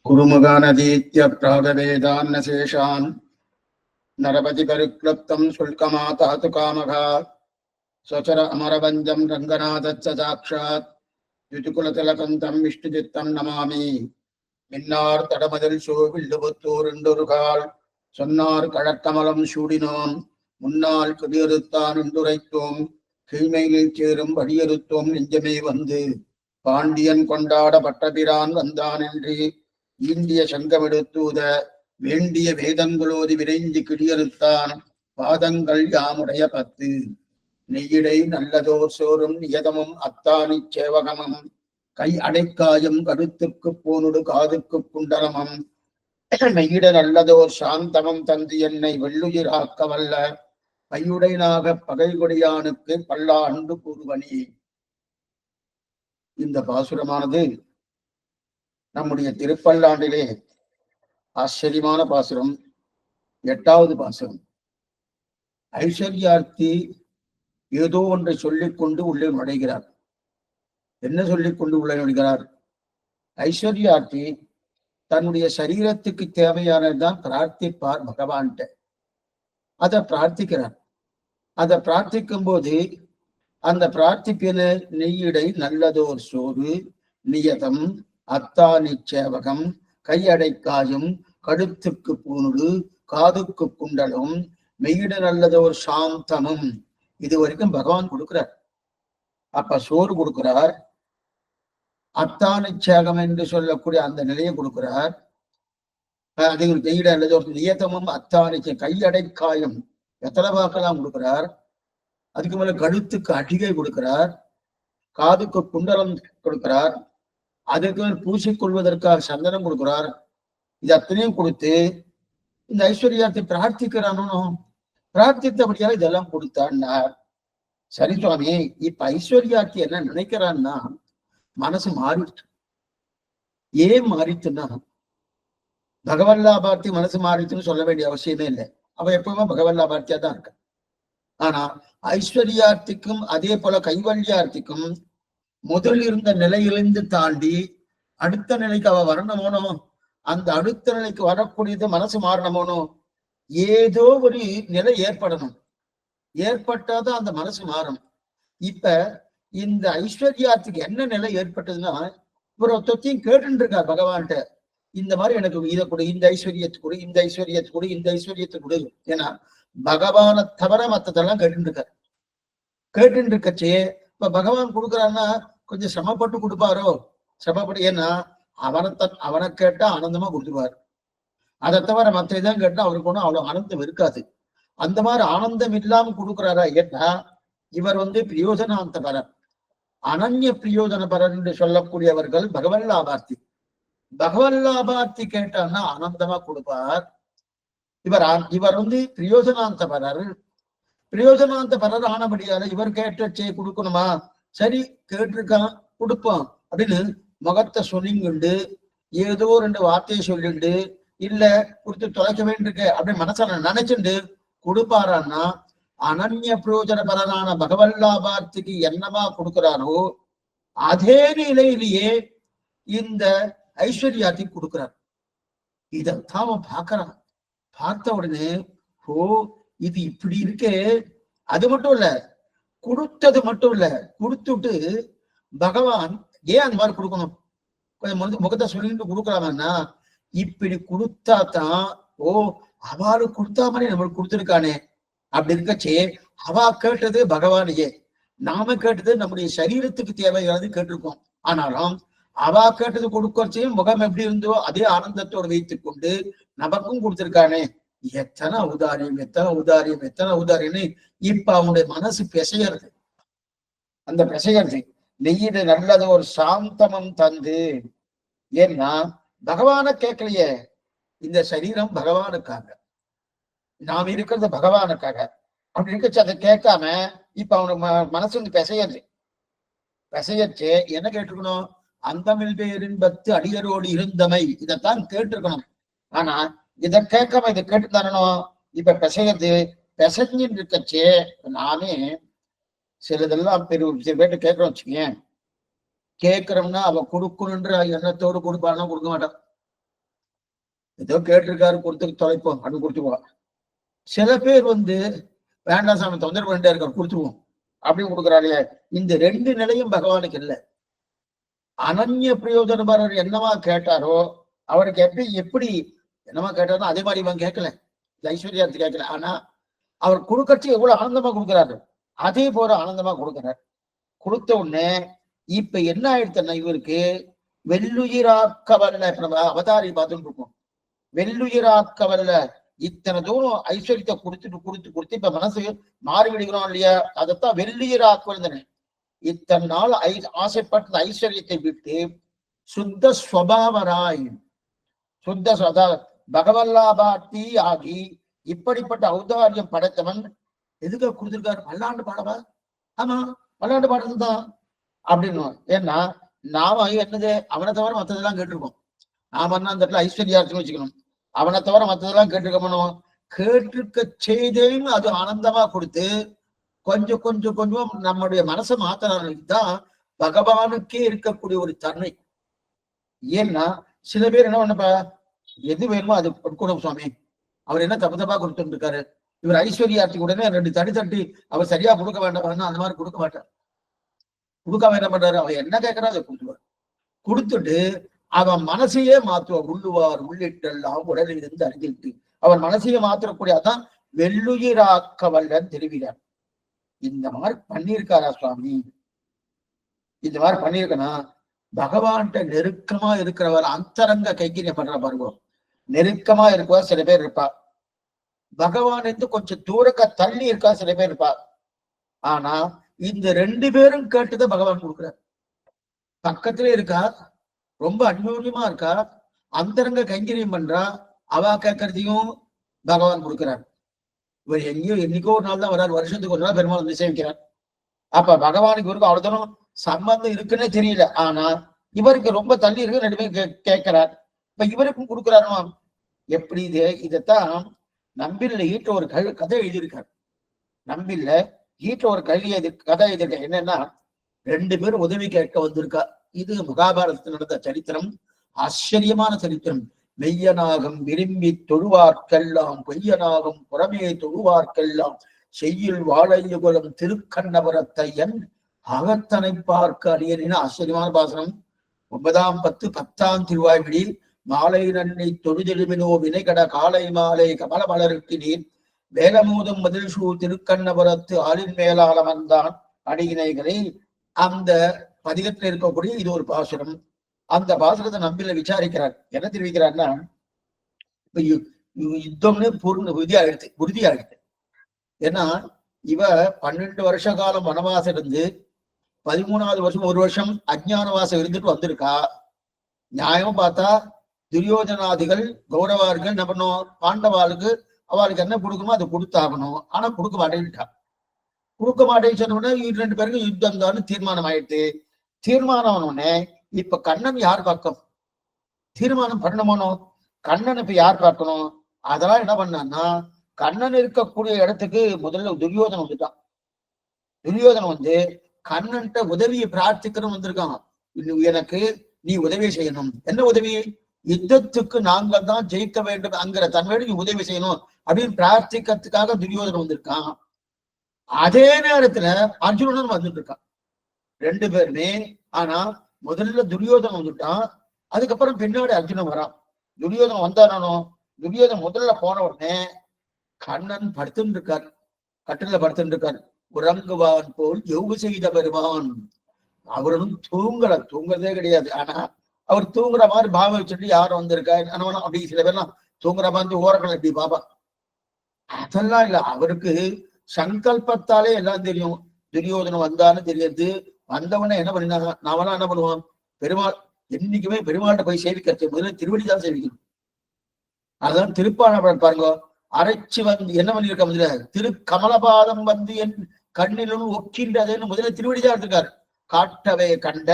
குருமுகானதீத்ய பிராகவேதான்ன சேஷான் நரபதி பரிக்ளப்தம் சுல்கமாதாது காமகா ஸ்வச்சர அமரவஞ்சம் ரங்கநாதச்ச சாக்ஷாத் யுஜுகுலதிலகந்தம் விஷ்ணுசித்தம் நமாமி. மின்னார் தடமதில் சோவில்லுபுத்தூர் இண்டொருகால் சொன்னார் கழற்கமலம் சூடினோம் முன்னால் குடியறுத்தான் என்றுரைத்தோம் கீழ்மையில் சேரும் வடியறுத்தோம் நெஞ்சமே வந்து பாண்டியன் கொண்டாட பட்டபிரான் வந்தான் என்று ஈண்டிய சங்கமெடுத்தூத வேண்டிய வேதங்களோதி விரைந்து கிடியறுத்தான் பாதங்கள் யாமுடைய 10 நெய்யிடை நல்லதோர் சோறும் நியதமும் அத்தானி சேவகமும் கை அடைக்காயும் கருத்துக்கு போனுடு காதுக்கு குண்டலமும் மெய்யிட நல்லதோர் சாந்தமம் தந்து என்னை வெள்ளுயிராக்க வல்ல பையுடைனாக பகைகொடியானுக்கு பல்லாண்டு கூறுவனி. இந்த பாசுரமானது நம்முடைய திருப்பல்லாண்டிலே ஆச்சரியமான பாசுரம், 8வது பாசுரம். ஐஸ்வர்யார்த்தி ஏதோ ஒன்றை சொல்லிக்கொண்டு உள்ளே நுழைகிறார். என்ன சொல்லிக்கொண்டு உள்ளே நுழைகிறார்? ஐஸ்வர்யார்த்தி தன்னுடைய சரீரத்துக்கு தேவையானதுதான் பிரார்த்திப்பார் பகவான்கிட்ட. அதை பிரார்த்திக்கிறார். அதை பிரார்த்திக்கும் போது அந்த பிரார்த்திப்பின நெய்யிடை நல்லதோர் சோறு நியதம் அத்தானி சேவகம் கையடைக்காயும் கழுத்துக்கு பூணுடு காதுக்கு குண்டலும் மெய்யிட நல்லதோர் சாந்தமும் இது வரைக்கும் பகவான் கொடுக்கிறார். அப்ப சோறு கொடுக்கிறார், அத்தானி சேகம் என்று சொல்லக்கூடிய அந்த நிலையை கொடுக்கிறார். அது மெய்யிட நல்லதோர் நியதமும் அத்தானி கையடைக்காயம் எத்தனை வாக்கெல்லாம் கொடுக்கிறார். அதுக்கு மேல கழுத்துக்கு அடிகை கொடுக்கிறார், காதுக்கு குண்டலம் கொடுக்கிறார், அதுக்கு மேல் பூசிக்கொள்வதற்காக சந்தனம் கொடுக்கிறார். இது அத்தனையும் கொடுத்து இந்த ஐஸ்வர்யார்த்தி பிரார்த்திக்கிறானோ, பிரார்த்தித்தபடியாக இதெல்லாம் கொடுத்தான்னார். சரி சுவாமி, இப்ப ஐஸ்வர்யார்த்தி என்ன நினைக்கிறான்னா மனசு மாறிட்டு. ஏன் மாறிட்டுன்னா பகவல்லாபார்த்தி மனசு மாறிட்டுன்னு சொல்ல வேண்டிய அவசியமே இல்லை. அவ எப்பவுமே பகவல்லாபார்த்தியா தான் இருக்க. ஆனா ஐஸ்வர்யார்த்திக்கும் அதே போல கைவல்யார்த்திக்கும் முதல் இருந்த நிலையிலிருந்து தாண்டி அடுத்த நிலைக்கு அவ வரணுமோனோ, அந்த அடுத்த நிலைக்கு வரக்கூடியது மனசு மாறணுமோனோ, ஏதோ ஒரு நிலை ஏற்படணும். ஏற்பட்டாதான் அந்த மனசு மாறும். இப்ப இந்த ஐஸ்வர்யார்த்திக்கு என்ன நிலை ஏற்பட்டதுன்னா, ஒரு தொத்தையும் கேட்டு இருக்கார் பகவான்கிட்ட. இந்த மாதிரி எனக்கு இதை கொடு, இந்த ஐஸ்வர்யத்தை கொடு, இந்த ஐஸ்வர்யத்தை கொடு, இந்த ஐஸ்வர்யத்தை கொடு. ஏன்னா பகவானை தவிர மத்ததெல்லாம் கேட்டு இருக்கார். கேட்டு இருக்கச்சே இப்ப பகவான் கொடுக்குறான்னா கொஞ்சம் சிரமப்பட்டு கொடுப்பாரோ, சிரமப்பட்டு. ஏன்னா அவனை கேட்டா ஆனந்தமா கொடுத்துருவார். அதை தவிர மற்ற இதான் கேட்டா அவருக்கு ஒன்றும் அவ்வளவு ஆனந்தம் இருக்காது. அந்த மாதிரி ஆனந்தம் இல்லாம கொடுக்குறாரா? ஏன்னா இவர் பிரயோஜனாந்த பரர், அனன்ய பிரயோஜன பரர் என்று சொல்லக்கூடியவர்கள் பகவல்லாபார்த்தி. பகவல்லாபார்த்தி கேட்டான்னா ஆனந்தமா கொடுப்பார். இவர் பிரயோஜனாந்த பரர். பிரயோஜனாந்த பரர் ஆனபடியால இவர் கேட்டச்சே கொடுக்கணுமா? சரி, கேட்டிருக்கான் கொடுப்போம் அப்படின்னு முகத்தை சொல்லிங்குண்டு ஏதோ 2 வார்த்தையை சொல்லிண்டு இல்ல கொடுத்து தொலைக்க வேண்டியிருக்க அப்படி மனசால நினைச்சுண்டு கொடுப்பாரான்னா அனன்ய பிரயோஜன பரனான பகவல்லாபார்த்திக்கு என்னமா கொடுக்கிறாரோ அதே நிலையிலேயே இந்த ஐஸ்வர்யார்த்தி கொடுக்கிறார். இதைத்தான் அவன் பார்க்கறான். பார்த்த உடனே ஓ, இது இப்படி இருக்கே. அது மட்டும் இல்ல, கொடுத்தது மட்டும் இல்ல, கொடுத்துட்டு பகவான் ஏன் அந்த மாதிரி கொடுக்கணும்? கொஞ்சம் முகத்தை சொல்லிட்டு கொடுக்கலாமன்னா, இப்படி கொடுத்தாதான் ஓ அவரு கொடுத்தா மாதிரி நம்மளுக்கு கொடுத்துருக்கானே அப்படி இருக்கச்சே அவா கேட்டது பகவானையே, நாம கேட்டது நம்முடைய சரீரத்துக்கு தேவையானது கேட்டிருக்கோம். ஆனாலும் அவா கேட்டது கொடுக்கறச்சையும் முகம் எப்படி இருந்தோ அதே ஆனந்தத்தோடு வைத்துக் கொண்டு நமக்கும் கொடுத்திருக்கானே. எத்தனை உதாரியம், எத்தனை உதாரியம், எத்தனை உதாரியம்னு இப்ப அவனுடைய மனசு பிசையறது. அந்த பிசையறது நெய்யிட நல்லது ஒரு சாந்தமம் தந்து. ஏன்னா பகவானை கேட்கலையே, இந்த சரீரம் பகவானுக்காக, நாம் இருக்கிறது பகவானுக்காக. அப்படி இருக்கச்சு அதை கேட்காம இப்ப அவனுக்கு மனசு பிசையறது. பிசையச்சு என்ன கேட்டுக்கணும்? அந்தமில் பேரின்பத்து அடியரோடு இருந்தமை, இதைத்தான் கேட்டிருக்கணும். ஆனா இதை கேட்காம இதை கேட்டு தரணும். இப்ப பிசையது பிசைஞ்சின்னு இருக்கச்சே நானே சிலதெல்லாம் சில பேர்ட்ட கேட்கறோம் வச்சுக்கேன். கேட்கிறோம்னா அவ கொடுக்கணுன்ற எண்ணத்தோடு கொடுப்பாருன்னா கொடுக்க மாட்டான். ஏதோ கேட்டிருக்காரு கொடுத்து தொலைப்போம் அப்படின்னு கொடுத்துருவோம். சில பேர் வேண்டாம் சாமி தொந்தரவு பண்ணிட்டே இருக்காரு கொடுத்துருவோம் அப்படின்னு கொடுக்குறாரு. இந்த ரெண்டு நிலையும் பகவானுக்கு இல்லை. அனன்ய பிரயோஜனபாரர் என்னவா கேட்டாரோ அவருக்கு எப்படி என்னவா கேட்டாரோ அதே மாதிரி இவன் கேட்கல, ஐஸ்வர்யார்த்தி கேட்கல. ஆனா அவர் கொடுக்கறது எவ்வளவு ஆனந்தமா கொடுக்குறாரு, அதே போல ஆனந்தமா கொடுக்குறாரு. கொடுத்த உடனே இப்ப என்ன ஆயிடுச்சுன்னா இவருக்கு வெள்ளுயிராக்கவல்ல. இப்ப நம்ம அவதாரி பார்த்துட்டு இருக்கோம். வெள்ளுயிராக்கவல்ல இத்தனை தூரம் ஐஸ்வர்யத்தை கொடுத்து இப்ப மனசு மாறி விடுகிறோம் இல்லையா? அதைத்தான் வெள்ளுயிராக்குவல். இத்தனை நாள் ஆசைப்பட்ட ஐஸ்வர்யத்தை விட்டு சுத்த ஸ்வபாவராய் சுத்த பகவல்லாபார்த்தி ஆகி இப்படிப்பட்ட ஔதாரியம் படைத்தவன் எதுக்கு கொடுத்திருக்காரு? பல்லாண்டு பாடவா? ஆமா, பல்லாண்டு பாடுறதுதான் அப்படின்னு. ஏன்னா நாம என்னது அவனை தவிர மற்றதெல்லாம் கேட்டிருக்கோம். நாம அந்த இடத்துல ஐஸ்வர்யார்த்தம் வச்சுக்கணும். அவனை தவிர மற்றதெல்லாம் கேட்டிருக்கணும். கேட்டிருக்க செய்தேன்னு அது ஆனந்தமா கொடுத்து கொஞ்சம் கொஞ்சம் கொஞ்சம் நம்முடைய மனசை மாத்தினாலும் தான் பகவானுக்கே இருக்கக்கூடிய ஒரு தன்மை. ஏன்னா சில பேர் என்ன பண்ணப்பா, எது வேணுமோ அது கொடுக்கணும் சுவாமி, அவர் என்ன தப்பு தப்பா கொடுத்துட்டு இருக்காரு, இவர் ஐஸ்வர்யார்த்தி உடனே 2 தட்டி அவர் சரியா கொடுக்க வேண்டாம், அந்த மாதிரி கொடுக்க மாட்டார். கொடுக்காம என்ன பண்றாரு, அவன் என்ன கேட்கறா அதை கொடுத்துருவார். கொடுத்துட்டு அவன் மனசையே மாற்றுவார். உள்ளுவார் உள்ளிட்டெல்லாம் உடலில் இருந்து அறிஞ்சிட்டு அவன் மனசையே மாற்றக்கூடிய அதான் வெள்ளுயிராக்க வல்லன் தெரிவிக்கிறார். இந்த மாதிரி பண்ணியிருக்காரா சுவாமி? இந்த மாதிரி பண்ணியிருக்கனா பகவான்கிட்ட நெருக்கமா இருக்கிறவர் அந்தரங்க கைங்கரியம் பண்ற பாருங்க. நெருக்கமா இருக்கவா சில பேர் இருப்பா, பகவான் கொஞ்சம் தூரக்க தள்ளி இருக்கா சில பேர் இருப்பா. ஆனா இந்த 2 பேரும் கேட்டுதான் பகவான் கொடுக்குறார். பக்கத்துல இருக்கா, ரொம்ப அந்யோன்யமா இருக்கா, அந்தரங்க கைங்கரியம் பண்றா, அவ கேட்கறதையும் பகவான் கொடுக்கிறார். இவர் என்னைக்கோ ஒரு நாள் தான் வர்றாரு, வருஷத்துக்கு ஒரு நாள் பெருமாள் சேவிக்கிறார். அப்ப பகவானுக்கு இவருக்கு அவ்வளவுதானும் சம்பந்தம் இருக்குன்னே தெரியல. ஆனா இவருக்கு ரொம்ப தள்ளி இருக்கு, 2 பேரும் கேட்கிறார். இப்ப இவருக்கும் கொடுக்குறாருமா. எப்படி இதைத்தான் நம்பில்ல ஈட்ட ஒரு கதை எழுதியிருக்காரு. நம்பில்ல ஈட்ட ஒரு கதை எழுதியிருக்க. என்னன்னா 2 பேரும் உதவி கேட்க வந்திருக்கா. இது மகாபாரதத்தில் நடந்த சரித்திரம், ஆச்சரியமான சரித்திரம். மெய்யனாகம் விரும்பி தொழுவார்க்கெல்லாம் பொய்யனாகம் புறமே தொழுவார்க்கெல்லாம் செய்யுள் வாழையுகுலம் திருக்கண்ணபுரத்தையன் அகத்தனை பார்க்க அடியனின் ஆச்சரியமான பாசனம். 9ஆம் 10 10ஆம் திருவாய்மொழி. மாலை நன்னை தொழுதெழுமினோ வினைகட காலை மாலை கமல மலருக்கு நீர் வேலமூதம் மதில் சூ திருக்கண்ணபுரத்து ஆளின் மேலாள வந்தான் அடியினைகளை. அந்த பதிகத்தில் இருக்கக்கூடிய இது ஒரு பாசுரம். அந்த பாசுரத்தை நம்பில விசாரிக்கிறார். என்ன தெரிவிக்கிறார்னா, யுத்தம்னு உறுதியாயிடுது. ஏன்னா இவ 12 வருஷ காலம் வனவாசம் இருந்து 13வது வருஷம் 1 வருஷம் அஜ்ஞானவாசம் இருந்துட்டு வந்திருக்கா. நியாயமா பார்த்தா துரியோதனாதிகள் கௌரவார்கள் என்ன பண்ணும், பாண்டவாளுக்கு அவளுக்கு என்ன கொடுக்குமோ அதை கொடுத்தாகணும். ஆனா கொடுக்க மாட்டேன்ட்டா. கொடுக்க மாட்டேன்னு சொன்ன உடனே 2 பேருக்கும் யுத்தம் தான் தீர்மானம் ஆயிடுச்சு. தீர்மானம் உடனே இப்ப கண்ணன் யார் பார்க்கணும், தீர்மானம் பண்ணணும். கண்ணன் இப்ப யார் பார்க்கணும்? அதெல்லாம் என்ன பண்ணான்னா, கண்ணன் இருக்கக்கூடிய இடத்துக்கு முதல்ல துரியோதனம் வந்துட்டான். துரியோதனம் கண்ணன்ட்ட உதவியை பிரார்த்திக்கணும் வந்திருக்கான். எனக்கு நீ உதவி செய்யணும். என்ன உதவி? யுத்தத்துக்கு நாங்கள் தான் ஜெயிக்க வேண்டும் அங்கிற தன்மையோடு நீ உதவி செய்யணும் அப்படின்னு பிரார்த்திக்கிறதுக்காக துரியோதனம் வந்திருக்கான். அதே நேரத்துல அர்ஜுனன் வந்துட்டு இருக்கான். 2 பேருமே. ஆனா முதல்ல துரியோதனம் வந்துட்டான், அதுக்கப்புறம் பின்னாடி அர்ஜுனன் வரான். துரியோதனம் வந்தானோ, துரியோதனம் முதல்ல போன உடனே கண்ணன் படுத்துட்டு இருக்கார், கட்டில படுத்துட்டு இருக்கார். உறங்குவான் போல் எவ்வு செய்த பெருமான். அவரும் தூங்குறதே கிடையாது. ஆனா அவர் தூங்குற மாதிரி பாவம் வச்சுட்டு யாரும் வந்திருக்கா அப்படி சில பேர்லாம் தூங்குற மாதிரி ஓரங்கள் எப்படி பாபா, அதெல்லாம் இல்ல. அவருக்கு சங்கல்பத்தாலே எல்லாம் தெரியும். துரியோதனம் வந்தான்னு தெரியாது. வந்தவன என்ன பண்ணினாங்க, நாமெல்லாம் என்ன பண்ணுவோம், பெருமாள் என்னைக்குமே பெருமாள்கிட்ட போய் சேவிக்க முதல்ல திருவடி தான் சேவிக்கணும். அதுதான் திருப்பாணப்படம் பாருங்க. அரைச்சி என்ன பண்ணிருக்க முதல்ல திரு கமலபாதம் என் கண்ணிலும் ஒக்கின்றதுன்னு முதல்ல திருவடிதான் எடுத்திருக்காரு. காட்டவே கண்ட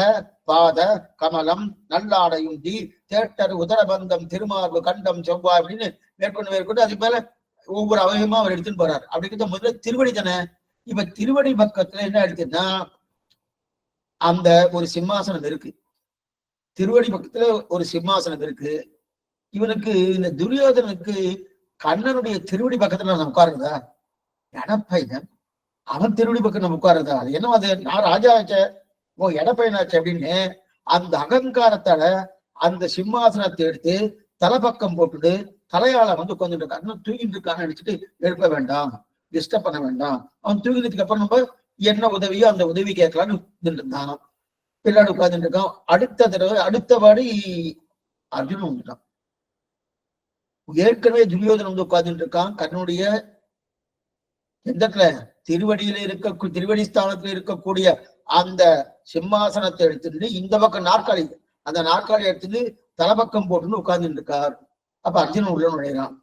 பாத கமலம் நல்லாடையுந்தி தேட்டர் உதரபந்தம் திருமார்பு கண்டம் செவ்வாய் அப்படின்னு மேற்கொண்டு அதுக்கு மேல ஒவ்வொரு அவயமா அவர் எடுத்துன்னு போறாரு. அப்படிங்கிறத முதல்ல திருவடி தானே. இப்ப திருவடி பக்கத்துல என்ன எடுத்துன்னா அந்த ஒரு சிம்மாசனம் இருக்கு. திருவடி பக்கத்துல ஒரு சிம்மாசனம் இருக்கு. இவனுக்கு இந்த துரியோதனுக்கு கண்ணனுடைய திருவடி பக்கத்துல நம்ம உட்காருதா? எடப்பையன் அவன் திருவடி பக்கம் நம்ம உட்காருதா? அது என்ன, அது நான் ராஜா ஆச்ச ஓ எடப்பையனாச்சு அப்படின்னு அந்த அகங்காரத்தால அந்த சிம்மாசனத்தை எடுத்து தலைப்பக்கம் போட்டுட்டு தலையால வந்து உட்காந்துட்டு இருக்கான். இன்னும் தூங்கிட்டு இருக்கான்னு நினைச்சிட்டு எழுப்ப வேண்டாம், டிஸ்டர்ப் பண்ண வேண்டாம். அவன் தூங்கினதுக்கு அப்புறம் நம்ம என்ன உதவியோ அந்த உதவி கேட்கலான்னு இருந்தான். பின்னாடி உட்கார்ந்துட்டு இருக்கான். அடுத்த தடவை அடுத்தபடி அர்ஜுனன் வந்துட்டான். ஏற்கனவே துரியோதனன் வந்து உட்கார்ந்துட்டு இருக்கான். கர்ணனுடைய எந்த திருவடியில இருக்க திருவடி ஸ்தானத்துல இருக்கக்கூடிய அந்த சிம்மாசனத்தை எடுத்துட்டு இந்த பக்கம் நாற்காலி, அந்த நாற்காலி எடுத்துட்டு தலைப்பக்கம் போட்டுன்னு உட்கார்ந்துட்டு இருக்கார். அப்ப அர்ஜுனன் உள்ள நுழைகிறான்.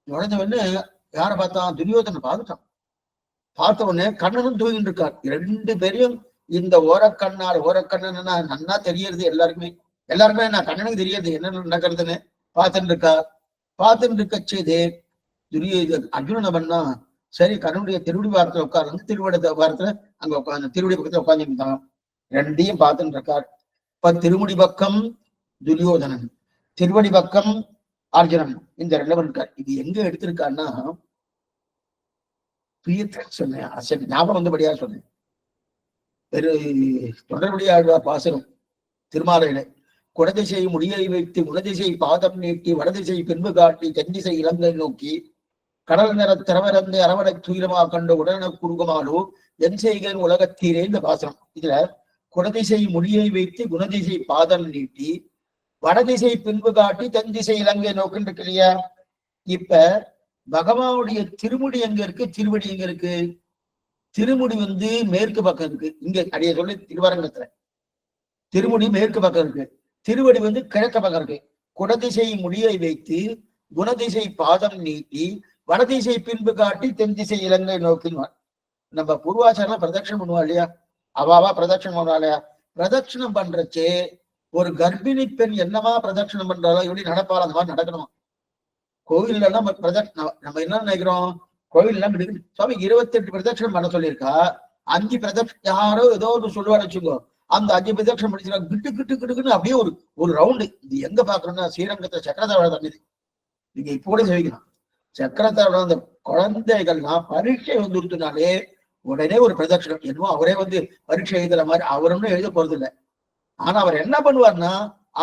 நுழைஞ்சவொடனே யாரை பார்த்தான்? துரியோதனை பார்த்துட்டான். பார்த்த உடனே கண்ணனும் தூங்கிட்டு இருக்கார். ரெண்டு பேரையும் இந்த ஓரக்கண்ணன் நன்னா தெரியறது எல்லாருக்குமே நான் கண்ணனுக்கு தெரியாது என்ன நடக்கிறதுன்னு பார்த்துட்டு இருக்கார். பார்த்துட்டு இருக்க செய்தே அர்ஜுனன் பண்ணா, சரி கண்ணனுடைய திருவடி வாரத்துல உட்கார்ந்து திருவடி வாரத்துல அங்க உட்காந்து திருவடி பக்கத்துல உட்கார்ந்து இருந்தான். ரெண்டையும் பார்த்துட்டு இருக்கார். இப்ப திருமுடி பக்கம் துரியோதனன், திருவடி பக்கம் அர்ஜுனன், இந்த ரெண்டு இருக்கார். இது எங்க எடுத்திருக்காருன்னா பிரியத்துக்கு சொன்னேன், சரி ஞாபகம் வந்தபடியா சொன்னேன். தொடர்படியாக பாசனம் திருமாலையில குடதிசை முடியை வைத்து குணதிசை பாதம் நீட்டி வடதிசை பின்பு காட்டி தென்திசை இலங்கை நோக்கி கடல் நிற திறவரந்து அரவணை துயிலமா கண்டு உடன குறுகமாலோ என் செய்கன் உலகத்தீரே இந்த பாசனம். இதுல குடதிசை முடியை வைத்து குணதிசை பாதம் நீட்டி வடதிசை பின்பு காட்டி தென் திசை இலங்கை நோக்குன்னு இருக்கு இல்லையா? இப்ப பகவானுடைய திருமுடி எங்க இருக்கு, திருவடி எங்க இருக்கு? திருமுடி வந்து மேற்கு பக்கம் இருக்கு. இங்க அடைய சொல்லி திருவரங்கத்துல திருமுடி மேற்கு பக்கம் இருக்கு, திருவடி வந்து கிழக்கு பக்கம் இருக்கு. குடதிசை முடியை வைத்து குணதிசை பாதம் நீட்டி வடதிசை பின்பு காட்டி தென் திசை இலங்கை நோக்கின்வான். நம்ம பூர்வாச்சாரம் பிரதட்சணம் பண்ணுவா இல்லையா? அவாவா பிரதட்சணம் பண்ணுவா இல்லையா? பிரதட்சணம் பண்றச்சே ஒரு கர்ப்பிணி பெண் என்னமா பிரதட்சணம் பண்றாலோ எப்படி நடப்பாலும் அந்த மாதிரி நடக்கணும். கோவில்ல எல்லாம் நம்ம என்ன நினைக்கிறோம், கோவில் எல்லாம் சுவாமி 28 பிரதட்சணம் பண்ண சொல்லியிருக்கா. 5 பிரதட்சணம் யாரோ ஏதோ ஒரு சொல்லுவாரு வச்சுக்கோ, அந்த 5 பிரதட்சணம் பண்ணிச்சுக்கா கிட்டு கிட்டு கிட்டுக்குன்னு அப்படியே ஒரு ரவுண்டு. இது எங்க பாக்குறோம்னா ஸ்ரீரங்கத்துல சக்கரத்தாழ தண்ணி. நீங்க இப்போ கூட சேவிக்கலாம். சக்கரத்தாழ அந்த குழந்தைகள்லாம் பரீட்சை வந்து கொடுத்தனாலே உடனே ஒரு பிரதட்சணம். என்னமோ அவரே வந்து பரீட்சை எழுதுற மாதிரி அவரும் எழுத போறது இல்லை. ஆனா அவர் என்ன பண்ணுவார்னா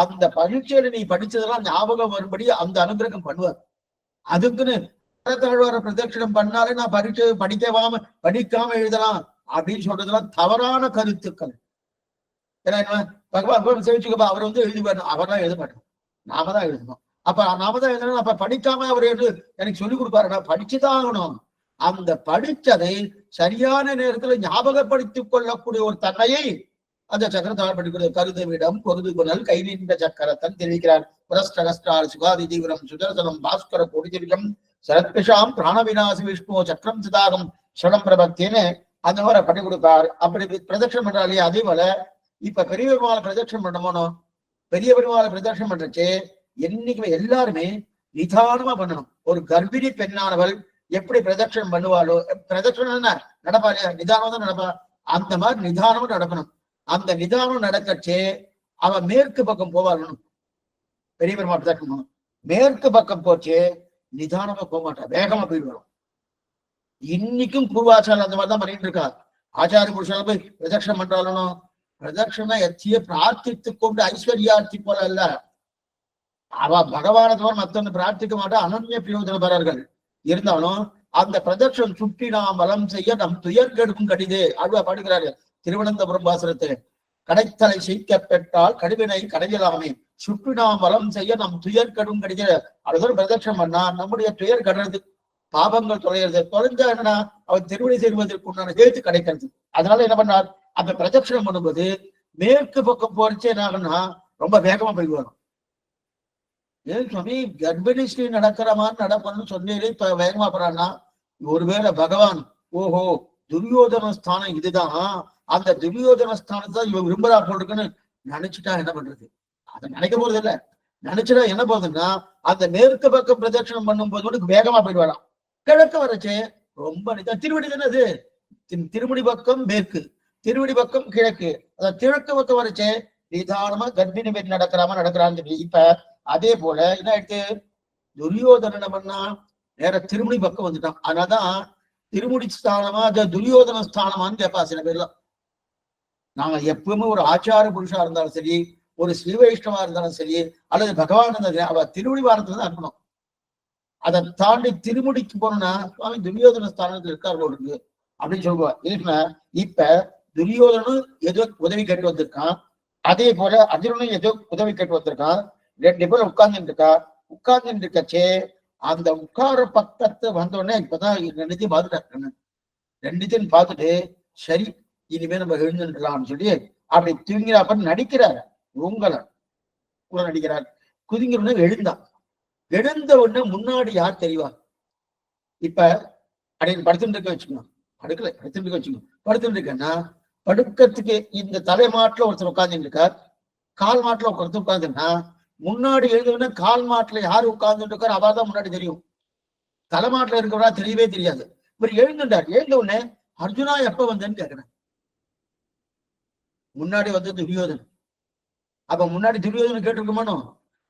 அந்த பரீட்சையில நீ படிச்சதெல்லாம் ஞாபகம் வரும்படி அந்த அனுகிரகம் பண்ணுவார். அதுக்குன்னு தாழ்வார பிரதட்சணம் பண்ணாலே நான் பரீட்சை படிக்காம எழுதலாம் அப்படின்னு சொல்றதெல்லாம் தவறான கருத்துக்கள். ஏன்னா பகவான் சேவிச்சுக்கப்பா அவர் வந்து எழுதுவார், அவர்தான் எழுத மாட்டோம், நாம தான் எழுதணும். அப்ப நாம தான் எழுதணும். அப்ப படிக்காம அவர் எனக்கு சொல்லிக் கொடுப்பாரு, நான் படிச்சுதான் ஆகணும். அந்த படிச்சதை சரியான நேரத்துல ஞாபகப்படுத்திக் கொள்ளக்கூடிய ஒரு தன்மையை அந்த சக்கரத்தால் படிக்கிறது. கருதுவிடம் பொருது குணல் கை நின்ற சக்கரத்தன் தெரிவிக்கிறார். புரஸ்டகஸ்டால் சுகாதி தீவிரம் சுதர்சனம் பாஸ்கர பொடிதிரிகம் சரத்பிஷாம் பிராணவிநாசி விஷ்ணு சக்கரம் சிதாகம் சடம் பிரபத்தின்னு அந்த மாதிரி பண்ணி கொடுப்பார். அப்படி பிரதட்சணம் பண்றாலே அதே போல இப்ப பெரிய பெருமாளை பிரதட்சணம் பண்ணணும். பெரிய பெருமாளை பிரதட்சணம் பண்றச்சு என்னைக்குமே எல்லாருமே நிதானமா பண்ணணும். ஒரு கர்ப்பிணி பெண்ணானவள் எப்படி பிரதட்சணம் பண்ணுவாளோ, பிரதட்சணம் நடப்பா இல்லையா, நிதானம் தான் நடப்பா. அந்த மாதிரி நிதானமும் நடக்கணும். அந்த நிதானம் நடக்கச்சே அவன் மேற்கு பக்கம் போவாளணும். பெரிய பெருமாள் பிரதட்சணம் மேற்கு பக்கம் போச்சு நிதானமா போக மாட்டான், வேகமா போயிட்டு வரும். இன்னைக்கும் பூர்வாச்சாரம் அந்த மாதிரிதான் பண்ணிட்டு இருக்கா. ஆச்சாரிய புருஷன் போய் பிரதட்சணம் பண்றாலும் பிரதட்சணம் எத்திய பிரார்த்தித்து கொண்டு ஐஸ்வர்யார்த்தி போல இல்ல. அவ பகவான தவிர மத்தொன்னு பிரார்த்திக்க மாட்டா, அனன்ய பிரயோஜன பெறர்கள். இருந்தாலும் அந்த பிரதட்சணம் சுற்றி நாம் வலம் செய்ய நம் துயர் கெடுக்கும் கடிதே அழுவா பாடுகிறாரு திருவனந்தபுரம் பாசுரத்தை. கடைத்தலை செய்க பெற்றால் கடுவினை கடையலாமே சுற்றி நாம் வலம் செய்ய நம் துயர் கடும் கடித. அதுதான் பிரதட்சணம் பண்ணா நம்முடைய துயர் கடுறது, பாபங்கள் தொலைகிறது. தொலைஞ்சா என்னன்னா அவன் திருவிழை செய்வதற்கு உண்டான சேர்த்து கிடைக்கிறது. அதனால என்ன பண்ணார், அந்த பிரதட்சணம் பண்ணும்போது மேற்கு பக்கம் போறச்சே என்னாகன்னா ரொம்ப வேகமா போய் வரும். ஏன் சுவாமி கர்ப்பிணி ஸ்ரீ நடக்கிற மாதிரி நடப்பணும்னு சொன்னீங்களே இப்ப வேகமா போறான்னா, ஒருவேளை பகவான் ஓஹோ துரியோதன ஸ்தானம் இதுதான், அந்த துரியோதன ஸ்தானத்தை இவன் விரும்புறா போட்டுருக்குன்னு நினைச்சுட்டா என்ன பண்றது? அதை நினைக்க போறது இல்ல. நினைச்சுட்டா என்ன போகுதுன்னா அந்த மேற்கு பக்கம் பிரதட்சணம் பண்ணும் போது மட்டும் வேகமா போயிட்டு வரலாம். கிழக்கு வரச்சே ரொம்ப திருவடி தானே அது, திருமுடி பக்கம் மேற்கு, திருவடி பக்கம் கிழக்கு. அத கிழக்கு பக்கம் வரச்சே நிதானமா கர்ப்பிணி பெண் நடக்கிறான்னு சொல்லி இப்ப அதே போல என்ன ஆயிடுத்து, துரியோதனன் பண்ணா நேர திருமுடி பக்கம் வந்துட்டான். அதனாலதான் திருமுடி ஸ்தானமா அது துரியோதன ஸ்தானமான்னு கேட்பா சில பேர்லாம். நாங்க எப்பவுமே ஒரு ஆச்சார புருஷா இருந்தாலும் சரி, ஒரு ஸ்ரீ வைஷ்ணவா இருந்தாலும் சரி, அல்லது பகவான் அவ திருமுடி வாரத்துல தான் இருக்கணும். அதை தாண்டி திருமுடிக்கு போனா சுவாமி துரியோதன ஸ்தானத்துல இருக்காரு இருக்கு அப்படின்னு சொல்லுவா. இருக்குன்னா இப்ப துரியோதனும் ஏதோ உதவி கேட்டு வந்திருக்கான், அதே போல அர்ஜுனனும் ஏதோ உதவி கேட்டு வந்திருக்கான். 2 பேரும் உட்கார்ந்துட்டு இருக்கா. உட்கார்ந்துட்டு இருக்கச்சே அந்த உட்கார பக்கத்து வந்தோடனே இப்பதான் 2த்தையும் பார்த்துட்டாரு. 2த்தையும் பார்த்துட்டு சரி இனிமே நம்ம எழுந்துடலாம்னு சொல்லி அப்படி தூங்கிறாப்ப நடிக்கிறார். உங்களை கூட நடிக்கிறார். குதிங்கிற எழுந்தான். எழுந்த உடனே முன்னாடி யார் தெரிவா? இப்ப அப்படின்னு படுத்துட்டு இருக்க வச்சுக்கணும். படுக்கல, படுத்துட்டு இருக்க வச்சுக்கணும். படுத்துட்டு இருக்கேன்னா படுக்கிறதுக்கு இந்த தலைமாட்டுல ஒருத்தர் உட்கார்ந்துட்டு இருக்கார், கால் மாட்டுல ஒருத்தர் உட்கார்ந்துன்னா முன்னாடி எழுந்தவுடனே கால் மாட்டுல யாரு உட்கார்ந்துட்டு இருக்காரு அவர்தான் முன்னாடி தெரியும். தலைமாட்டுல இருக்கிறவரா தெரியவே தெரியாது. இவர் எழுந்துட்டார். எழுந்த உடனே அர்ஜுனா எப்ப வந்தேன்னு கேட்கிறேன். முன்னாடி வந்து துரியோதன். அப்ப முன்னாடி துரியோதனன் கேட்டிருக்குமானோ?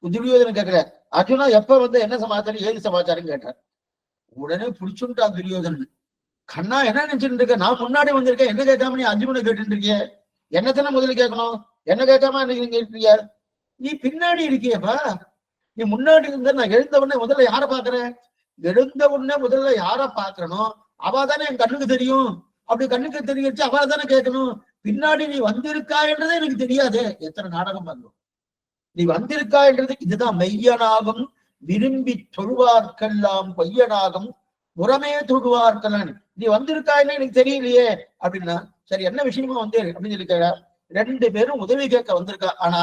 துரியோதனன் கேட்கல, அர்ஜுனா எப்ப வந்து என்ன சமாச்சாரம் ஏது சமாச்சாரம் கேட்டார். உடனே பிடிச்சுட்டான் துரியோதனன். கண்ணா என்ன நினைச்சுட்டு இருக்க? நான் முன்னாடி வந்திருக்கேன், என்ன கேட்காம நீ அர்ஜுனனை கேட்டு இருக்கிய? என்னத்தானே முதல்ல கேட்கணும், என்ன கேட்காம நீங்க இருக்கிய? நீ பின்னாடி இருக்கியப்பா, நீ முன்னாடி இருந்த. நான் எழுந்த உடனே முதல்ல யார பாக்குறேன்? எழுந்த உடனே முதல்ல யார பாக்குறனோ அவ தானே என் கண்ணுக்கு தெரியும். அப்படி கண்ணுக்கு தெரிஞ்சு அவ தானே கேட்கணும். பின்னாடி நீ வந்திருக்கா என்றதே எனக்கு தெரியாது. எத்தனை நாடகம் பண்ணும். நீ வந்திருக்கா என்றது இதுதான் மெய்யனாகும் விரும்பி தொழுவார்க்கெல்லாம் பொய்யனாகும் புறமே தொழுவார்க்கெல்லாம். நீ வந்திருக்காயின்னு எனக்கு தெரியலையே அப்படின்னா சரி என்ன விஷயமா வந்து அப்படின்னு சொல்லி கேட்டா 2 பேரும் உதவி கேட்க வந்திருக்கா. ஆனா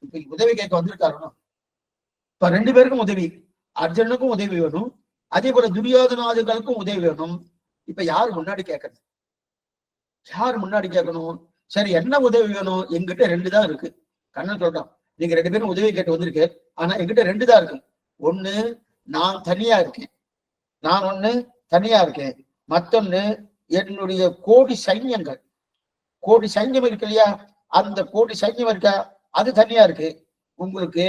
இப்ப உதவி கேட்க வந்திருக்காருன்னா இப்ப 2 பேருக்கும் உதவி, அர்ஜுனுக்கும் உதவி வேணும், அதே போல துரியோதனாதிகளுக்கும் உதவி வேணும். இப்ப யாரு முன்னாடி கேட்கறது? யார் முன்னாடி கேட்கணும்? சரி என்ன உதவி வேணும்? எங்கிட்ட 2 தான் இருக்கு. கண்ணன் சொல்றான், நீங்க 2 பேரும் உதவி கேட்டு வந்திருக்கு, ஆனா எங்கிட்ட 2 தான் இருக்கு. ஒண்ணு நான் தனியா இருக்கேன், நான் ஒண்ணு தனியா இருக்கேன். மத்தொன்னு என்னுடைய கோடி சைன்யங்கள், கோடி சைன்யம் இருக்கு இல்லையா, அந்த கோடி சைன்யம் இருக்கா அது தனியா இருக்கு. உங்களுக்கு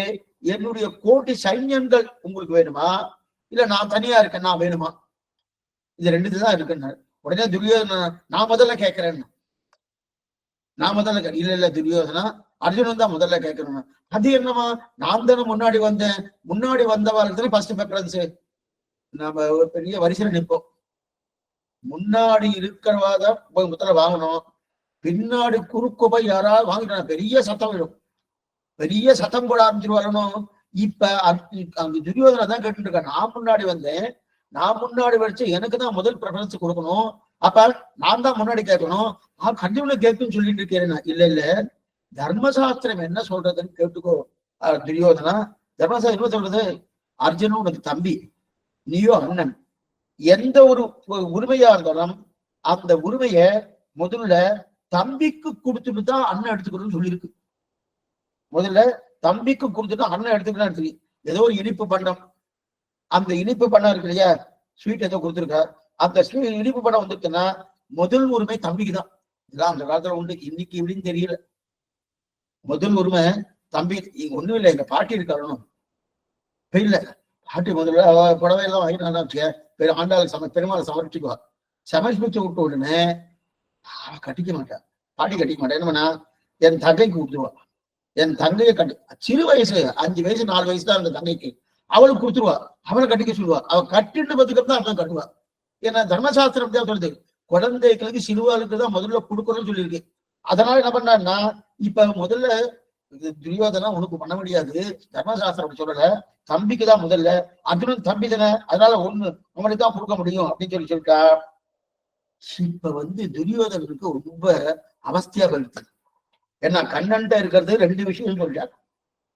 என்னுடைய கோடி சைன்யங்கள் உங்களுக்கு வேணுமா, இல்ல நான் தனியா இருக்கேன் நான் வேணுமா? இது 2 தான் இருக்குன்னு. உடனே துரியோதனா நான் முதல்ல கேட்கிறேன்னு. நான் முதல்ல இல்ல துரியோதனா அர்ஜுனன் தான் முதல்ல கேட்கணும். அது என்னமா, நான் தானே முன்னாடி வந்தேன், முன்னாடி வந்தவாழ்த்துல ஃபர்ஸ்ட் ப்ரிஃபரன்ஸ். நம்ம ஒரு பெரிய வரிசையில நிற்போம். முன்னாடி இருக்கிறவாதான் போய் முதல்ல வாங்கணும். பின்னாடி குறுக்கு போய் யாராவது வாங்கிட்டா பெரிய சத்தம் விடும், பெரிய சத்தம் போட ஆரம்பிச்சிருவாரணும். இப்ப அங்க துரியோதனா தான் கேட்டுட்டு இருக்கேன், நான் முன்னாடி வந்தேன், நான் முன்னாடி வச்சு எனக்கு தான் முதல் ப்ரிஃபரன்ஸ் கொடுக்கணும். அப்ப நான் தான் முன்னாடி கேட்கணும். கண்டிப்பா கேட்குன்னு சொல்லிட்டு இருக்கேன். இல்ல இல்ல, தர்மசாஸ்திரம் என்ன சொல்றதுன்னு கேட்டுக்கோ துரியோதனா. தர்மசாஸ்திரம் என்ன சொல்றது? அர்ஜுனன் உனக்கு தம்பி, நீயோ அண்ணன். எந்த ஒரு உரிமையா இருந்தாலும் அந்த உரிமைய முதல்ல தம்பிக்கு கொடுத்துட்டு தான் அண்ணன் எடுத்துக்கணும்னு சொல்லியிருக்கு. முதல்ல தம்பிக்கு கொடுத்துட்டு அண்ணன் எடுத்துக்கணும். எடுத்துக்கு ஏதோ ஒரு இனிப்பு பண்டம், அந்த இனிப்பு பண்ணம் இருக்கு இல்லையா, ஸ்வீட் ஏதோ கொடுத்துருக்கா, அந்த இனிப்பு பண்டம் வந்துருக்குன்னா முதல் உரிமை தம்பிக்கு தான். இதெல்லாம் அந்த காலத்துல உண்டு, இன்னைக்கு எப்படின்னு தெரியல. முதல் உரிமை தம்பி. ஒண்ணும் இல்லை, எங்க பாட்டி இருக்காரணும் இல்ல, பாட்டி முதல்ல புடவை எல்லாம் வாங்கிட்டு ஆண்டாள் பெருமாளை சமர்ப்பிச்சுக்குவா. சமர்ப்பிச்சு விட்ட உடனே கட்டிக்க மாட்டா, பாட்டி கட்டிக்க மாட்டா. என்ன பண்ணா, என் தங்கைக்கு கொடுத்துருவா. என் தங்கையை கட்டி, சிறு வயசு 5 வயசு 4 வயசு தான் அந்த தங்கைக்கு, அவளுக்கு கொடுத்துருவா. அவளை கட்டிக்க சொல்லுவா. அவ கட்டிட்டு பத்துக்கிறது தான் அவன் கட்டுவா. ஏன்னா தர்மசாஸ்திரம் தான் சொல்லுது, குழந்தைகளுக்கு சிறுவாளுக்கு தான் முதல்ல கொடுக்கணும்னு சொல்லியிருக்கு. அதனால என்ன பண்ணான்னா, இப்ப முதல்ல துரியோதனா உனக்கு பண்ண முடியாது, தர்மசாஸ்திரம் அப்படி சொல்லல, தம்பிக்கு தான் முதல்ல. அர்ஜுனன் தம்பி தானே, அதனால ஒண்ணு உங்களுக்கு தான் கொடுக்க முடியும் அப்படின்னு சொல்லிட்டா. இப்ப துரியோதனனுக்கு ரொம்ப அவஸ்தையா போயிடுது. ஏன்னா கண்ணன்ட்ட இருக்கிறது 2 விஷயம் சொல்றாரு.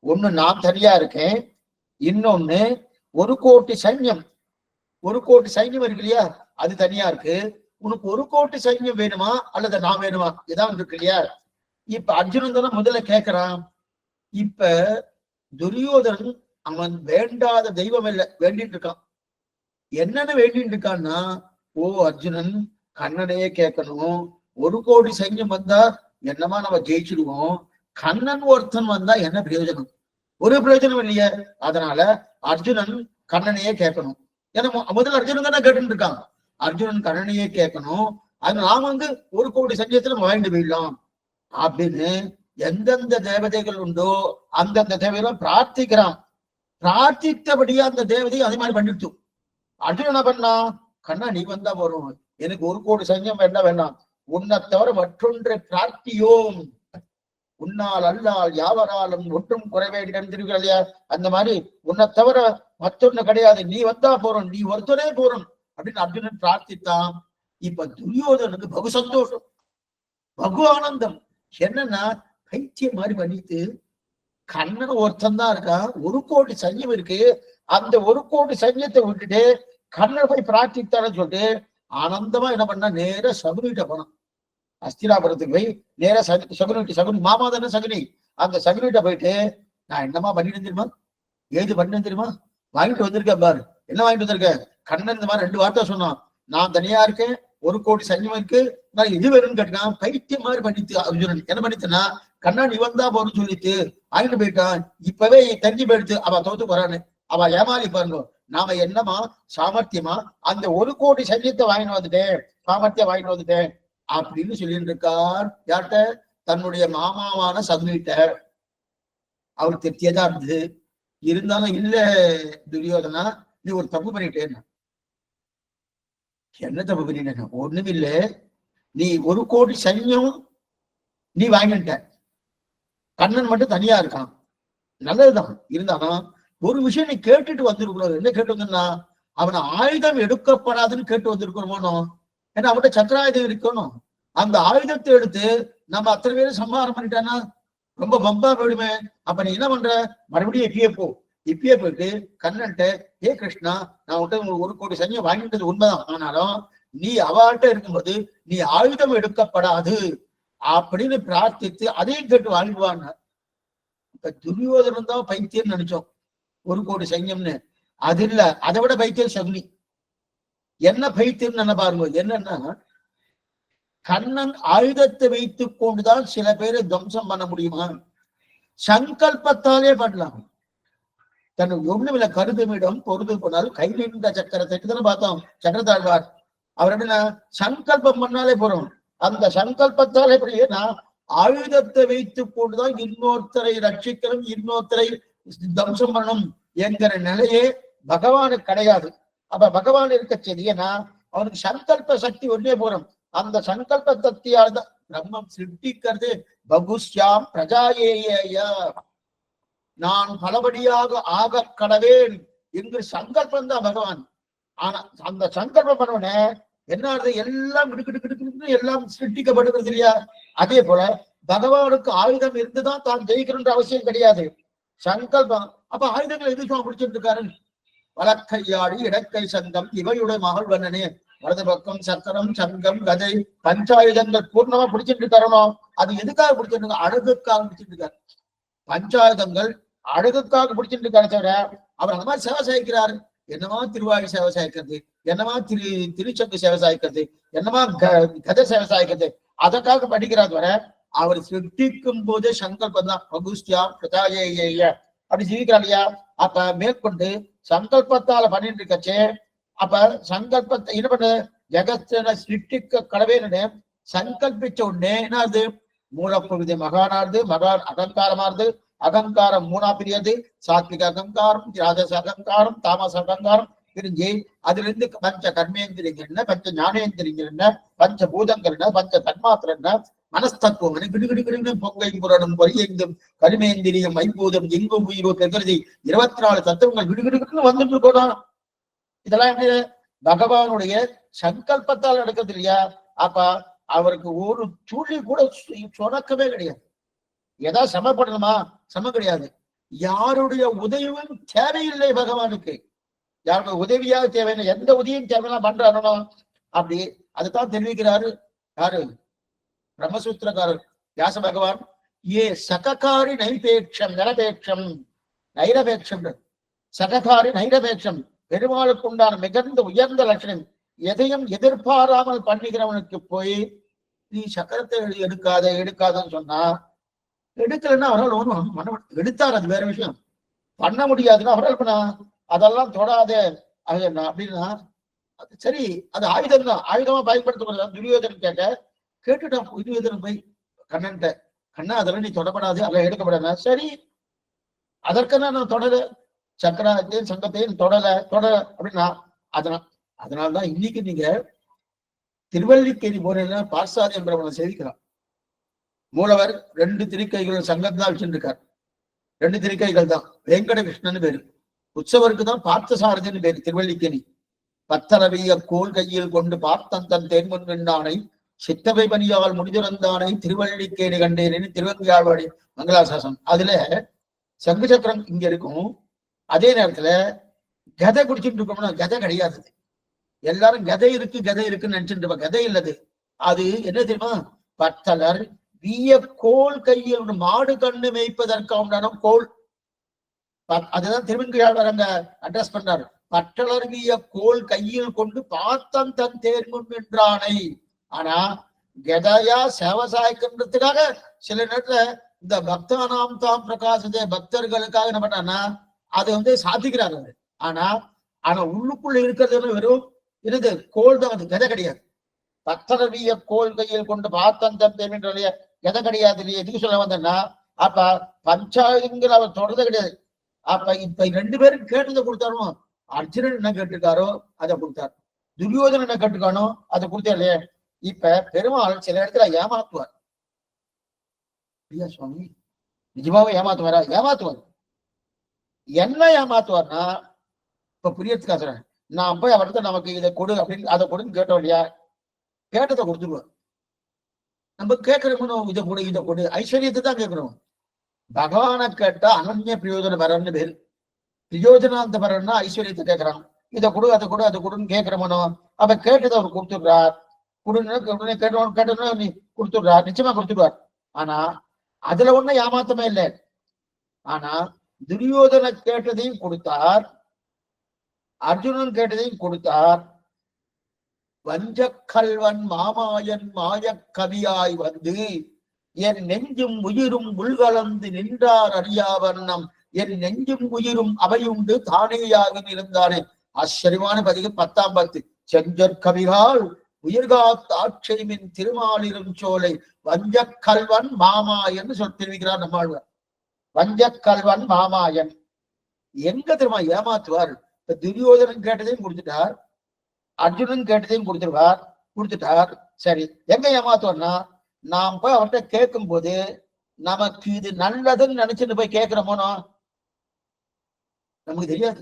ஒண்ணு நான் தனியா இருக்கேன், இன்னொன்னு 1 கோடி சைன்யம். 1 கோடி சைன்யம் இருக்கு இல்லையா, அது தனியா இருக்கு. உனக்கு 1 கோடி சைன்யம் வேணுமா அல்லது நான் வேணுமா, இதான் இருக்கு இல்லையா. இப்ப அர்ஜுனன் தானே முதல்ல கேட்கிறான். இப்ப துரியோதனன் அவன் வேண்டாத தெய்வம் இல்லை வேண்டிட்டு இருக்கான். என்னன்னு வேண்டிட்டு இருக்கான்னா, ஓ அர்ஜுனன் கண்ணனையே கேட்கணும், 1 கோடி சைன்யம் வந்தா என்னமா நம்ம ஜெயிச்சிடுவோம், கண்ணன் ஒருத்தன் வந்தா என்ன பிரயோஜனம், ஒரு பிரயோஜனம் இல்லையே. அதனால அர்ஜுனன் கண்ணனையே கேட்கணும். ஏன்னா முதல்ல அர்ஜுனன் தானே கேட்டுட்டு இருக்கான். அர்ஜுனன் கண்ணனையே கேட்கணும். அது நாம ஒரு கோடி சஞ்சயத்துல வாங்கிட்டு போயிடலாம் அப்படின்னு எந்தெந்த தேவதைகள் உண்டோ அந்தந்த தேவதைகளை பிரார்த்திக்கிறான். பிரார்த்தித்தபடியா அந்த தேவதையை அதே மாதிரி பண்ணிட்டு அர்ஜுனன் என்ன பண்ணா, கண்ணா நீ வந்தா வரும், எனக்கு ஒரு கோடி சைன்யம் வேண்டாம், உன்னை தவிர மற்றொன்றை பிரார்த்தியோம், உன்னால் அல்லால் யாவராலும் ஒன்றும் குறைவேண்டிடம் திருவிகள் இல்லையா, அந்த மாதிரி உன்னை தவிர மற்றொன்னு கிடையாது, நீ வந்தா போறோம், நீ ஒருத்தரே போறோம் அப்படின்னு அர்ஜுனன் பிரார்த்தித்தான். இப்ப துரியோதனுக்கு பகு சந்தோஷம், பகு ஆனந்தம். என்னன்னா பைத்தியம் மாதிரி பண்ணிட்டு கண்ணன் ஒருத்தன் தான் இருக்கான், ஒரு கோடி சைன்யம் இருக்கு, அந்த ஒரு கோடி சைன்யத்தை விட்டுட்டு கண்ணன் போய் பிரார்த்தித்தான்னு சொல்லிட்டு ஆனந்தமா என்ன பண்ணா, நேர சகுனிட்ட போனான். அஸ்தினாபுரத்துக்கு போய் நேர சகுனி மாமா தானே சகுனி, அந்த சகுனிட்ட போயிட்டு நான் என்னமா பண்ணிட்டு தெரியுமா, ஏது பண்ணு தெரியுமா, வாங்கிட்டு வந்திருக்கேன் பாரு, என்ன வாங்கிட்டு வந்திருக்கேன். கண்ணன் இந்த மாதிரி 2 வார்த்தை சொன்னான், நான் தனியா இருக்கேன், ஒரு கோடி சைன்யம் இருக்கு, நான் இது வேணும்னு கேட்டான். பைத்தியம் மாதிரி பண்ணிட்டு அர்ஜுனன் என்ன பண்ணிட்டுனா, கண்ணா நீ வந்தா போறன்னு சொல்லிட்டு வாங்கிட்டு போயிட்டான். இப்பவே தெரிஞ்சு போயிடுத்து அவ தோத்து போறான்னு. அவ ஏமாளி பாருங்க, நாம என்னமா சாமர்த்தியமா அந்த ஒரு கோடி சைன்யத்தை வாங்கிட்டு வந்துட்டேன், சாமர்த்தியம் வாங்கிட்டு வந்துட்டேன் அப்படின்னு சொல்லிட்டு இருக்கார். யார்கிட்ட? தன்னுடைய மாமாவான சகுனிட்ட. அவர் திருப்தியதான் இருந்தது. இருந்தாலும் இல்ல துரியோதனா, நீ ஒரு தப்பு பண்ணிட்டேன். என்ன தப்பு பண்ணிட்ட? ஒண்ணும் இல்ல, நீ ஒரு கோடி சைன்யம் நீ வாங்கிட்ட, கண்ணன் மட்டும் தனியா இருக்கான், நல்லதுதான். இருந்தாலும் ஒரு விஷயம் நீ கேட்டுட்டு வந்திருக்கணும். என்ன கேட்டு வந்தா, அவனை ஆயுதம் எடுக்கப்படாதுன்னு கேட்டு வந்திருக்கணுமோ. ஏன்னா அவன்கிட்ட சக்கராயுதம் இருக்கணும். அந்த ஆயுதத்தை எடுத்து நம்ம அத்தனை பேரும் சம்ஹாரம் பண்ணிட்டானா ரொம்ப பம்பா போயிடுமே. அப்ப நீ என்ன பண்ற, மறுபடியும் இப்பயே போயிட்டு கண்ணன்ட்ட, ஏ கிருஷ்ணா, நான் உன்கிட்ட ஒரு கோடி சைன்யம் வாங்கிட்டது உண்மைதான், ஆனாலும் நீ அவள்கிட்ட இருக்கும்போது நீ ஆயுதம் எடுக்கப்படாது அப்படின்னு பிரார்த்தித்து அதையும் கேட்டு வாழ்வாங்க. இப்ப துரியோதனன் தான் பைத்தியம் நினைச்சோம், ஒரு கோடி சைன்யம்னு. அது இல்ல, அதை விட பைத்தியம் சகுனி. என்ன பைத்தியம் என்ன பாருங்க, என்னன்னா கண்ணன் ஆயுதத்தை வைத்துக் கொண்டுதான் சில பேரை துவம்சம் பண்ண முடியுமா? சங்கல்பத்தாலே பண்ணலாம். தன் ஒண்ணுமில்ல கருதுமிடம் பொருது போனாலும் கை நின்ற சக்கரத்தை தானே பார்த்தோம். சக்கரத்தாழ்வார் அவர் எப்படின்னா சங்கல்பம் பண்ணாலே போறோம். அந்த சங்கல்பத்தாலே எப்படின்னா ஆயுதத்தை வைத்துக் கொண்டுதான் இன்னொருத்தரை ரட்சிக்கணும், இன்னொருத்தரை தம்சம் பண்ணணும் என்கிற நிலையே பகவானுக்கு கிடையாது. அப்ப பகவான் இருக்க செய்தியனா அவனுக்கு சங்கல்ப சக்தி ஒன்றே போறோம். அந்த சங்கல்ப சக்தியால் தான் பிரம்மம் சிருஷ்டிக்கிறது. பகுஷ்யாம் பிரஜாயேய, நான் பலபடியாக ஆக கடவேன் என்று சங்கல்பம் தான் பகவான். ஆனா அந்த சங்கல்பம் பண்ணவனே என்ன ஆகுது, எல்லாம் கிடுக்கிட்டு எல்லாம் சிருஷ்டிக்கப்படுகிறது இல்லையா? அதே போல பகவானுக்கு ஆயுதம் இருந்துதான் தான் ஜெயிக்கணுன்ற அவசியம் கிடையாது. சங்கல்பம். அப்ப ஆயுதங்களை எதிர்த்து பிடிச்சிட்டு இருக்காரு. வலக்கையாடி இடக்கை சங்கம் இவையுடைய மகள் வண்ணனே, வலது பக்கம் சக்கரம் சங்கம் கதை பஞ்சாயுதங்கள் பூர்ணமா பிடிச்சிட்டு தரணும். அது எதுக்காக பிடிச்சிட்டு இருக்க? அழகுக்காக பிடிச்சிட்டு இருக்காரு. பஞ்சாயுதங்கள் அழகுக்காக பிடிச்சிட்டு இருக்காரு தவிர அவர் அந்த மாதிரி சேவை சாய்க்கிறாரு. என்னமா திருவாயு சேவை சாய்க்கிறது, என்னமா திருச்சங்கு சேவை சாய்க்கிறது, என்னமா கதை சேவை சாய்க்கிறது, அதற்காக படிக்கிறார் வர அவர் சிருஷ்டிக்கும் போதே சங்கல்பம் தான். பகுஷ்டியா பிரதாய அப்படி ஜீவிக்கிறார் இல்லையா? அப்ப மேற்கொண்டு சங்கல்பத்தால பண்ணிட்டு இருக்கச்சே, அப்ப சங்கல்பத்தை என்ன பண்ண ஜெகத்தின சிருஷ்டிக்க கடவேன்னு சங்கல்பிச்ச உடனே என்ன ஆகுது, மூலப்பகுதி மகானாருது, மகான் அகங்காரமாறுது, அகங்காரம் 3ஆ பிரியாது. சாத்விக அகங்காரம், ராஜச அகங்காரம், தாமச அகங்காரம் பிரிஞ்சு அதுல இருந்து பஞ்ச கர்மேந்திரியங்கள் என்ன, பஞ்ச ஞானேந்திரியங்கள் என்ன, பஞ்ச பூதங்கள் என்ன, பஞ்ச தன்மாத்திரம் என்ன, மனஸ்தத்துவம் கிடுகிடுகிடு பொங்கையும் புறடும் பொறியெங்கும் கருமேந்திரியம் ஐம்பூதம் எங்கும் உயிரோ பிரகிருதி 24 தத்துவங்கள் விடுகிடுன்னு வந்துட்டு இருக்கணும். இதெல்லாம் எப்படி பகவானுடைய சங்கல்பத்தால் நடக்கிறது இல்லையா? அப்ப அவருக்கு ஒரு துளி கூட சொணக்கமே கிடையாது. ஏதாவது சமப்படணுமா? சம கிடையாது. யாருடைய உதவியும் தேவையில்லை பகவானுக்கு. யாருடைய உதவியாக தேவையில்லை, எந்த உதவியும் தேவையெல்லாம் பண்றானோ அப்படி அதுதான் தெரிவிக்கிறாரு யாரு? பிரம்மசூத்திரக்காரர் வியாச பகவான். ஏ சககாரி நைபேட்சம் நிரபேட்சம் நைரபேட்சம், சககாரி நைரபேட்சம் பெருமாளுக்கு உண்டான மிகுந்த உயர்ந்த லட்சணம். எதையும் எதிர்பாராமல் பண்ணுகிறவனுக்கு போய் நீ சக்கரத்தை எடுக்காதன்னு சொன்னா, எடுக்கலன்னா அவரால் ஒன்றும் எடுத்தார், அது வேற விஷயம். பண்ண முடியாதுன்னா அவர்கள் அதெல்லாம் தொடாத அப்படின்னா சரி, அது ஆயுதம் தான், ஆயுதமா பயன்படுத்தப்படுறது. துரியோதனன் கேட்டுட்டான் துரியோதனன் போய் கண்ணன்ட்ட, கண்ணா அதெல்லாம் நீ தொடப்படாது, அதெல்லாம் எடுக்கப்படாது. சரி, அதற்கான நான் தொடர சக்கரத்தையும் சங்கத்தையும் தொடர அப்படின்னா அதனால்தான் இன்னைக்கு நீங்க திருவல்லிக்கேணி போறீங்கன்னா பார்சாதி என்பவனை சேவிக்கிறான். மூலவர் 2 திருக்கைகள் சங்கம் தான் வச்சுருக்கார். 2 திருக்கைகள் தான். வெங்கட கிருஷ்ணன் பேரு. உற்சவருக்கு தான் பார்த்தசாரதின்னு பேரு. திருவல்லிக்கேணி பத்தரவிய கோல் கையில் கொண்டு பார்த்தந்தன் தேன்முன் நின்றானை சித்தவை பணியால் முடிதிறந்தானை திருவல்லிக்கேணி கண்டேனு திருவங்கியாழ்வாடி மங்களாசாசனம். அதுல சங்கு சக்கரம் இங்க இருக்கும். அதே நேரத்துல கதை குடிச்சுட்டு இருக்கோம்னா கதை கிடையாது. எல்லாரும் கதை இருக்குன்னு நினைச்சுட்டு இருப்பாங்க. கதை இல்லது. அது என்ன தெரியுமா? பத்தலர் வீய கோல் கையில் மாடு கண்ணு மேய்ப்பதற்கான கோல். அதுதான் திருவங்கியாழ்வார் அங்க அட்ரஸ் பண்றாரு. பற்றலர்விய கோல் கையில் கொண்டு பார்த்தன் தன் தேர்முன் என்றானை. ஆனா கதையா சேவசாய்க்கின்றதுக்காக சில நேரத்துல இந்த பக்தானாம் தாம் பிரகாசத்தை பக்தர்களுக்காக என்ன பண்ணான்னா அதை சாதிக்கிறாங்க. ஆனா உள்ளுக்குள்ள இருக்கிறது வெறும் இருது கோல் தான். அது கதை கிடையாது. பத்தரவிய கோல் கையில் கொண்டு பார்த்தன் தன் தேர்முன் கதை கிடையாது இல்லையா? எதுக்கு சொல்ல வந்தேன்னா அப்ப பஞ்சாயத்துங்கிற அவர் தொடர்றது கிடையாது. அப்ப இப்ப 2 பேரும் கேட்டதை கொடுத்தாலும் அர்ஜுனன் என்ன கேட்டிருக்காரோ அதை கொடுத்தார், துரியோதனன் என்ன கேட்டுக்கானோ அதை கொடுத்தா இல்லையே. இப்ப பெருமாள் சில இடத்துல ஏமாத்துவார். ஐயா சுவாமி நிஜமாவே ஏமாத்துவார். என்ன ஏமாத்துவார்னா, இப்ப புரியறதுக்காக சொல்றேன். நான் போய் அவர்கிட்ட நமக்கு இதை கொடு அப்படின்னு அதை கொடுன்னு கேட்டோம் இல்லையா? கேட்டதை கொடுத்துருவார். நம்ம கேட்கறோம் இதை கொடு ஐஸ்வர்யத்தை தான் கேட்கணும். பகவானை கேட்டா அனன்ய பிரயோஜன வரன்னு பேரு. பிரயோஜனாந்த வரன்னா ஐஸ்வர்யத்தை கேட்கறான். இதை கொடு அதை கொடுன்னு கேட்கிறவனோ அப்ப கேட்டதை அவர் கொடுத்துடுறார். உடனே கேட்டோன்னு நீ கொடுத்துடுறார், நிச்சயமா கொடுத்துடுவார். ஆனா அதுல ஒண்ணும் ஏமாத்தமே இல்லை. ஆனா துரியோதன கேட்டதையும் கொடுத்தார், அர்ஜுனன் கேட்டதையும் கொடுத்தார். வஞ்சக்கல்வன் மாமாயன் மாய கவியாய் வந்து என் நெஞ்சும் உயிரும் உள்கலந்து நின்றார் அறியாவண்ணம் என் நெஞ்சும் உயிரும் அவையுண்டு தானேயாக இருந்தானே. ஆச்சரியமான பதிவு 10ஆம் பத்து. செஞ்சற்கவிகால் உயிர்காத்த ஆட்சைமின் திருமாலிரும் சோலை வஞ்சக்கல்வன் மாமாயன் தெரிவிக்கிறார் நம்மாழ்வார். வஞ்சக்கல்வன் மாமாயன் எங்க தெரியுமா ஏமாத்துவார்? இப்ப துரியோதனன் கேட்டதையும் கொடுத்துட்டார், அர்ஜுனன் கேட்டதையும் கொடுத்துட்டார். சரி, எங்க ஏமாத்துவார்னா, நாம் போய் அவர்கிட்ட கேட்கும் போது நமக்கு இது நல்லதுன்னு நினைச்சுட்டு போய் கேட்கிறோமோனோ நமக்கு தெரியாது.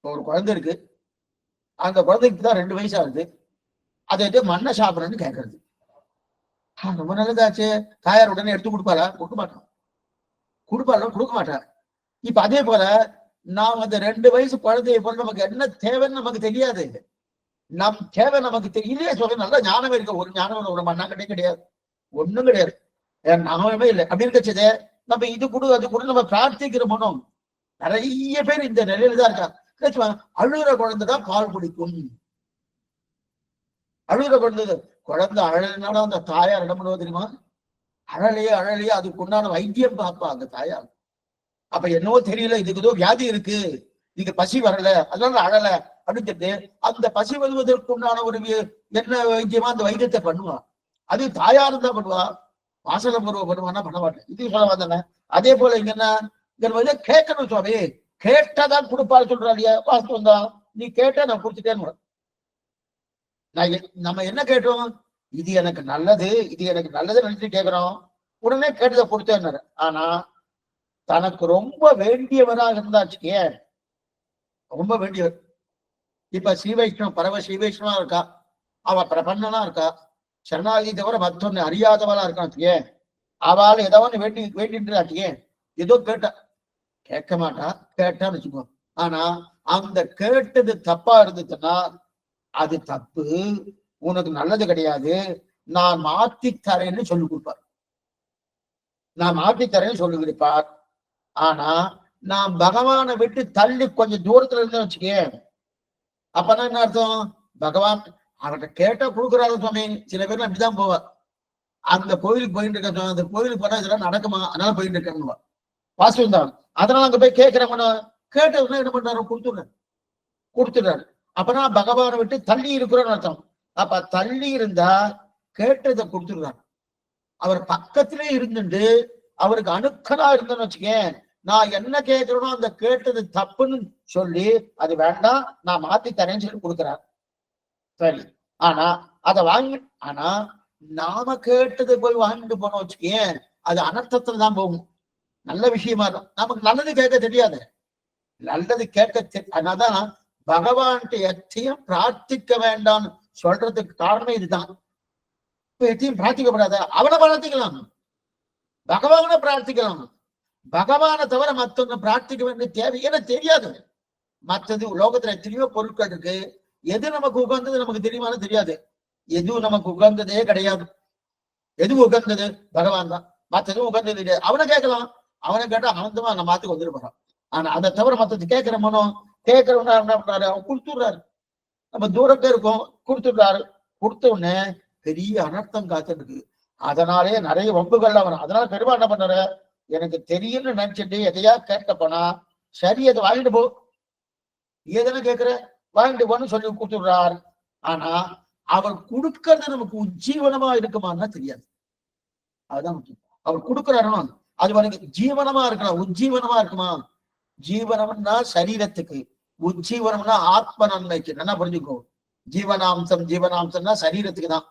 ஒரு குழந்தை இருக்கு, அந்த குழந்தைக்கு தான் 2 வயசு ஆகுது. அதை மண்ணை சாப்பிடறேன்னு கேட்கறது. ரொம்ப நல்லதாச்சு. தாயார் உடனே எடுத்து கொடுப்பாரா? கொடுக்க மாட்டார். இப்ப அதே போல நாம் அந்த 2 வயசு குழந்தைய போல நமக்கு என்ன தேவைன்னு நமக்கு தெரியாது. நம் தேவை நமக்கு தெரியலையே. சொல்ல நல்ல ஞானமே இருக்கு. ஒரு ஞானம் ஒரு மண்ணாங்கட்டே கிடையாது, ஒண்ணும் கிடையாது, ஞானமே இல்லை. அப்படி இருக்கச்சதே நம்ம இது கொடு அது கொடு நம்ம பிரார்த்திக்கிற மனம். நிறைய பேர் இந்த நிலையில தான் இருக்காங்க. அழுகிற குழந்தைதான் பால் குடிக்கும். அழுகிற குழந்தை அழகுனாலும் அந்த தாயார் இடம் பண்ணுவது தெரியுமா? அழலையே அதுக்கு உண்டான வைத்தியம் பார்ப்பா அந்த தாயார். அப்ப என்னவோ தெரியல, இதுக்கு ஏதோ வியாதி இருக்கு, இதுக்கு பசி வரல, அதனால அழல அப்படின்னு சொல்லிட்டு அந்த பசி வருவதற்கு உண்டான ஒரு என்ன வைத்தியமா அந்த வைத்தியத்தை பண்ணுவா. அது தாயாரும் தான் பண்ணுவா. வாசல பருவ பண்ணுவான்னா பண்ண மாட்டேன். இது சொல்ல வந்தேன். அதே போல இங்க என்ன கேட்கணும் சுவாமி, கேட்டாதான் கொடுப்பாரு சொல்றாங்க. வாஸ்தவம் தான், நீ கேட்ட நான் கொடுத்துட்டேன்னு. நம்ம என்ன கேட்டோம்? இது எனக்கு நல்லது நினைச்சு கேட்கிறோம். உடனே கேட்டதை கொடுத்தேன்னு. ஆனா தனக்கு ரொம்ப வேண்டியவராக இருந்தாச்சுக்கே, ரொம்ப வேண்டியவர். இப்ப ஸ்ரீவைஷ்ணவ பரவ ஸ்ரீவைஷ்ணவா இருக்கா, அவ பிரபன்னனா இருக்கா, சரணாகி தவிர மற்றொன்னு அறியாதவளா இருக்கான். அவள் ஏதாவது வேண்டிட்டு ஏதோ கேட்க மாட்டா. கேட்டான்னு வச்சுக்கோ. ஆனா அந்த கேட்டது தப்பா இருந்துச்சுன்னா அது தப்பு, உனக்கு நல்லது கிடையாது, நான் மாத்தி தரேன்னு சொல்லி கொடுப்பார். நான் மாத்தி தரேன்னு சொல்லி கொடுப்பார். ஆனா நான் பகவானை விட்டு தள்ளி கொஞ்சம் தூரத்துல இருந்து வச்சுக்கே, அப்பதான் என்ன அர்த்தம்? பகவான் அவர்கிட்ட கேட்டா கொடுக்குறாரு சுவாமி. சில பேர் அப்படிதான் போவார். அந்த கோயிலுக்கு போயிட்டு இருக்க, அந்த கோயிலுக்கு போனா இதெல்லாம் நடக்குமா, அதனால போயிட்டு இருக்கேன்னு வாஸ்தவம் தான். அதனால அங்க போய் கேட்கிறவன கேட்டதுன்னா என்ன பண்றாரு, கொடுத்துடுறாரு. அப்பதான் பகவானை விட்டு தள்ளி இருக்கிறோம்னு அர்த்தம். அப்ப தள்ளி இருந்தா கேட்டதை கொடுத்துடுறாரு. அவர் பக்கத்திலே இருந்துட்டு அவருக்கு அணுக்கனா இருந்தேன்னு வச்சுக்கேன், நான் என்ன கேட்கிறேனோ அந்த கேட்டது தப்புன்னு சொல்லி அது வேண்டாம் நான் மாத்தி தரேன்னு சொல்லி கொடுக்குறாரு. சரி, ஆனா அதை ஆனா நாம கேட்டதை போய் வாங்கிட்டு போனோம் வச்சுக்கேன், அது அனர்த்தத்துல தான் போகும். நல்ல விஷயமா இருக்கும், நமக்கு நல்லது கேட்க தெரியாது, நல்லது கேட்க அதனாலதான் பகவான்கிட்ட எத்தையும் பிரார்த்திக்க வேண்டாம்னு சொல்றதுக்கு காரணம் இதுதான். எத்தையும் பிரார்த்திக்கப்படாத, அவனை பிரார்த்திக்கலாம், பகவானை பிரார்த்திக்கலாம். பகவானை தவிர மத்தொன்னு பிரார்த்திக்க வேண்டிய தேவை ஏன்னா தெரியாது. மற்றது உலோகத்துல எத்தனையோ பொருட்கள் இருக்கு, எது நமக்கு உகந்தது நமக்கு தெரியுமான்னு தெரியாது. எதுவும் நமக்கு உகந்ததே கிடையாது. எது உகந்தது? பகவான் தான். மற்றதும் உகந்தது கிடையாது. அவனை கேட்கலாம், அவனை கேட்டா ஆனந்தமா நம்ம மாத்துக்கு வந்துட்டு போறான். ஆனா அதை தவிர மற்றது கேட்கிற மனம் கேட்கிறவனா என்ன பண்றாரு, அவன் கொடுத்துடுறாரு. நம்ம தூரத்தை இருக்கோம், கொடுத்துடுறாரு. கொடுத்த உடனே பெரிய அனர்த்தம் காத்துட்டு இருக்கு. அதனாலே நிறைய வம்புகள்லாம் வரும். அதனால பெருமாள் என்ன பண்றாரு, எனக்கு தெரியும்னு நினைச்சிட்டு எதையா கேட்க போனா சரி அதை வாங்கிட்டு போ, ஏதானே கேட்கிற வாங்கிட்டு போன்னு சொல்லி கொடுத்துடுறாரு. ஆனா அவர் கொடுக்கறது நமக்கு உஜ்ஜீவனமா இருக்குமான்னா தெரியாது. அதுதான் முக்கியம். அவர் கொடுக்குறாருன்னா அது எனக்கு ஜீவனமா இருக்கலாம், உஜ்ஜீவனமா இருக்குமா? ஜீவனம்னா சரீரத்துக்கு, உஜ்ஜீவனம்னா ஆத்ம நன்மைக்கு. நல்லா புரிஞ்சுக்கோ, ஜீவனாம்சம்னா சரீரத்துக்கு தான்,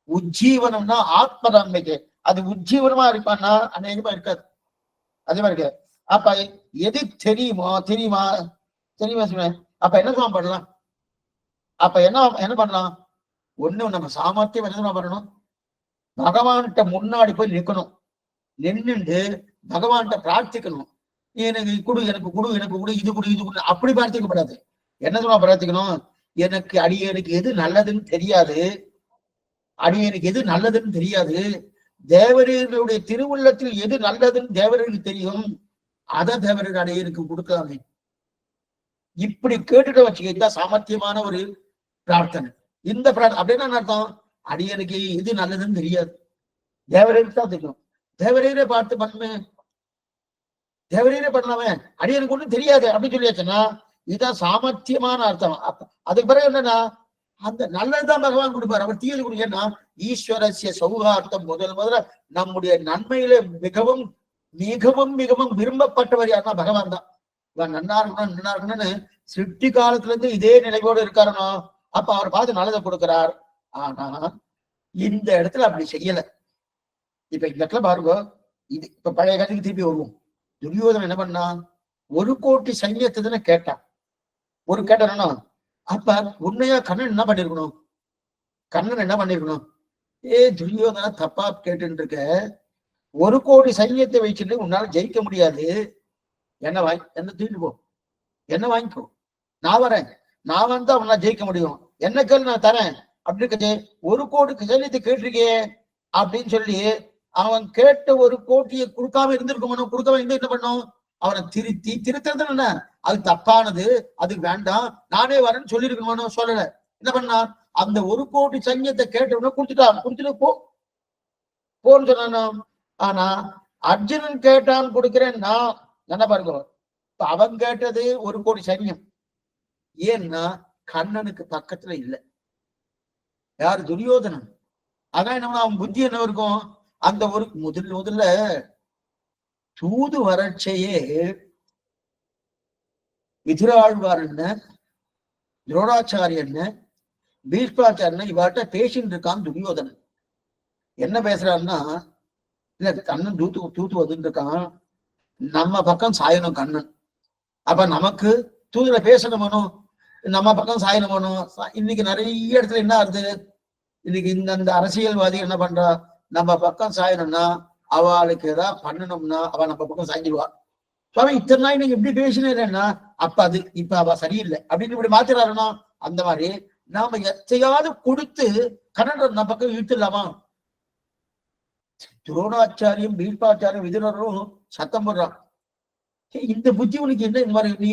உஜ்ஜீவனம்னா ஆத்ம நன்மைக்கு. அது உஜ்ஜீவனமா இருப்பான்னா அநேகமா இருக்காது. அதே மாதிரி இருக்கு. அப்ப எது தெரியுமா சொல்லுவேன். அப்ப என்ன பண்ணலாம்? அப்ப என்ன பண்ணலாம்? ஒண்ணு நம்ம சாமர்த்தியம் என்ன பண்ணணும், பகவான்கிட்ட முன்னாடி போய் நிற்கணும். நின்றுண்டு பகவான்கிட்ட பிரார்த்திக்கணும். எனக்கு கொடு, எனக்கு கொடு, எனக்கு கொடு, இது கொடு, இது கொடு, அப்படி பிரார்த்திக்கப்படாது. என்ன சொல்ல பிரார்த்திக்கணும், எனக்கு அடியனுக்கு எது நல்லதுன்னு தெரியாது, அடியனுக்கு எது நல்லதுன்னு தெரியாது, தேவரீர்களுடைய திருவுள்ளத்தில் எது நல்லதுன்னு தேவர்களுக்கு தெரியும், அதை தேவர்கள் அடியனுக்கு கொடுக்கலாமே. இப்படி கேட்டுட்டு வச்சுக்கிட்டா சாமர்த்தியமான ஒரு பிரார்த்தனை. இந்த அப்படின்னா அர்த்தம், அடியனுக்கு எது நல்லதுன்னு தெரியாது, தேவரீருக்கு தான் தெரியும், தேவரீரை பார்த்து பண்ணுமே, தேவரீரே பண்ணலாமே, அடியனுக்கு ஒண்ணும் தெரியாது அப்படின்னு சொல்லியாச்சுன்னா இதுதான் சாமர்த்தியமான அர்த்தம். அதுக்கு பிறகு என்னன்னா, அந்த நல்லதுதான் பகவான் கொடுப்பாரு, அவர் தீயது கொடுக்கன்னா ஈஸ்வரஸ்ய சௌகார்த்தம். முதல்ல நம்முடைய நன்மையில மிகவும் மிகவும் மிகவும் விரும்பப்பட்டவர் யாருன்னா பகவான் தான். இவன் நன்னா இருக்கணும்னு சிருஷ்டி காலத்துல இருந்து இதே நிலையோடு இருக்காருனோ, அப்ப அவர் பார்த்து நல்லதை கொடுக்கிறார். ஆனா இந்த இடத்துல அப்படி செய்யல. இப்ப இந்த இடத்துல பாருங்க, இது இப்ப பழைய கதைக்கு திருப்பி வருவோம். துரியோதனன் என்ன பண்ணான், 1 கோடி சைன்யத்தை தானே கேட்டான். ஒரு கேட்டானா, அப்ப உண்மையா கண்ணன் என்ன பண்ணிருக்கணும், துரியோதன தப்பா கேட்டு இருக்க, 1 கோடி சைன்யத்தை வச்சுட்டு உன்னால ஜெயிக்க முடியாது, என்ன தூக்கிட்டு போ, என்ன வாங்கிக்கோ, நான் வரேன், நான் வந்து அவனால ஜெயிக்க முடியும், என்ன கேள்வி நான் தரேன் அப்படின்னு 1 கோடி சைன்யத்தை கேட்டிருக்கே அப்படின்னு சொல்லி அவன் கேட்ட 1 கோடியை கொடுக்காம இருந்திருக்கணும். கொடுக்காம இருந்து என்ன பண்ணும், அவனை திருத்தது என்ன, அது தப்பானது, அது வேண்டாம், நானே வரேன்னு சொல்லியிருக்கணும். சொல்லல, என்ன பண்ணா, அந்த 1 கோடி சைன்யத்தை கேட்டவன கொடுத்துட்டு போன்னு சொன்னான். ஆனா அர்ஜுனன் கேட்டான் கொடுக்கிறேன் நான், என்ன பாருங்க, அவன் கேட்டது 1 கோடி சைன்யம். ஏன்னா கண்ணனுக்கு பக்கத்துல இல்லை யாரு, துரியோதனன். அதான் என்ன, அவன் புத்தி என்ன இருக்கும், அந்த ஒரு முதல்ல தூது வறட்சையே விதுராழ்வார் என்ன, துரோணாச்சாரியன், பீஷ்மாச்சாரியன் இவாட்ட பேசிட்டு இருக்கான் துரியோதனன். என்ன பேசுறாருன்னா, இல்ல கண்ணன் தூத்து வந்துட்டு இருக்கான், நம்ம பக்கம் சாயணும் கண்ணன், அப்ப நமக்கு தூதுல பேசணுமோ, நம்ம பக்கம் சாயணுமோ. இன்னைக்கு நிறைய இடத்துல என்ன ஆகுது, இன்னைக்கு இந்த அரசியல்வாதி என்ன பண்றா, நம்ம பக்கம் சாயணும்னா அவளுக்கு ஏதாவது பண்ணணும்னா அவ நம்ம பக்கம் சாய்ஞ்சிடுவா. சுவாமி இத்தனை நாள் நீங்க இப்படி பேசினேன்னா அப்ப அது இப்ப அவ சரியில்லை அப்படின்னு இப்படி மாத்திராருன்னா, அந்த மாதிரி நாம எத்தையாவது கொடுத்து கண்ணன் நம்ம பக்கம் இழுத்துடலாமா? துரோணாச்சாரியம் பீஷ்மாச்சாரியம் விதுரரும் சத்தம் போடுறான், இந்த புத்தி உனக்கு என்ன, இந்த மாதிரி நீ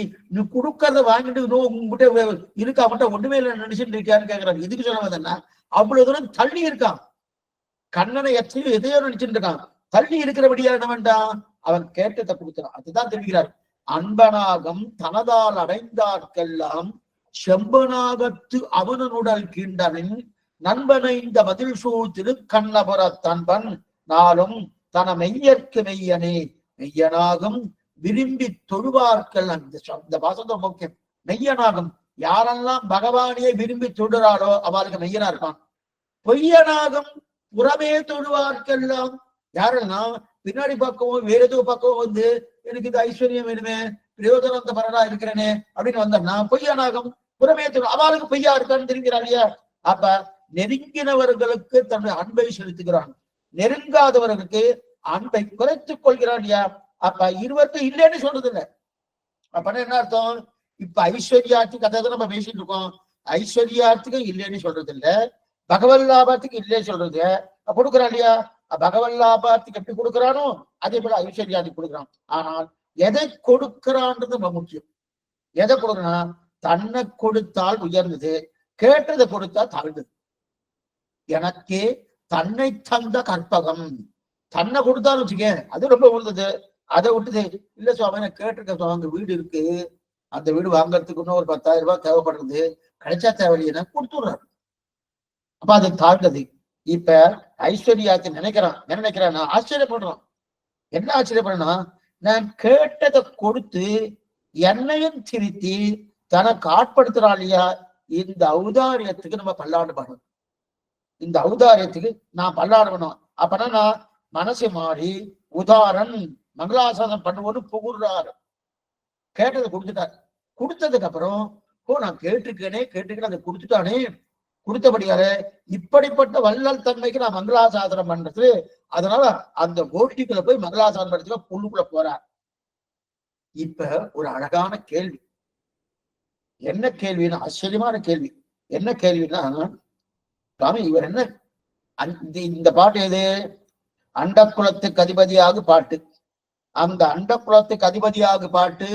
கொடுக்கறத வாங்கிட்டு உங்ககிட்ட இருக்கா மட்டும் ஒண்ணுமே இல்லை நினைச்சுட்டு இருக்கான்னு கேட்கறாரு. இதுக்கு சொல்ல வந்தேன்னா அவ்வளவு தூரம் தள்ளி இருக்கான், கண்ணனை எதையோ நினைச்சுட்டு இருக்கான், தள்ளி இருக்கிறபடியா என்ன வேண்டாம், அவன் கேட்டதை கொடுக்கிறான். அதுதான் தெரிவிக்கிறார். அன்பனாகம் தனதால் அடைந்தார்க்கெல்லாம் செம்பனாகத்து அவனுடல் கீண்டனின் நண்பனை இந்த பதில் சூழ்த்திரு கண்ணபுர தன்பன் நாளும் தன மெய்யற்கு மெய்யனே மெய்யனாகும் விரும்பி தொழுவார்கள். அந்த பாசத்தை முக்கியம். மெய்யனாகும் யாரெல்லாம் பகவானையே விரும்பி தொழுறாளோ அவளுக்கு மெய்யனா இருப்பான். பொய்யனாகும் புறமே தொழுவார்க்கெல்லாம் யாரெல்லாம் பின்னாடி பக்கமும் வேற ஏதோ பக்கம் வந்து எனக்கு இது ஐஸ்வர்யம் வேணுமே பிரயோஜனந்த பரடா இருக்கிறேனே அப்படின்னு வந்தோம்னா பொய்யனாகும் புறமே தொழு அவளுக்கு பொய்யா இருக்கான்னு தெரிவிக்கிறாள் இல்லையா? அப்ப நெருங்கினவர்களுக்கு தன்னுடைய அன்பை செலுத்துகிறான், நெருங்காதவர்களுக்கு அன்பை குறைத்துக் கொள்கிறான் இல்லையா? அப்ப இருவருக்கும் இல்லைன்னு சொல்றது இல்லை. அப்ப என்ன அர்த்தம்? இப்ப ஐஸ்வர்யார்த்தி கதை தான் நம்ம பேசிட்டு இருக்கோம். ஐஸ்வர்யார்த்திக்கு இல்லைன்னு சொல்றது இல்ல, பகவத் லாபத்துக்கு இல்லைன்னு சொல்றது கொடுக்குறான் இல்லையா? பகவத் லாபத்துக்கு எப்படி கொடுக்குறானோ அதே போல ஐஸ்வர்யார்த்தி கொடுக்குறான். ஆனால் எதை கொடுக்கிறான்றது ரொம்ப முக்கியம். எதை கொடுக்குறான்? தன்னை கொடுத்தால் உயர்ந்தது, கேட்டதை கொடுத்தா தாழ்ந்தது. எனக்கே தன்னை தந்த கற்பகம். தன்னை கொடுத்தாலும் வச்சுக்க அது ரொம்ப உயர்ந்தது. அதை விட்டுது இல்ல சுவாமி நான் கேட்டிருக்கேன் சுவாமி வீடு இருக்கு, அந்த வீடு வாங்கறதுக்கு இன்னும் ஒரு 10,000 ரூபாய் தேவைப்படுறது, கிடைச்சா தேவையில்லைன்னா கொடுத்துடுறாரு. அப்ப அது தாழ்ந்தது. இப்ப ஐஸ்வர்யாத்தை நினைக்கிறான். என்ன நினைக்கிறான்? நான் ஆச்சரியப்படுறான். என்ன ஆச்சரியப்படுறா? நான் கேட்டதை கொடுத்து என்னையும் திருத்தி தனக்கு ஆட்படுத்துறான் இல்லையா? இந்த ஔதாரியத்துக்கு நம்ம பல்லாண்டு பண்ணணும். இந்த ஔதாரியத்துக்கு நான் பல்லாண்டு பண்ணுவேன். அப்பனா நான் மனசு மாறி உதாரண் மங்களாசாசனம் பண்ணுவோன்னு புகுறாரு. கேட்டதை கொடுத்துட்டாரு. கொடுத்ததுக்கு அப்புறம் நான் கேட்டிருக்கேன் அதை கொடுத்துட்டானே, கொடுத்தபடியால இப்படிப்பட்ட வள்ளல் தன்மைக்கு நான் மங்களாசாசனம் பண்றது. அதனால அந்த கோஷ்டிக்குள்ள போய் மங்களாசாசனம் பண்றதுக்கு புல்லுக்குள்ள போறார். இப்ப ஒரு அழகான கேள்வி. என்ன கேள்வின்னா ஆச்சரியமான கேள்வி. என்ன கேள்வின்னா, சுவாமி இவர் என்ன இந்த பாட்டு எது? அண்டக்குலத்துக்கு அதிபதியாக பாட்டு. அந்த அண்டக்குலத்துக்கு அதிபதியாக பாட்டு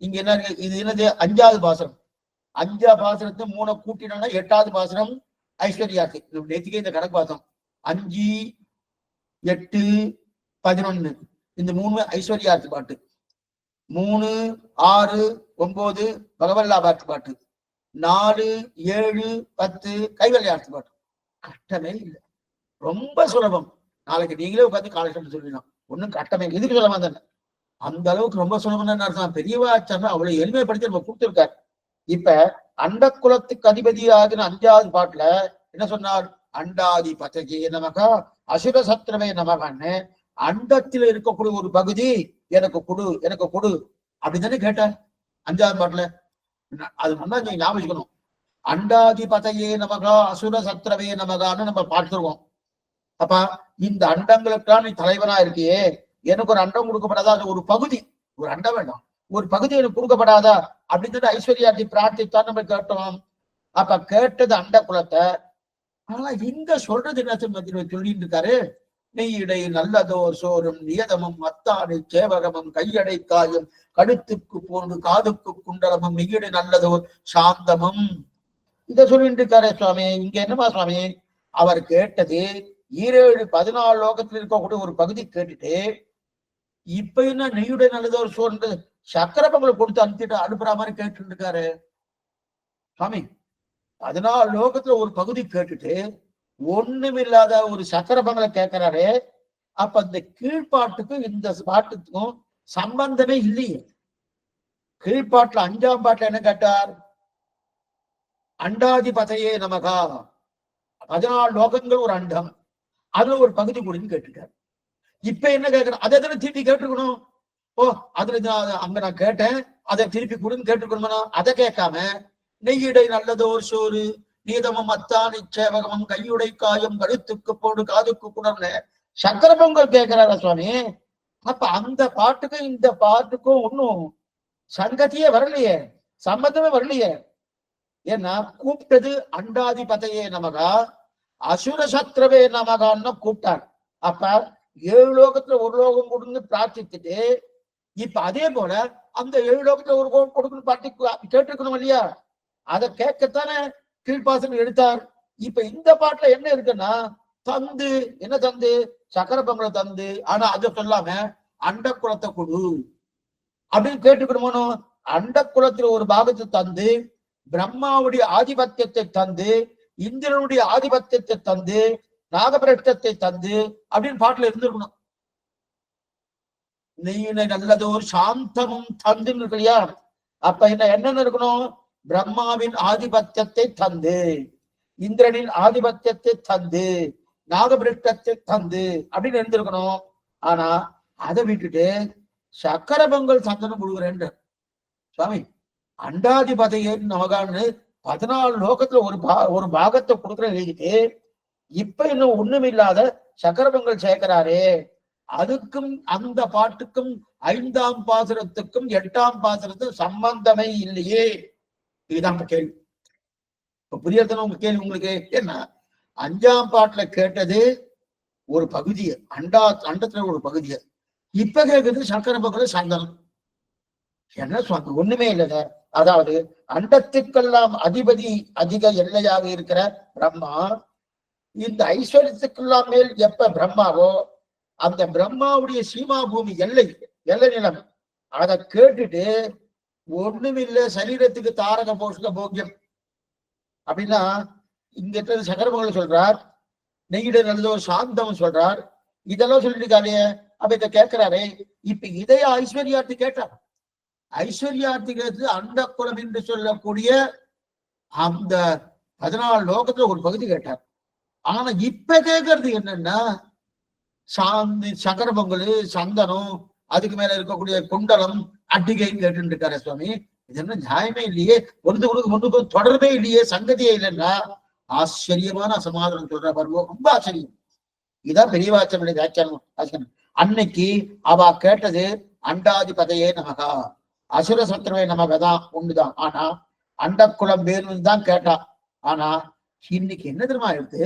இங்க என்ன இருக்கு? இது என்னது? 5வது பாசனம். 5வது பாசனத்தை 3 கூட்டினா 8வது பாசனம் ஐஸ்வர்யார்த்தி. நேற்றுக்கே இந்த கணக்கு பார்த்தோம். 5, 8, 11 இந்த 3 ஐஸ்வர்யார்த்தி பாட்டு. 3, 6, 9 பகவல்லாபார்த்தி பாட்டு. 4, 7, 10 கைவல்யார்த்தி பாட்டு. கட்டமே இல்லை, ரொம்ப சுலபம். நாளைக்கு நீங்களே உட்காந்து காலேஜ் சொல்லிடலாம். ஒன்னும் கட்டமே எதுக்கு சொல்ல மாட்டேன். அந்த அளவுக்கு ரொம்ப சுலபம்னு அர்த்தம். பெரியவாச்சாரம் அவ்வளவு எளிமைப்படுத்தி நம்ம கொடுத்துருக்காரு. இப்ப அண்டக்குலத்துக்கு அதிபதியாகின 5வது பாட்டுல என்ன சொன்னார்? அண்டாதி பதகே நமகா அசுர சத்ரவே நமகான்னு அண்டத்தில் இருக்கக்கூடிய ஒரு பகுதி எனக்கு கொடு, எனக்கு கொடு அப்படித்தானே கேட்டார் 5வது பாட்டுல. அது நல்லா நீங்க ஞாபகம். அண்டாதி பதையே நமகா அசுர சத்ரவே நமகான்னு நம்ம பார்த்துருவோம். அப்ப இந்த அண்டங்களுக்கான நீ தலைவனா இருக்கியே, எனக்கு ஒரு அண்டம் கொடுக்கப்படாதா? அது ஒரு பகுதி, ஒரு அண்டம் வேண்டாம், ஒரு பகுதி எனக்கு கொடுக்கப்படாதா அப்படின்னு ஐஸ்வர்யார்த்தி பிரார்த்தித்தான் நம்ம கேட்டோம். அப்ப கேட்டது அண்ட குலத்தை. ஆனா இங்க சொல்றது என்ன சொல்லிட்டு இருக்காரு? நெய்யிடை நல்லதோ சோறும் நியதமும் அத்தானை சேவகமும் கையடை காயும் கழுத்துக்கு போன்று காதுக்கு குண்டலமும் நெய்யிடை நல்லதோ சாந்தமும். இத சொல்லிட்டு இருக்காரு சுவாமி. இங்க என்னமா சுவாமி? அவர் கேட்டது 14 லோகத்தில் இருக்கக்கூடிய ஒரு பகுதி கேட்டுட்டு, இப்ப என்ன நெய்யுடைய நல்லதோ ஒரு சோறு சக்கர பொங்கலை கொடுத்து அனுப்புற மாதிரி கேட்டு இருக்காரு சுவாமி. 14 லோகத்துல ஒரு பகுதி கேட்டுட்டு ஒண்ணுமில்லாத ஒரு சக்கர பொங்கலை கேட்கிறாரு. அப்ப அந்த கீழ்பாட்டுக்கும் இந்த பாட்டுக்கும் சம்பந்தமே இல்லையே. கீழ்பாட்டுல 5ஆம் பாட்டுல என்ன கேட்டார்? அண்டாதி பதையே நமகா 14 லோகங்கள் ஒரு அண்டம், அதுல ஒரு பகுதி கொடுன்னு கேட்டுட்டார். இப்ப என்ன கேட்கணும்? அதை திருப்பி கேட்டுக்கணும். அதுல அங்க நான் கேட்டேன், அதை திருப்பி கொடுன்னு கேட்டுக்கணுமா? அதை கேட்காம நெய்யிடை நல்லதோர் சோறு நீதமும் அத்தானி சேவகமும் கையுடை காயம் கழுத்துக்கு போடு காதுக்கு குணர்னு சக்கர பொங்கல் கேட்கிறாரா சுவாமி? அப்ப அந்த பாட்டுக்கும் இந்த பாட்டுக்கும் ஒன்னும் சங்கத்தியே வரலையே, சம்பந்தமே வரலையே. ஏன்னா கூப்பிட்டது அண்டாதி பதையே நமகா அசுர சத்ரவே நமகான்னு கூப்பிட்டார். அப்ப 7 லோகத்துல ஒரு லோகம் கொடுன்னு பிரார்த்தித்துட்டு, இப்ப அதே போல அந்த 7 லோகத்துல ஒரு லோகம் கொடுக்குன்னு பாட்டி கேட்டிருக்கணும் இல்லையா? அதை கேட்கத்தானே கீழ்ப்பாசனம் எடுத்தார். இப்ப இந்த பாட்டுல என்ன இருக்குன்னா, தந்து என்ன தந்து சக்கர பொங்கலை தந்து, ஆனா அதை சொல்லாம அண்ட குலத்தை கொடு அப்படின்னு கேட்டுக்கணுமோ. அண்ட குலத்துல ஒரு பாகத்தை தந்து பிரம்மாவுடைய ஆதிபத்தியத்தை தந்து இந்திரனுடைய ஆதிபத்தியத்தை தந்து நாகபிரஷ்டத்தை தந்து அப்படின்னு பாட்டுல இருந்திருக்கணும். நீ நல்லதோர் சாந்தமும் தந்துன்னு இருக்கு இல்லையா? அப்ப என்னன்னு இருக்கணும்? பிரம்மாவின் ஆதிபத்தியத்தை தந்து இந்திரனின் ஆதிபத்தியத்தை தந்து நாகபிரஷ்டத்தை தந்து அப்படின்னு இருந்திருக்கணும். ஆனா அதை விட்டுட்டு சக்கர பொங்கல் சந்தனம் கொடுக்குறேன் சுவாமி. அண்டாதிபதையே நமகான்னு 14 லோகத்துல ஒரு பாகத்தை கொடுக்குற எழுதிட்டு இப்ப இன்னும் ஒண்ணும் இல்லாத சக்கர பொங்கல் சேர்க்கிறாரே, அதுக்கும் அந்த பாட்டுக்கும் 5ஆம் பாசுரத்துக்கும் 8ஆம் பாசுரத்துக்கும் சம்பந்தமே இல்லையே. இதுதான் கேள்வி. இப்ப புரியறதுன்னு உங்க கேள்வி உங்களுக்கு என்ன? 5ஆம் பாட்டுல கேட்டது ஒரு பகுதியை, அண்டத்துல ஒரு பகுதியை. இப்ப கேட்கறது சக்கர பொங்கல் சந்தனம். என்ன சுவாமி ஒண்ணுமே இல்லைங்க. அதாவது அண்டத்துக்கெல்லாம் அதிபதி அதிக எல்லையாக இருக்கிற பிரம்மா இந்த ஐஸ்வர்யத்துக்கெல்லாம் மேல் எப்ப பிரம்மாவோ அந்த பிரம்மாவுடைய சீமா பூமி எல்லை நிலம் அதை கேட்டுட்டு ஒண்ணுமில்லை சரீரத்துக்கு தாரக போஷக போக்கியம் அப்படின்னா இங்க சக்கரமங்கலம் சொல்றார், நெய்யிட நல்லதோ சாந்தம் சொல்றார், இதெல்லாம் சொல்லிட்டு இருக்காரு. அப்ப இதை கேட்கிறாரே. இப்ப இதைய ஐஸ்வர்யார்த்தி கேட்டார். ஐஸ்வர்யார்த்திகளுக்கு அண்ட குலம் என்று சொல்லக்கூடிய அந்த 14 லோகத்துல ஒரு பகுதி கேட்டார். ஆனா இப்ப கேட்கறது என்னன்னா சக்கர பொங்கல் சந்தனம் அதுக்கு மேல இருக்கக்கூடிய குண்டலம் அட்டிகைன்னு கேட்டு இருக்காரு சுவாமி. இது என்ன நியாயமே இல்லையே, ஒன்றுக்கு தொடர்பே இல்லையே, சங்கதியே இல்லைன்னா ஆச்சரியமான சமாதானம் சொல்ற பாருங்க. ரொம்ப ஆச்சரியம். இதான் பெரியவாச்சனுடைய வியாக்கியானம். அன்னைக்கு அவ கேட்டது அண்டாதிபதையே நமகா அசுர சத்ருவே நமகதான் ஒண்ணுதான். ஆனா அண்டக்குளம் வேணும்னு தான் கேட்டா. ஆனா இன்னைக்கு என்ன தெரியுமா எடுத்து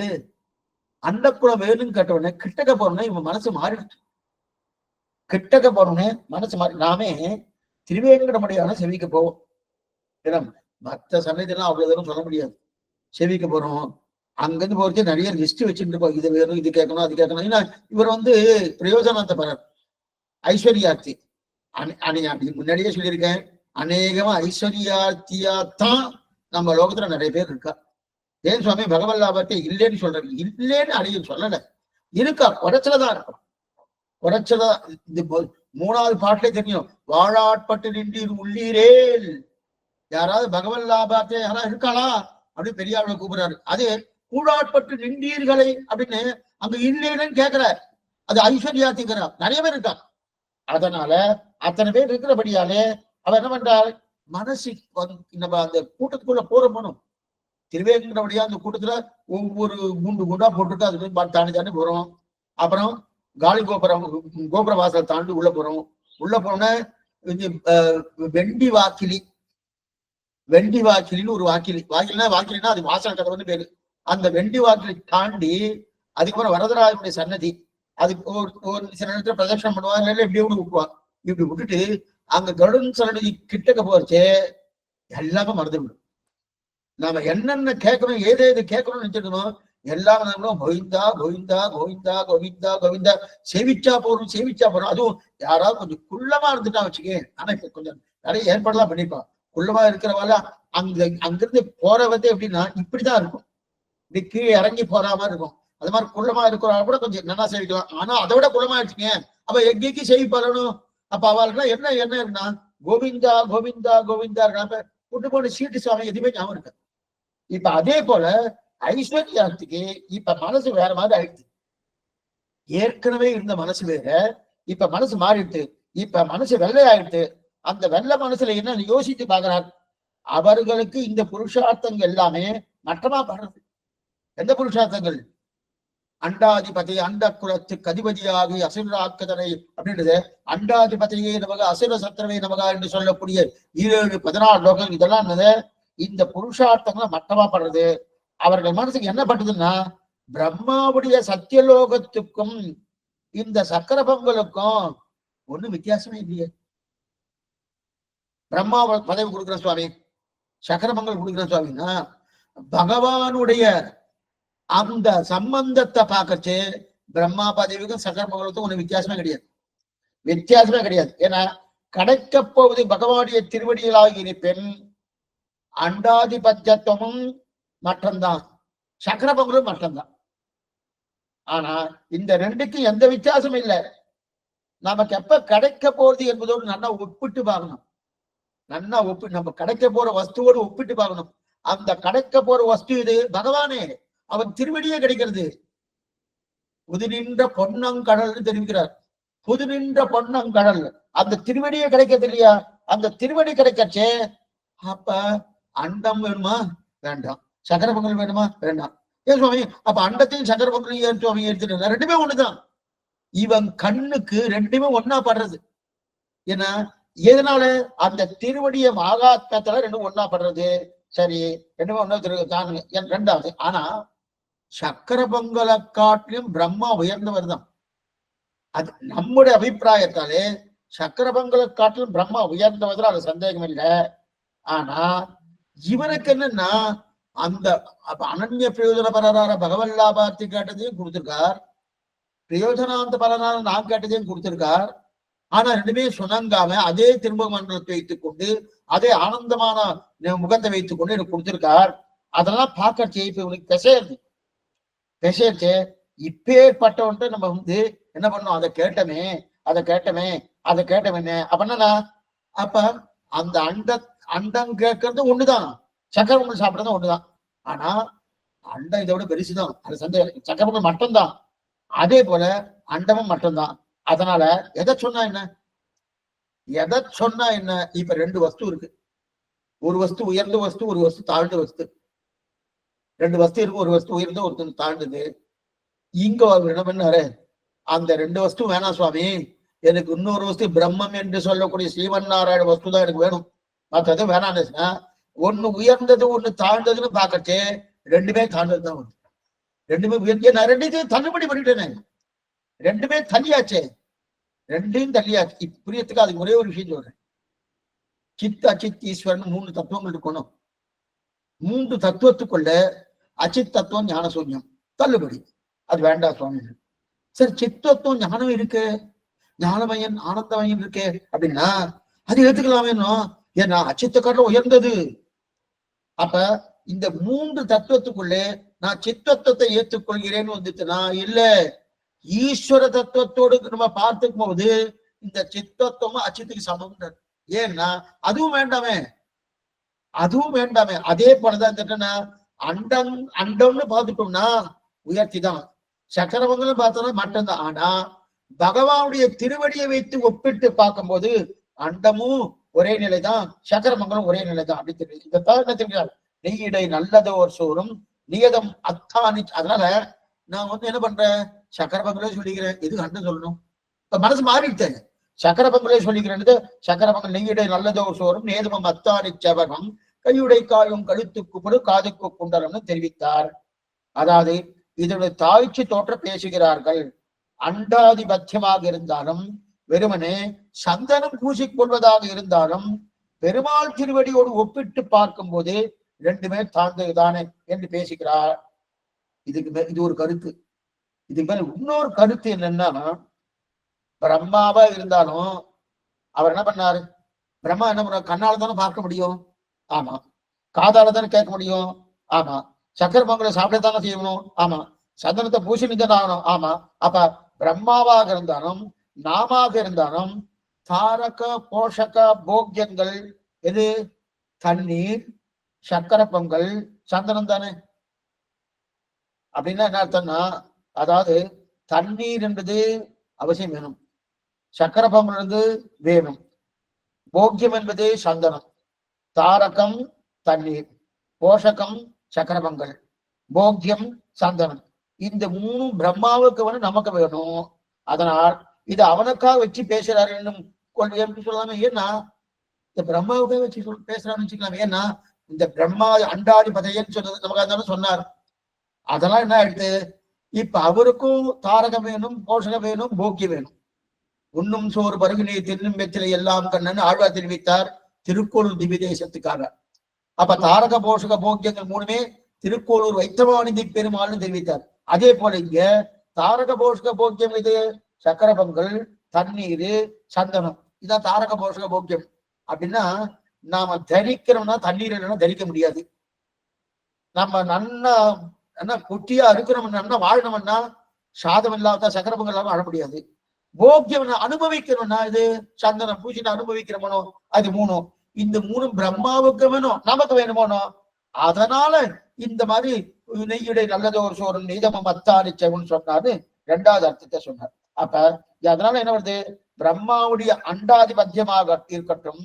அண்டக்குளம் வேணும்னு கேட்டவுடனே கிட்டக்க போறோம்னா இவன் மனசு மாறிடுச்சு. கிட்டக்க போறோம்னே மனசு மாறி நாமே திருவேங்கடமுடியான செவிக்க போவோம். மற்ற சமயத்தெல்லாம் அவ்வளவு தூரம் சொல்ல முடியாது. செவிக்க போறோம், அங்கிருந்து போறதுக்கு நிறைய லிஸ்ட் வச்சுட்டு இருப்போம். இது வேணும், இது கேட்கணும், அது கேட்கணும். ஏன்னா இவர் பிரயோஜனத்தை பெற ஐஸ்வர்யார்த்தி. அப்படி முன்னாடியே சொல்லியிருக்கேன், அநேகமா ஐஸ்வர்யார்த்தியாத்தான் நம்ம லோகத்துல நிறைய பேர் இருக்கா. ஏன் சுவாமி பகவன் லாபத்தை இல்லைன்னு சொல்றேன்? இல்லைன்னு அடியும் சொல்லல, இருக்கா, குறைச்சலதான் இருக்கும். குறைச்சலதான். இந்த 3வது பாட்டிலே தெரியும், வாழாட்பட்டு நின்றீர் உள்ளீரேல். யாராவது பகவன் லாபத்தை யாராவது இருக்காளா அப்படின்னு பெரியாளை கூப்பிடுறாரு. அது கூழாட்பட்டு நின்றீர்களை அப்படின்னு அங்க இல்லைன்னு கேட்கிற, அது ஐஸ்வர்யாத்திங்கிறா. நிறைய பேர் இருக்கா. அதனால அத்தனை பேர் இருக்கிறபடியாலே அவ என்ன பண்றாள், மனசு நம்ம அந்த கூட்டத்துக்குள்ள போறோம். திருவேங்கடமுடியா அந்த கூட்டத்துல ஒவ்வொரு குண்டா போட்டுருக்கு. அது தாண்டி போறோம். அப்புறம் காலி கோபுர வாசல் தாண்டி உள்ள போறோம். உள்ள போன வெண்டி வாக்கிலின்னு ஒரு வாக்கிலினா அது வாசல் கதவுன்னு பேரு. அந்த வெண்டி வாக்கிலை தாண்டி அதுக்கப்புறம் வரதராஜனுடைய சன்னதி, அதுக்கு ஒரு சில நேரத்துல பிரதட்சணம் பண்ணுவாங்க, இல்லை இப்படி விட்டுவாங்க. இப்படி விட்டுட்டு அங்க கருடன் சன்னதி கிட்டக்க போச்சே எல்லாமே மறந்து விடும். நாம என்னென்ன கேட்கணும், ஏதேது கேட்கணும்னு நினைச்சிருக்கணும் எல்லாம் கோவிந்தா கோவிந்தா கோவிந்தா கோவிந்தா கோவிந்தா. சேவிச்சா போறோம். அதுவும் யாராவது கொஞ்சம் குள்ளமா இருந்துட்டா வச்சுக்கேன். ஆனா இப்ப கொஞ்சம் நிறைய ஏற்பாடுலாம் பண்ணிருப்பான். குள்ளமா இருக்கிறவால அங்கிருந்து போறவது எப்படின்னா இப்படிதான் இருக்கும், இப்படி கீழே இறங்கி போற மாதிரி இருக்கும். அது மாதிரி குள்ளமா இருக்கிறவங்க கூட கொஞ்சம் நல்லா சேவிக்கலாம். ஆனா அதை விட குள்ளமா ஆயிடுச்சுங்க. அப்ப எங்கேக்கு சேவி பண்ணணும். அப்ப அவளுக்குலாம் என்ன இருக்குன்னா கோவிந்தா கோவிந்தா கோவிந்தா இருக்காங்க. கூட்டு போன சீட்டு சுவாமி எதுவுமே ஞாபகம் இருக்கு. இப்ப அதே போல ஐஸ்வர்யார்த்திக்கு இப்ப மனசு வேற மாதிரி ஆயிடுச்சு. ஏற்கனவே இருந்த மனசு வேற, இப்ப மனசு மாறிடுது. இப்ப மனசு வெள்ளையாயிடுது. அந்த வெள்ளை மனசுல என்ன யோசித்து பாக்குறார், அவர்களுக்கு இந்த புருஷார்த்தங்கள் எல்லாமே மட்டமா படுறது. எந்த புருஷார்த்தங்கள்? அண்டாதிபதி அண்ட குலத்துக்கு அதிபதியாகி அசுராக்கதனை அப்படின்றது அண்டாதிபதியே நமக்கு அசுர சத்திரவை நமகா என்று சொல்லக்கூடிய 7 14 லோகம் இதெல்லாம் இந்த புருஷார்த்தங்களை மட்டமா படுறது. அவர்கள் மனசுக்கு என்ன பண்றதுன்னா பிரம்மாவுடைய சத்தியலோகத்துக்கும் இந்த சக்கர பொங்கலுக்கும் ஒண்ணும் வித்தியாசமே இல்லையே. பிரம்மா பதவி கொடுக்குற சுவாமி, சக்கர பொங்கல் கொடுக்குற சுவாமின்னா பகவானுடைய அந்த சம்பந்தத்தை பார்க்கச்சு பிரம்மா பதவிக்கும் சக்கர பொங்கலுக்கும் ஒண்ணு வித்தியாசமே கிடையாது. வித்தியாசமே கிடையாது. ஏன்னா கிடைக்க போவது பகவானுடைய திருவடிகளாக இருப்பெண் அண்டாதிபத்தியத்துவமும் மற்றம்தான், சக்கர பொங்கலும் மற்றம்தான். ஆனா இந்த ரெண்டுக்கும் எந்த வித்தியாசமும் இல்லை. நமக்கு எப்ப கிடைக்க போறது என்பதோடு நல்லா ஒப்பிட்டு பார்க்கணும். நல்லா நம்ம கிடைக்க போற வஸ்துவோடு ஒப்பிட்டு பார்க்கணும். அந்த கிடைக்க போற வஸ்து இது பகவானே, அவன் திருவடியே கிடைக்கிறது. புது நின்ற பொன்னங்கடல் தெரிவிக்கிறார். புது நின்ற பொன்னங்கடல், அந்த திருவடியே கிடைக்கிறது இல்லையா? அந்த திருவடி கிடைக்கச்சே அப்ப அண்டம் வேணுமா? வேண்டாம். சக்கர பொங்கல் வேணுமா? வேண்டாம். ஏன் சுவாமி அப்ப அண்டத்தையும் சக்கர பொங்கலையும் ஏன் சுவாமி எடுத்துட்டு? ரெண்டுமே ஒண்ணுதான். இவன் கண்ணுக்கு ரெண்டுமே ஒன்னா படுறது. ஏன்னா எதனால? அந்த திருவடிய மகாத்மத்துல ரெண்டும் ஒன்னா படுறது. சரி, ரெண்டுமே ஒன்னா ரெண்டாவது. ஆனா சக்கர பொங்கலை காட்டிலும் பிரம்மா உயர்ந்தவர் தான். அது நம்முடைய அபிப்பிராயத்தாலே சக்கர பொங்கலை காட்டிலும் பிரம்மா உயர்ந்தவர் தான், அது சந்தேகம் இல்லை. ஆனா இவனுக்கு என்னன்னா அந்த அனன்ய பிரயோஜன பலரான பகவன் லாபார்த்தி கேட்டதையும் கொடுத்திருக்கார், பிரயோஜனாந்த பலனான நான் கேட்டதையும் கொடுத்திருக்கார். ஆனா ரெண்டுமே சுணங்காம அதே திரும்ப மண்டலத்தை வைத்துக் கொண்டு அதே ஆனந்தமான முகத்தை வைத்துக் கொண்டு எனக்கு கொடுத்திருக்கார். அதெல்லாம் பார்க்கறச்சு இப்ப இவனுக்கு பெசேர்ச்சு இப்பேற்பட்டவன்ட்டு நம்ம என்ன பண்ணோம்? அதை கேட்டமே அப்படின்னா அப்ப அந்த அண்டம் கேட்கறது ஒண்ணுதான், சக்கர பொங்கல் சாப்பிடறது ஒண்ணுதான். ஆனா அண்டம் இதை விட பெருசுதான், அது சந்தேகம். சக்கர பொங்கல் மட்டும்தான், அதே போல அண்டமும் மட்டும்தான். அதனால எதை சொன்னா என்ன? இப்ப ரெண்டு வஸ்து இருக்கு. ஒரு வஸ்து உயர்ந்த வஸ்து, ஒரு வஸ்து தாழ்ந்த வஸ்து. ரெண்டு வஸ்து இருக்கு, ஒரு வஸ்து உயர்ந்த, ஒரு தாழ்ந்தது. இங்க அவர் என்ன பண்ணாரு? அந்த ரெண்டு வஸ்து வேணாம் சுவாமி, எனக்கு இன்னொரு வஸ்து பிரம்மம் என்று சொல்லக்கூடிய ஸ்ரீமன் நாராயண வஸ்து தான் எனக்கு வேணும், மற்றது வேணாம்னு. ஒண்ணு உயர்ந்தது ஒண்ணு தாழ்ந்ததுன்னு பாக்கச்சே ரெண்டுமே தாழ்ந்ததுதான் வருது. ரெண்டுமே உயர்ந்த, நான் ரெண்டையும் தள்ளுபடி பண்ணிட்டேனே, ரெண்டுமே தள்ளியாச்சே, ரெண்டையும் தள்ளியாச்சு. இப்படியத்துக்கு அதுக்கு ஒரே ஒரு விஷயம் சொல்றேன். சித் அச்சித் ஈஸ்வரன் மூணு தத்துவங்கள் இருக்கணும். மூன்று தத்துவத்துக்குள்ள அச்சித் தத்துவம் ஞான சூன்யம் தள்ளுபடி, அது வேண்டாம் சுவாமி. சரி, சித்தத்துவம் ஞானம் இருக்கு, ஞானமயன் ஆனந்தமயன் இருக்கு அப்படின்னா அது ஏத்துக்கலாமே. ஏன்னா அச்சித்த காட்டில உயர்ந்தது. அப்ப இந்த மூன்று தத்துவத்துக்குள்ளே நான் சித்தத்துவத்தை ஏற்றுக்கொள்கிறேன்னு வந்துச்சுன்னா இல்ல, ஈஸ்வர தத்துவத்தோடு நம்ம பார்த்துக்கும் போது இந்த சித்தத்துவமும் அச்சித்துக்கு சமம். ஏன்னா அதுவும் வேண்டாமே. அதே போலதான் அண்டம்னு பார்த்துட்டோம்னா உயர்த்தி தான், சக்கர பொங்கலும் பார்த்தோம்னா மட்டும்தான். ஆனா பகவானுடைய திருவடியை வைத்து ஒப்பிட்டு பார்க்கும்போது அண்டமும் ஒரே நிலைதான், சக்கர பொங்கலும் ஒரே நிலைதான். அப்படி தெரியும். இதைத்தான் என்ன தெரியாது, நெய்யிடை நல்லதோர் சோறும் நியதம் அத்தானி. அதனால நான் என்ன பண்றேன், சக்கர பொங்கலே சொல்லிக்கிறேன், எதுக்கு அண்டம் சொல்லணும்? இப்ப மனசு மாறிட்டேன். சக்கர பொங்கலே சொல்லிக்கிறேன், சக்கர பொங்கல் நெய்யிடை நல்லதோர் சோறும் நேதமும் அத்தானி செவகம் கையுடை காயும் கழுத்துக்கு பொடு காதுக்கு குண்டலம்னு தெரிவித்தார். அதாவது இதனுடைய தாய்ச்சி தோற்ற பேசுகிறார்கள். அண்டாதிபத்தியமாக இருந்தாலும் வெறுமனே சந்தனம் பூசிக்கொள்வதாக இருந்தாலும் பெருமாள் திருவடியோடு ஒப்பிட்டு பார்க்கும் போது ரெண்டுமே தாழ்ந்ததுதானே என்று பேசுகிறார். இது ஒரு கருத்து. இதுக்கு மேல இன்னொரு கருத்து என்னன்னா, பிரம்மாவா இருந்தாலும் அவர் என்ன பண்ணாரு? பிரம்மா என்ன பண்ண? கண்ணால தானே பார்க்க முடியும், ஆமா. காதால தானே கேட்க முடியும், ஆமா. சக்கர பொங்கலை சாப்பிடத்தானே செய்யணும், ஆமா. சந்தனத்தை பூசணி தானே ஆகணும், ஆமா. அப்ப பிரம்மாவாக இருந்தாலும் நாமாக இருந்தாலும் தாரக போஷக போக்கியங்கள் எது? தண்ணீர், சக்கர பொங்கல், சந்தனம் தானே. அப்படின்னா என்ன அர்த்தம்னா, அதாவது தண்ணீர் என்பது அவசியம் வேணும், சக்கர பொங்கல் என்பது வேணும், போக்கியம் என்பது சந்தனம், தாரகம் தண்ணீர், போஷகம் சக்கர பொங்கல், போக்கியம் சந்தனம். இந்த மூணும் பிரம்மாவுக்கு நமக்கு வேணும். அதனால் இது அவனுக்காக வச்சு பேசுறாரு என்று சொல்லாம. ஏன்னா இந்த பிரம்மாவுக்காக வச்சு பேசுறான்னு வச்சுக்கலாம். ஏன்னா இந்த பிரம்மா அண்டாதி பதையன்னு சொன்னது நமக்கு சொன்னார். அதெல்லாம் என்ன ஆயிடுது, இப்ப அவருக்கும் தாரகம் வேணும், போஷகம் வேணும், போக்கியம் வேணும். உண்ணும் சோறு பருகினை தின்னும் வெற்றிலை எல்லாம் கண்ணன் ஆழ்வார் தெரிவித்தார் திருக்கோளூர் திவ்ய தேசத்துக்காக. அப்ப தாரக போஷக போக்கியங்கள் மூணுமே திருக்கோளூர் வைத்தவாணிதி பெருமாள்னு தெரிவித்தார். அதே போல இங்க தாரக போஷக போக்கியம் இது சக்கர பொங்கல், தண்ணீர், சந்தனம், இதான் தாரக போஷக போக்கியம். அப்படின்னா நாம தரிக்கிறோம்னா தண்ணீர் இல்லைன்னா தரிக்க முடியாது. நம்ம நல்லா குட்டியா இருக்கிறோம்னா வாழணும்னா சாதம் இல்லாத சக்கர பொங்கல் இல்லாம வாழ முடியாது. போக்கியம் அனுபவிக்கணும்னா இது சந்தனம் பூசிட்டு அனுபவிக்கிறோமோ அது மூணும். இந்த மூணும் பிரம்மாவுக்கு வேணும், நமக்கு வேணுமோனோ. அதனால இந்த மாதிரி நெய்யுடைய நல்லதோ ஒரு சோறு நீதமும் அத்தாரிச்சவன் சொன்னாரு. இரண்டாவது அர்த்தத்தை சொன்னார். அப்ப அதனால என்ன வருது, பிரம்மாவுடைய அண்டாதிபத்தியமாக இருக்கட்டும்,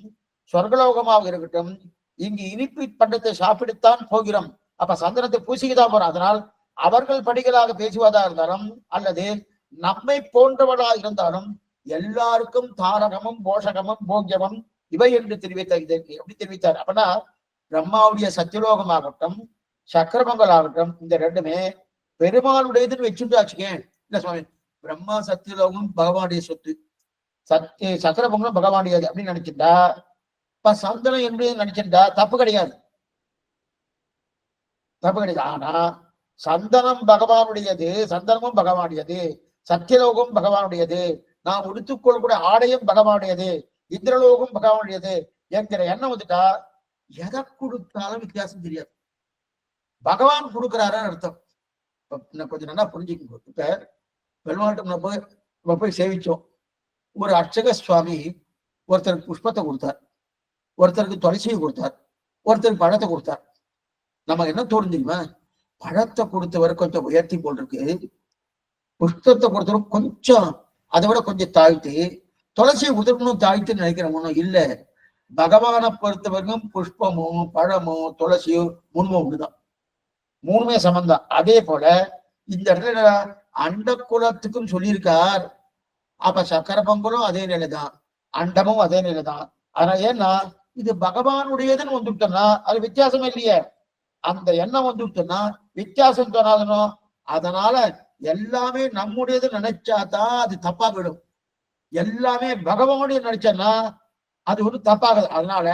சொர்க்கலோகமாக இருக்கட்டும், இங்கு இனிப்பு பண்டத்தை சாப்பிடுத்தான் போகிறோம். அப்ப சந்தனத்தை பூசிக்குதான் போறோம். அதனால் அவர்கள் படிகளாக பேசுவதா இருந்தாலும் அல்லது நம்மை போன்றவர்களாக இருந்தாலும் எல்லாருக்கும் தாரகமும் போஷகமும் போக்கியமும் இவை என்று தெரிவித்தார். எப்படி தெரிவித்தார் அப்படின்னா, பிரம்மாவுடைய சத்தியலோகமாகட்டும் சக்கரமங்கல் ஆகட்டும், இந்த ரெண்டுமே பெருமாளுடையதுன்னு வச்சுட்டாச்சுக்கேன். இல்ல சுவாமி, பிரம்மா சத்தியலோகம் பகவானுடைய சொத்து, சக்கரமங்கலம் பகவானுடையது அப்படின்னு நினைச்சிருந்தா, இப்ப சந்தனம் என்று நினைச்சிருந்தா தப்பு கிடையாது, தப்பு கிடையாது. ஆனா சந்தனம் பகவானுடையது, சந்தனமும் பகவானுடையது, சத்தியலோகம் பகவானுடையது, நாம் உடுத்துக்கொள்ளக்கூடிய ஆடையும் பகவானுடையது, இந்திரலோகம் பகவானுடையது என்கிற எண்ணம் வந்துட்டா எதை கொடுத்தாலும் வித்தியாசம் தெரியாது. பகவான் கொடுக்கிறாருன்னு அர்த்தம். கொஞ்சம் நல்லா புரிஞ்சுக்கணும். இப்ப பெருமாள்கிட்ட போய் சேவிச்சோம். ஒரு அர்ச்சக சுவாமி ஒருத்தருக்கு புஷ்பத்தை கொடுத்தார், ஒருத்தருக்கு துளசியை கொடுத்தார், ஒருத்தருக்கு பழத்தை கொடுத்தார். நமக்கு என்ன தோணும் தெரியுமா, பழத்தை கொடுத்தவர் கொஞ்சம் உயர்த்தி போட்டிருக்கு, புஷ்பத்தை கொடுத்தவர் கொஞ்சம் அதை விட கொஞ்சம் தாழ்த்தி, துளசியை கொடுத்தவனும் தாழ்த்து நினைக்கிறவனும் இல்ல. பகவானை பொறுத்தவரைக்கும் புஷ்பமோ பழமோ துளசியோ மூணுமோ ஒண்ணுதான், மூணுமே சமந்தான். அதே போல இந்த இடத்துல அண்ட குலத்துக்கும் சொல்லியிருக்கார். அப்ப சக்கர பொங்கலும் அதே நிலைதான், அண்டமும் அதே நிலைதான். ஆனா ஏன்னா இது பகவானுடையதுன்னு வந்துட்டோம்னா அது வித்தியாசம் இல்லையே, அந்த எண்ணம் வந்துட்டோம்னா வித்தியாசம் தோணாதனும். அதனால எல்லாமே நம்முடையது நினைச்சாதான் அது தப்பா போயிடும். எல்லாமே பகவானுடைய நினைச்சோன்னா அது ஒரு தப்பாகுது. அதனால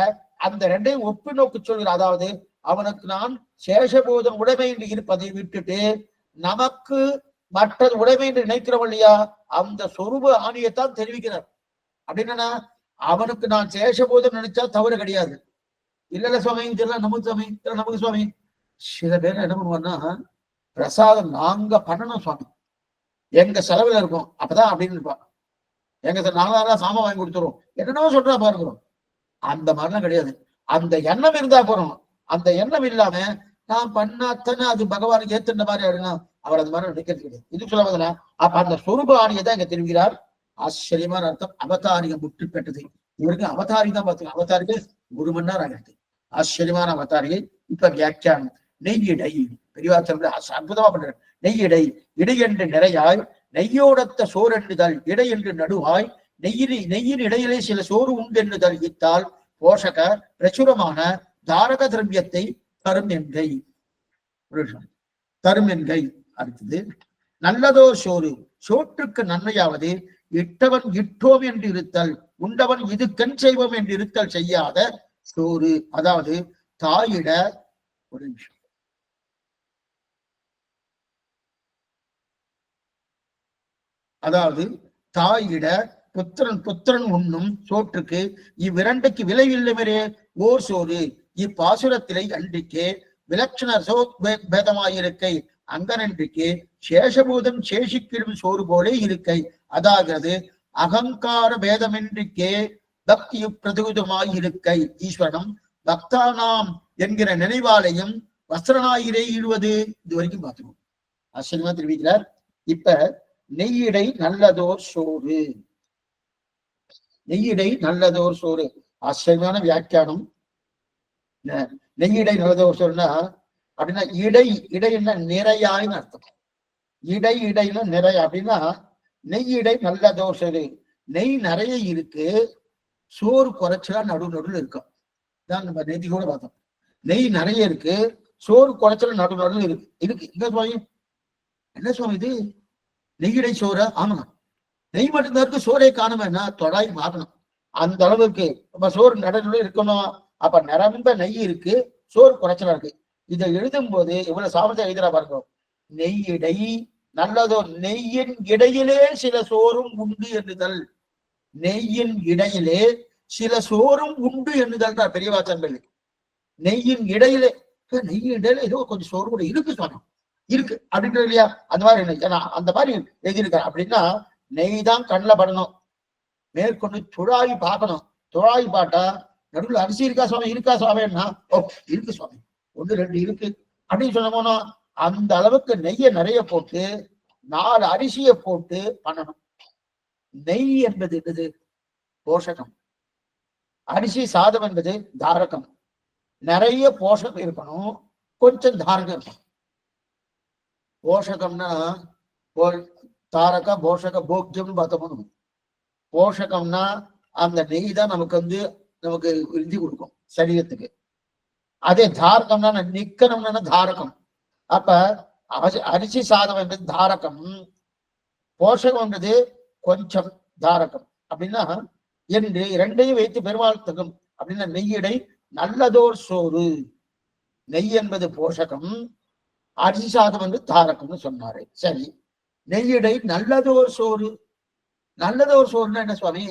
அந்த ரெண்டையும் ஒப்பு நோக்கு சொல்கிற, அதாவது அவனுக்கு நான் சேஷபோதம் உடைமை என்று இருப்பதை விட்டுட்டு நமக்கு மற்றது உடைமை என்று நினைக்கிறோம் இல்லையா, அந்த சொரூப ஆணியத்தான் தெரிவிக்கிறார். அப்படின்னா அவனுக்கு நான் சேஷபோதம் நினைச்சா தவறு கிடையாது. இல்ல சுவாமி இதெல்லாம் நமக்கு சுவாமி, இதெல்லாம் நமக்கு சுவாமி. சில பேர் என்ன பண்ணுவான்னா, பிரசாதம் நாங்க பண்ணணும் சுவாமி, எங்க செலவுல இருக்கும் அப்பதான் அப்படின்னு இருப்பான். எங்க நாங்க சாமான் வாங்கி கொடுத்துரும் என்னென்னவோ சொல்றா பாருக்கிறோம். அந்த மாதிரிலாம் கிடையாது. அந்த எண்ணம் இருந்தா போறோம். அந்த எண்ணம் இல்லாம நான் பண்ணாத்தானே அது பகவானுக்கு ஏத்துன மாதிரி ஆடுனா அவர் அந்த மாதிரி நினைக்கிறது கிடையாது. இது சொல்ல வந்தனா அப்ப அந்த சொரூப ஆணியை தான் இங்க தெரிவிக்கிறார். ஆச்சரியமான அர்த்தம். அவதாரிகம் முற்று பெற்றது. இவருக்கு அவதாரி தான் பார்த்துக்கணும். அவதாரிக்கு 1 மணி நேரம் ஆகிடுது. ஆச்சரியமான அவதாரிகை. இப்ப வியாக்கியானம். நெய்யிடை பெரியவாச்சல அற்புதமா பண்றாரு. நெய்யிடை இடை என்று நிறையாய் நெய்யோடத்த சோறு என்றுதல் இடை என்று நடுவாய் நெய்யின் இடையிலே சில சோறு உண்டு என்றுதல் இத்தால் போஷக பிரச்சுரமான தாரக திரவியத்தை தரும் என்கை. தரும் என்கை. அடுத்தது நல்லதோ சோறு, சோற்றுக்கு நன்மையாவது இட்டவன் இட்டோம் என்று இருத்தல், உண்டவன் இது கண் செய்வோம் என்று இருத்தல் செய்யாத சோறு. அதாவது தாயிட ஒரு நிமிஷம், அதாவது தாயிட புத்திரன் உண்ணும் சோற்றுக்கு இவ்விரண்டுக்கு விளைவில்லைவரே ஓர் சோறு. இப்பாசுரத்திலே அன்றிக்கே விலட்சண சோ பேதமாயிருக்கை அங்கனன்றிக்கு சேஷபூதம் சேஷிக்கிடும் சோறு போலே இருக்கை. அதாவது அகங்கார பேதமின்றிக்கே பக்தி பிரதுகுதமாயிருக்கை ஈஸ்வரனும் பக்தானாம் என்கிற நினைவாலையும் வஸ்திரனாயிரே ஈடுவது. இது வரைக்கும் பார்த்துக்கணும். ஆச்சரியமா தெரிவிக்கிறார். இப்ப நெய்யிடை நல்லதோர் சோறு, நெய்யிடை நல்லதோர் சோறு ஆச்சரியமான வியாக்கியானம். நெய்யிடை நல்லதோர் சோறுனா அப்படின்னா இடை என்ன நிறையாயின்னு அர்த்தம். இடைன்னா நிறைய அப்படின்னா நெய்யிடை நல்லதோர் சோறு. நெய் நிறைய இருக்கு, சோறு குறைச்சலா நடுவில் இருக்கும். தான் நம்ம நெய்தி கூட பார்த்தோம். நெய் நிறைய இருக்கு, சோறு குறைச்சல நடுவில் இருக்கு. என்ன சுவாமி, என்ன சுவாமி இது நெய்யிடை சோறு? ஆமா, நெய் மட்டும்தான் இருக்கு, சோறை காணுமேனா தொடாய் மாறணும். அந்த அளவுக்கு நம்ம சோறு நடுவில் இருக்கணும். அப்ப நிரம்ப நெய் இருக்கு, சோறு குறைச்சலா இருக்கு. இதை எழுதும் போது இவ்வளவு சாமர்த்தியம் எழுதுறா பாருங்க. நெய்யிடை நல்லதோ நெய்யின் இடையிலே சில சோறும் உண்டு என்றுதல். நெய்யின் இடையிலே சில சோறும் உண்டு என்னுதல்றார் பெரியவாச்சன் பிள்ளை. நெய்யின் இடையிலே, நெய்யின் இடையில ஏதோ கொஞ்சம் சோறு கூட இருக்கு சுவாமி, இருக்கு அப்படின்றது இல்லையா? அந்த மாதிரி அந்த மாதிரி எழுதியிருக்காரு. அப்படின்னா நெய் தான் கண்ணில் படணும், மேற்கொண்டு துழாவி பார்க்கணும். துழாவி பார்த்தா நடுவில் அரிசி இருக்கா சுவாமி, இருக்கா சுவாமின்னா ஓ இருக்கு சுவாமி, 1 2 இருக்கு அப்படின்னு சொன்னோம்னா அந்த அளவுக்கு நெய்யை நிறைய போட்டு 4 அரிசியை போட்டு பண்ணணும். நெய் என்பது என்னது? போஷகம். அரிசி சாதம் என்பது தாரகம். நிறைய போஷகம் இருக்கணும், கொஞ்சம் தாரகம் இருக்கணும். போஷகம்னா தாரக போஷக போக்கியம்னு பார்த்தோம். போஷகம்னா அந்த நெய் தான் நமக்கு விருத்தி கொடுக்கும் சரீரத்துக்கு. அதே தாரகம்னா நிக்கணும்னா தாரகம். அப்ப அரிசி சாதம் என்பது தாரகம், போஷகம் என்பது கொஞ்சம் தாரகம். அப்படின்னா என்று 2ஐயும் வைத்து பெருமாள் தகும். அப்படின்னா நெய்யடை நல்லதோர் சோறு. நெய் என்பது போஷகம், அரிசி சாதம் என்று தாரகம்னு சொன்னாரு. சரி, நெய்யடை நல்லதோர் சோறு. நல்லதோர் சோறுன்னா என்ன சுவாமி?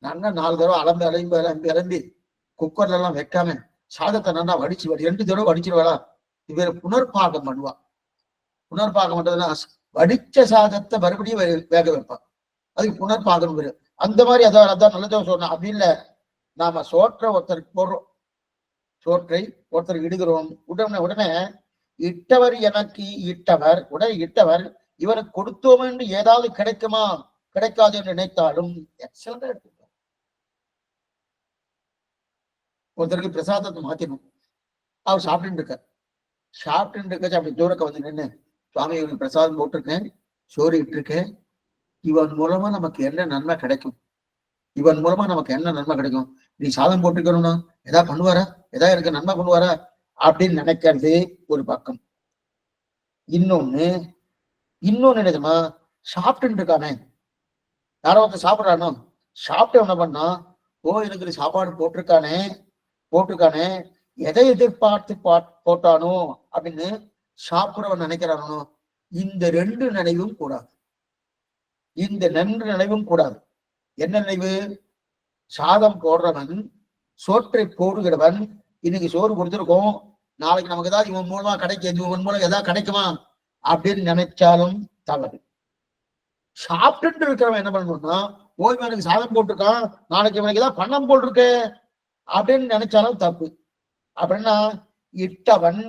நல்லா 4 தடவை அலம்பி குக்கர்ல எல்லாம் வைக்காம சாதத்தை நல்லா வடிச்சு 2 தடவை வடிச்சிருவாளா? இவர் புனர்பாகம் பண்ணுவா. புனர்பாகம் பண்றதுன்னா வடிச்ச சாதத்தை மறுபடியும் வேக வைப்பான், அதுக்கு புனர்பாகம் பேரு. அந்த மாதிரி அதான் நல்லதோர் சோறு. அப்படி இல்லை, நாம சோற்றை ஒருத்தருக்கு போடுறோம், சோற்றை ஒருத்தருக்கு இடுகிறோம், உடனே இட்டவர் எனக்கு இட்டவர், உடனே இட்டவர் இவருக்கு கொடுத்தோம் என்று ஏதாவது கிடைக்குமா கிடைக்காது என்று நினைத்தாலும் எக்ஸலண்டா எடுத்துப்பார். ஒருத்தருக்கு பிரசாதத்தை மாத்தினும், அவர் சாப்பிட்டு இருக்க அப்படி தூரக்க வந்து நின்று, சுவாமி இவனுக்கு பிரசாதம் போட்டிருக்கேன், சோறு இட்டிருக்கேன், இவன் மூலமா நமக்கு என்ன நன்மை கிடைக்கும், இவன் மூலமா நமக்கு என்ன நன்மை கிடைக்கும், நீ சாதம் போட்டுக்கணும்னா எதா பண்ணுவாரா, எதா எனக்கு நன்மை பண்ணுவாரா அப்படின்னு நினைக்கிறது ஒரு பக்கம். இன்னொன்னு என்னதுமா, சாப்பிட்டு இருக்கானே, யாரோ ஒருத்தர் சாப்பிட்றானோ, சாப்பிட்டு என்ன பண்ணா, ஓ எனக்கு சாப்பாடு போட்டிருக்கானே எதை எதிர்பார்த்து போட்டானோ அப்படின்னு சாப்பிடுறவன் நினைக்கிறானோ, இந்த 2 நினைவும் கூடாது. இந்த 2 நினைவும் கூடாது. என்ன நினைவு? சாதம் போடுறவன், சோற்றை போடுகிறவன், இன்னைக்கு சோறு கொடுத்துருக்கோம், நாளைக்கு நமக்கு ஏதாவது இவன் மூலமா கிடைக்கும், இவன் மூலம் ஏதாவது கிடைக்குமா அப்படின்னு நினைச்சாலும் தவறு. சாப்பிட்டு இருக்கிறவன் என்ன பண்ணணும்னா, ஓய்வு எனக்கு சாதம் போட்டிருக்கான், நாளைக்கு இவனுக்கு ஏதாவது பணம் போட்டிருக்கு அப்படின்னு நினைச்சாலும் தப்பு. அப்படின்னா இட்டவன்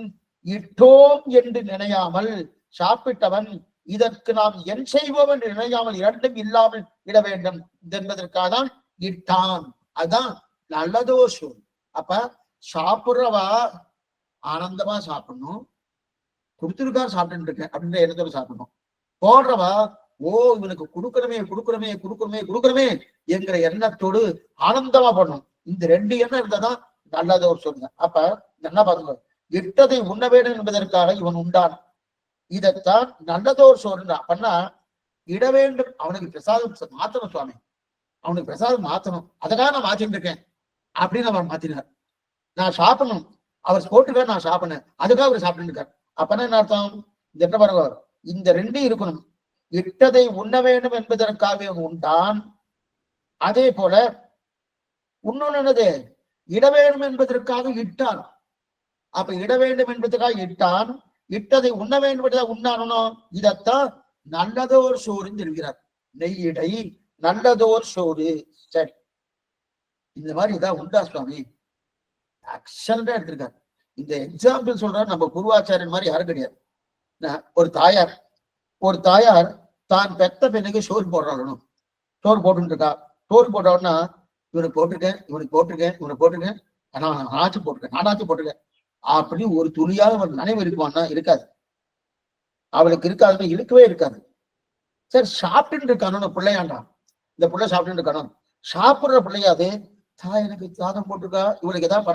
இட்டோம் என்று நினையாமல், சாப்பிட்டவன் இதற்கு நாம் என் செய்வோம் என்று நினையாமல், 2ம் இல்லாமல் இட வேண்டும் என்பதற்காக தான் இட்டான். அதுதான் நல்லதோ சோறு. அப்ப சாப்பிடுறவா ஆனந்தமா சாப்பிடணும், கொடுத்துருக்கா சாப்பிட்டு இருக்கேன் அப்படின்ற எண்ணத்தோடு சாப்பிடணும். போடுறவா ஓ இவனுக்கு கொடுக்கணுமே என்கிற எண்ணத்தோடு ஆனந்தமா பண்ணணும். இந்த 2 எண்ணம் இருந்தாதான் நல்லதோ சொல்லுங்க. அப்ப என்ன பாருங்க, இட்டதை உண்ண வேண்டும் என்பதற்காக இவன் உண்டான், இதைத்தான் நல்லதோர் சோறு. அப்பன்னா இட வேண்டும், அவனுக்கு பிரசாதம் மாத்தணும் சுவாமி, அவனுக்கு பிரசாதம் மாத்தணும், அதுக்காக நான் மாத்திட்டு இருக்கேன் அப்படின்னு அவர் மாத்தினார். நான் சாப்பிடணும், அவர் போட்டுக்கார், நான் சாப்பிடணும், அதுக்காக அவர் சாப்பிட்டு இருக்கார். அப்பன்னா என்ன அர்த்தம்? இந்த என்ன பாருங்க, இந்த 2 இருக்கணும். இட்டதை உண்ண வேண்டும் என்பதற்காக இவன் உண்டான், அதே போல இன்னொன்னு இட வேண்டும் என்பதற்காக இட்டான். அப்ப இட வேண்டும் என்பதற்காக இட்டான், இட்டதை உண்ண வேண்டும் என்பதாக உண்ணானோ, இதத்தான் நல்லதோர் சோறுன்னு இருக்கிறார். நெய்யிடை நல்லதோர் சோறு. சரி, இந்த மாதிரி இதான் உண்டா சுவாமி? எக்ஸலண்டா எடுத்திருக்காரு. இந்த எக்ஸாம்பிள் சொல்றாரு நம்ம குருவாச்சாரியன் மாதிரி யாரும் கிடையாது. ஒரு தாயார் தான் பெத்த பெண்ணுக்கு சோறு போடுறாலும், சோறு போட்டு இருக்கா, சோறு போட்டோம்னா இவனுக்கு போட்டிருக்கேன், நானாச்சும் போட்டிருக்கேன் அப்படி ஒரு துளியாவது அவன் நினைவு இருக்குமான்னா இருக்காது, அவளுக்கு இருக்காதுன்னு இருக்கவே இருக்காது. சரி, சாப்பிட்டு இருக்கானோ பிள்ளையாண்டா, இந்த பிள்ளை சாப்பிட்டு இருக்கானோ, சாப்பிடுற பிள்ளையாது தாய் எனக்கு சாதம் போட்டிருக்கா, இவளுக்கு எதாவது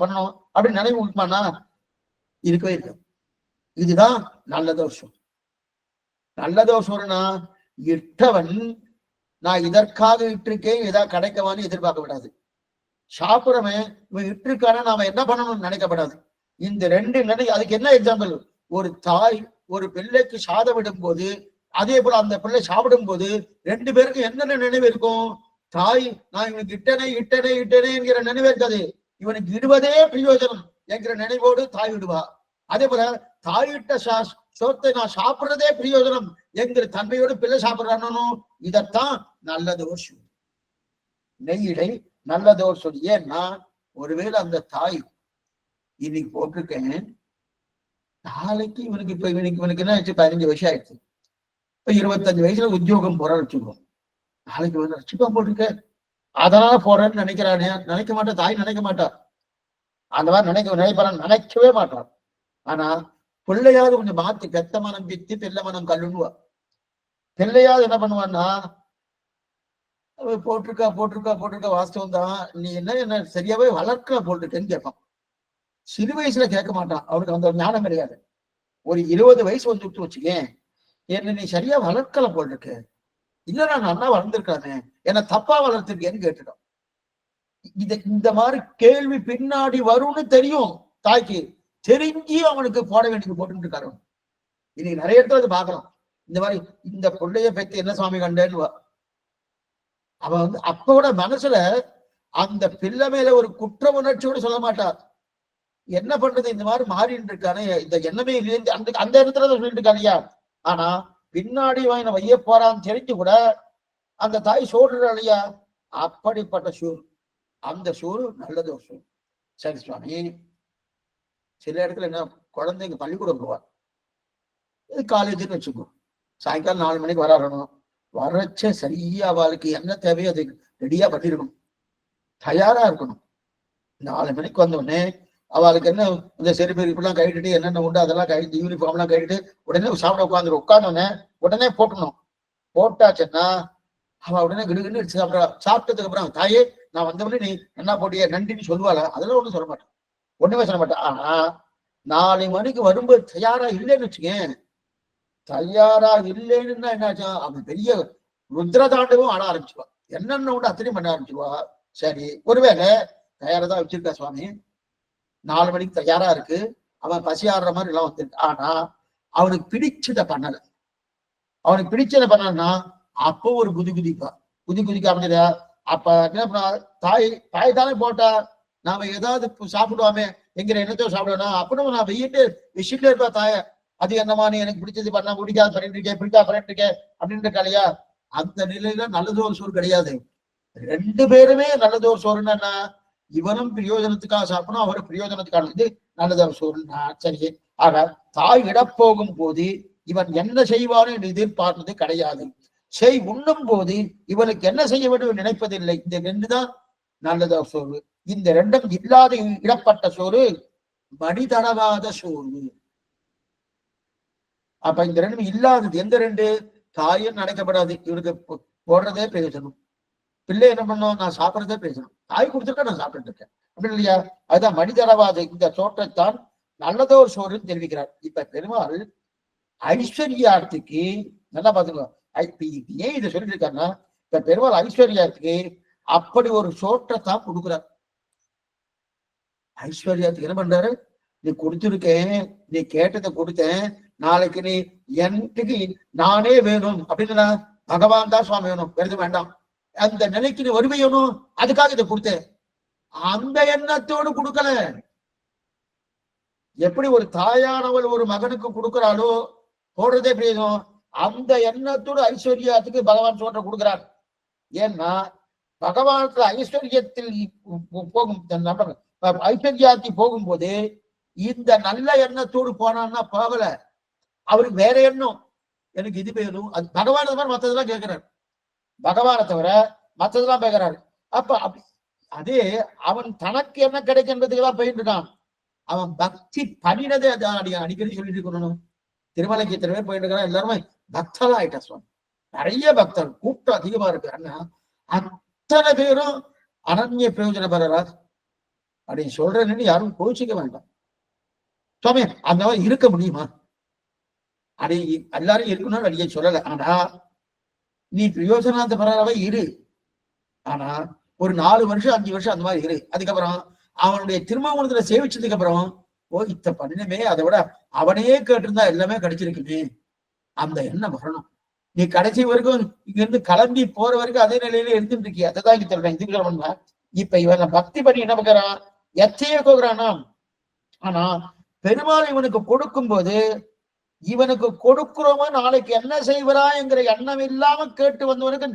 பண்ணணும் அப்படின்னு நினைவு இருக்குமானா இருக்கவே இருக்காது. இதுதான் நல்ல தோஷம். நல்ல தோஷம்னா இட்டவன் நான் இதற்காக இட்டிருக்கேன், ஏதாவது கிடைக்கவான்னு எதிர்பார்க்க விடாது. சாப்பிடுறவன் இவன் இட்டிருக்கான நாம என்ன பண்ணணும்னு நினைக்கப்படாது. இந்த 2 நினை. அதுக்கு என்ன எக்ஸாம்பிள்? ஒரு தாய் ஒரு பிள்ளைக்கு சாதம் விடும் போது அதே போல அந்த பிள்ளை சாப்பிடும் போது 2 பேருக்கும் என்னென்ன நினைவு இருக்கும்? தாய் நான் இவனுக்கு இட்டனே என்கிற நினைவு இருக்காது. இவனுக்கு இடுவதே பிரயோஜனம் என்கிற நினைவோடு தாய் விடுவா. அதே போல தாயிட்ட சோத்தை நான் சாப்பிடுறதே பிரயோஜனம் என்கிற தன்மையோடு பிள்ளை சாப்பிடுறானோ, இதத்தான் நல்லதோர் சொல். நெய்யிடை நல்லதோர் சொல். ஏன்னா ஒருவேளை அந்த தாய் இன்னைக்கு போட்டிருக்கேன், நாளைக்கு இவனுக்கு இவனுக்கு என்ன ஆயிடுச்சு? 15 வயசு ஆயிடுச்சு. இப்ப 25 வயசுல உத்தியோகம் போற வச்சுக்கோம். நாளைக்கு வந்து ரட்சிப்பா போட்டிருக்க, அதனால போறேன்னு நினைக்கிறானே. நினைக்க மாட்டா தாய், நினைக்க மாட்டா. அந்த மாதிரி நினைக்கவே மாட்டான். ஆனா பிள்ளையாவது கொஞ்சம் மாத்தி பெத்த மனம் பித்து பிள்ளை மனம் கல்லுன்னுவா. பிள்ளையாவது என்ன பண்ணுவான்னா, போட்டிருக்கா வாஸ்தவம் தான், நீ என்ன சரியாவே வளர்க்க போட்டிருக்கேன்னு கேட்பான். சிறு வயசுல கேட்க மாட்டான், அவனுக்கு அந்த ஞானம் கிடையாது. ஒரு 20 வயசு வந்துட்டு வச்சுக்கேன், என்ன நீ சரியா வளர்க்கல போட்டிருக்கு, இல்ல நான் அண்ணா வளர்ந்துருக்கானே, என்ன தப்பா வளர்த்துருக்கேன்னு கேட்டுட்டோம். இந்த மாதிரி கேள்வி பின்னாடி வரும்னு தெரியும் தாய்க்கு. தெரிஞ்சு அவனுக்கு போட வேண்டியது போட்டு இருக்காரு. இன்னைக்கு நிறைய இடத்துல அது பாக்கலாம். இந்த மாதிரி இந்த பிள்ளைய பத்தி என்ன சுவாமி கண்டேன்னு அவன் வந்து அப்போட மனசுல அந்த பிள்ளை மேல ஒரு குற்ற உணர்ச்சியோடு சொல்ல மாட்டார். என்ன பண்றது, இந்த மாதிரி மாறிட்டு இருக்கானே, இந்த எண்ணமே இல்லையே அந்த இடத்துல சொல்லிட்டு இருக்கானியா. ஆனா பின்னாடி வாங்கின வைய போறான்னு தெரிஞ்சு கூட அந்த தாய் சோறுறா இல்லையா, அப்படிப்பட்ட சோறு. அந்த சோறு நல்லது ஒரு சோறு. சரி சுவாமி, சில இடத்துல என்ன, குழந்தைங்க பள்ளிக்கூடம் போவார், காலேஜுன்னு வச்சுக்கோ, சாயங்காலம் 4 மணிக்கு வரணும். வரச்ச சரியா அவளுக்கு என்ன தேவையோ அது ரெடியா பண்ணிருக்கணும், தயாரா இருக்கணும். 4 மணிக்கு வந்தோடனே அவளுக்கு என்ன, இந்த செருப்பெல்லாம் கழிட்டுட்டு என்னென்ன உண்டு அதெல்லாம் கழிட்டு, யூனிஃபார்ம் எல்லாம் கழிட்டு உடனே சாப்பிட உட்காந்தோடனே உடனே போட்டணும். போட்டாச்சுன்னா அவ உடனே கிடுகின்னு சாப்பிடா. சாப்பிட்டதுக்கு அப்புறம் தாயே நான் வந்தவொடனே நீ என்ன போட்டிய நன்றின்னு சொல்லுவாளா? அதெல்லாம் ஒண்ணும் சொல்ல மாட்டேன், ஒண்ணுமே சொல்ல மாட்டேன். ஆனா 4 மணிக்கு வரும்போது தயாரா இல்லைன்னு வச்சுக்கேன், தயாரா இல்லைன்னு என்னாச்சா, அவன் பெரிய ருத்ரதாண்டவும் ஆட ஆரம்பிச்சுவா, என்னென்ன உண்டு அத்தனையும் பண்ண ஆரம்பிச்சுவா. சரி, ஒருவேளை தயாரா தான் வச்சிருக்கா சுவாமி, 4 மணிக்கு தயாரா இருக்கு, அவன் பசி ஆடுற மாதிரி எல்லாம் வந்துருக்கு. ஆனா அவனுக்கு பிடிச்சத பண்ணல. அவனுக்கு பிடிச்சத பண்ணலன்னா அப்போ ஒரு குதிக்க அமைஞ்சதா. அப்ப என்ன பண்ண, தாய் தானே போட்டா, நாம ஏதாவது சாப்பிடுவாமே என்கிற எண்ணத்தோ சாப்பிடுவோம். அப்படின்னு நான் விஷயத்துல இருப்பா தாய, அது என்னமா நீ எனக்கு பிடிச்சது பண்ண, பிடிக்காது பண்ணிட்டு இருக்கேன் அப்படின்னு இருக்காளையா. அந்த நிலையில நல்லதோர் சோறு கிடையாது. 2 பேருமே நல்லதோர் சோறுன்னா என்ன, இவனும் பிரயோஜனத்துக்காக சாப்பிடணும், அவரும் பிரயோஜனத்துக்கான இது நல்லதோர் சோறுன்னா சரி. ஆக தாய் இடப்போகும் போது இவன் என்ன செய்வானு எதிர்பார்ப்பது கிடையாது. உண்ணும் போது இவனுக்கு என்ன செய்ய வேண்டும் நினைப்பதில்லை. இந்த 2 தான் நல்லதோர் சோறு. இந்த 2ம் இல்லாத இடப்பட்ட சோறு மடிதளவாத சோறு. அப்ப இந்த 2ம் இல்லாதது எந்த 2? தாயும் நினைக்கப்படாது, இவனுக்கு போடுறதே பிரயோஜனம். பிள்ளை என்ன பண்ணும், நான் சாப்பிட்றதே பிரயோஜனம், தாய் கொடுத்துருக்க நான் சாப்பிட்டு இருக்கேன் அப்படின்னு இல்லையா. அதுதான் மடிதளவாத இந்த சோற்றைத்தான் நல்லதோர் சோறுன்னு தெரிவிக்கிறார். இப்ப பெருமாள் ஐஸ்வர்யார்த்திக்கு நல்லா பாத்துக்கோ, ஏன் இதை சொல்லிட்டு இருக்காருன்னா, இப்ப பெருமாள் ஐஸ்வர்யார்த்திக்கு அப்படி ஒரு சோற்றைத்தான் கொடுக்குறார். ஐஸ்வர்யாத்துக்கு என்ன பண்றாரு, நீ கொடுத்துருக்கேன், நீ கேட்டதை கொடுத்தேன், நாளைக்கு நீ எனக்கு நானே வேணும் அப்படின்னா பகவான் தான் சுவாமி வேணும், வேறு வேண்டாம், அந்த நிலைக்கு நீ வறுமை வேணும், அதுக்காக இதை கொடுத்தேன். அந்த எண்ணத்தோடு கொடுக்கல. எப்படி ஒரு தாயானவள் ஒரு மகனுக்கு கொடுக்கிறாளோ போடுறதே பிரயோஜனம், அந்த எண்ணத்தோடு ஐஸ்வர்யத்துக்கு பகவான் சோற்ற கொடுக்கிறார். ஏன்னா பகவானுக்கு ஐஸ்வர்யத்தில் போகும் ஐஸ்வர்யாத்தி போகும்போது இந்த நல்ல எண்ணத்தோடு போனான்னா போகல, அவருக்கு வேற எண்ணம், எனக்கு இது வேணும், அது பகவான தவிர மற்றதெல்லாம் கேட்கிறாரு, பகவானை தவிர மற்றதெல்லாம் கேட்கிறாரு. அப்ப அதே அவன் தனக்கு என்ன கிடைக்கின்றதுக்கெல்லாம் போயிட்டு இருக்கான். அவன் பக்தி பண்ணினதே அடிக்கடி சொல்லிட்டு இருக்கணும். திருமலைக்கு இத்தனை பேர் போயிட்டு இருக்கான், எல்லாருமே பக்தலா ஆயிட்டா சுவாமி, நிறைய பக்தர் கூட்டம் அதிகமா இருக்கு. அத்தனை பேரும் அனன்ய பிரயோஜன பெறரா அப்படின்னு சொல்றேன்னு யாரும் கோச்சிக்க வேண்டாம் சுவாமி. அந்த மாதிரி இருக்க முடியுமா? அப்படி எல்லாரும் இருக்கணும்னு வெளியே சொல்லல. ஆனா நீ பிரயோஜனத்தை பெறவே இரு. ஆனா ஒரு 4 வருஷம் 5 வருஷம் அந்த மாதிரி இரு. அதுக்கப்புறம் அவனுடைய திருமணத்துல சேவிச்சதுக்கு அப்புறம் இத்த பண்ணினமே, அதை விட அவனையே கேட்டிருந்தா எல்லாமே கிடைச்சிருக்குமே, அந்த எண்ணம் வரணும். நீ கடைசி வரைக்கும் இங்க இருந்து கிளம்பி போற வரைக்கும் அதே நிலையில இருந்துட்டு இருக்கிய. அதை தான் இங்க சொல்றேன். இதுக்கு சொல்றேன். இப்ப இவனை பக்தி பண்ணி என்ன பண்றான், எச்சைய கோக்குறானா. ஆனா பெருமாள் இவனுக்கு கொடுக்கும் போது இவனுக்கு கொடுக்கிறோமா நாளைக்கு என்ன செய்வரா என்கிற எண்ணம் இல்லாம கேட்டு வந்தவனுக்கு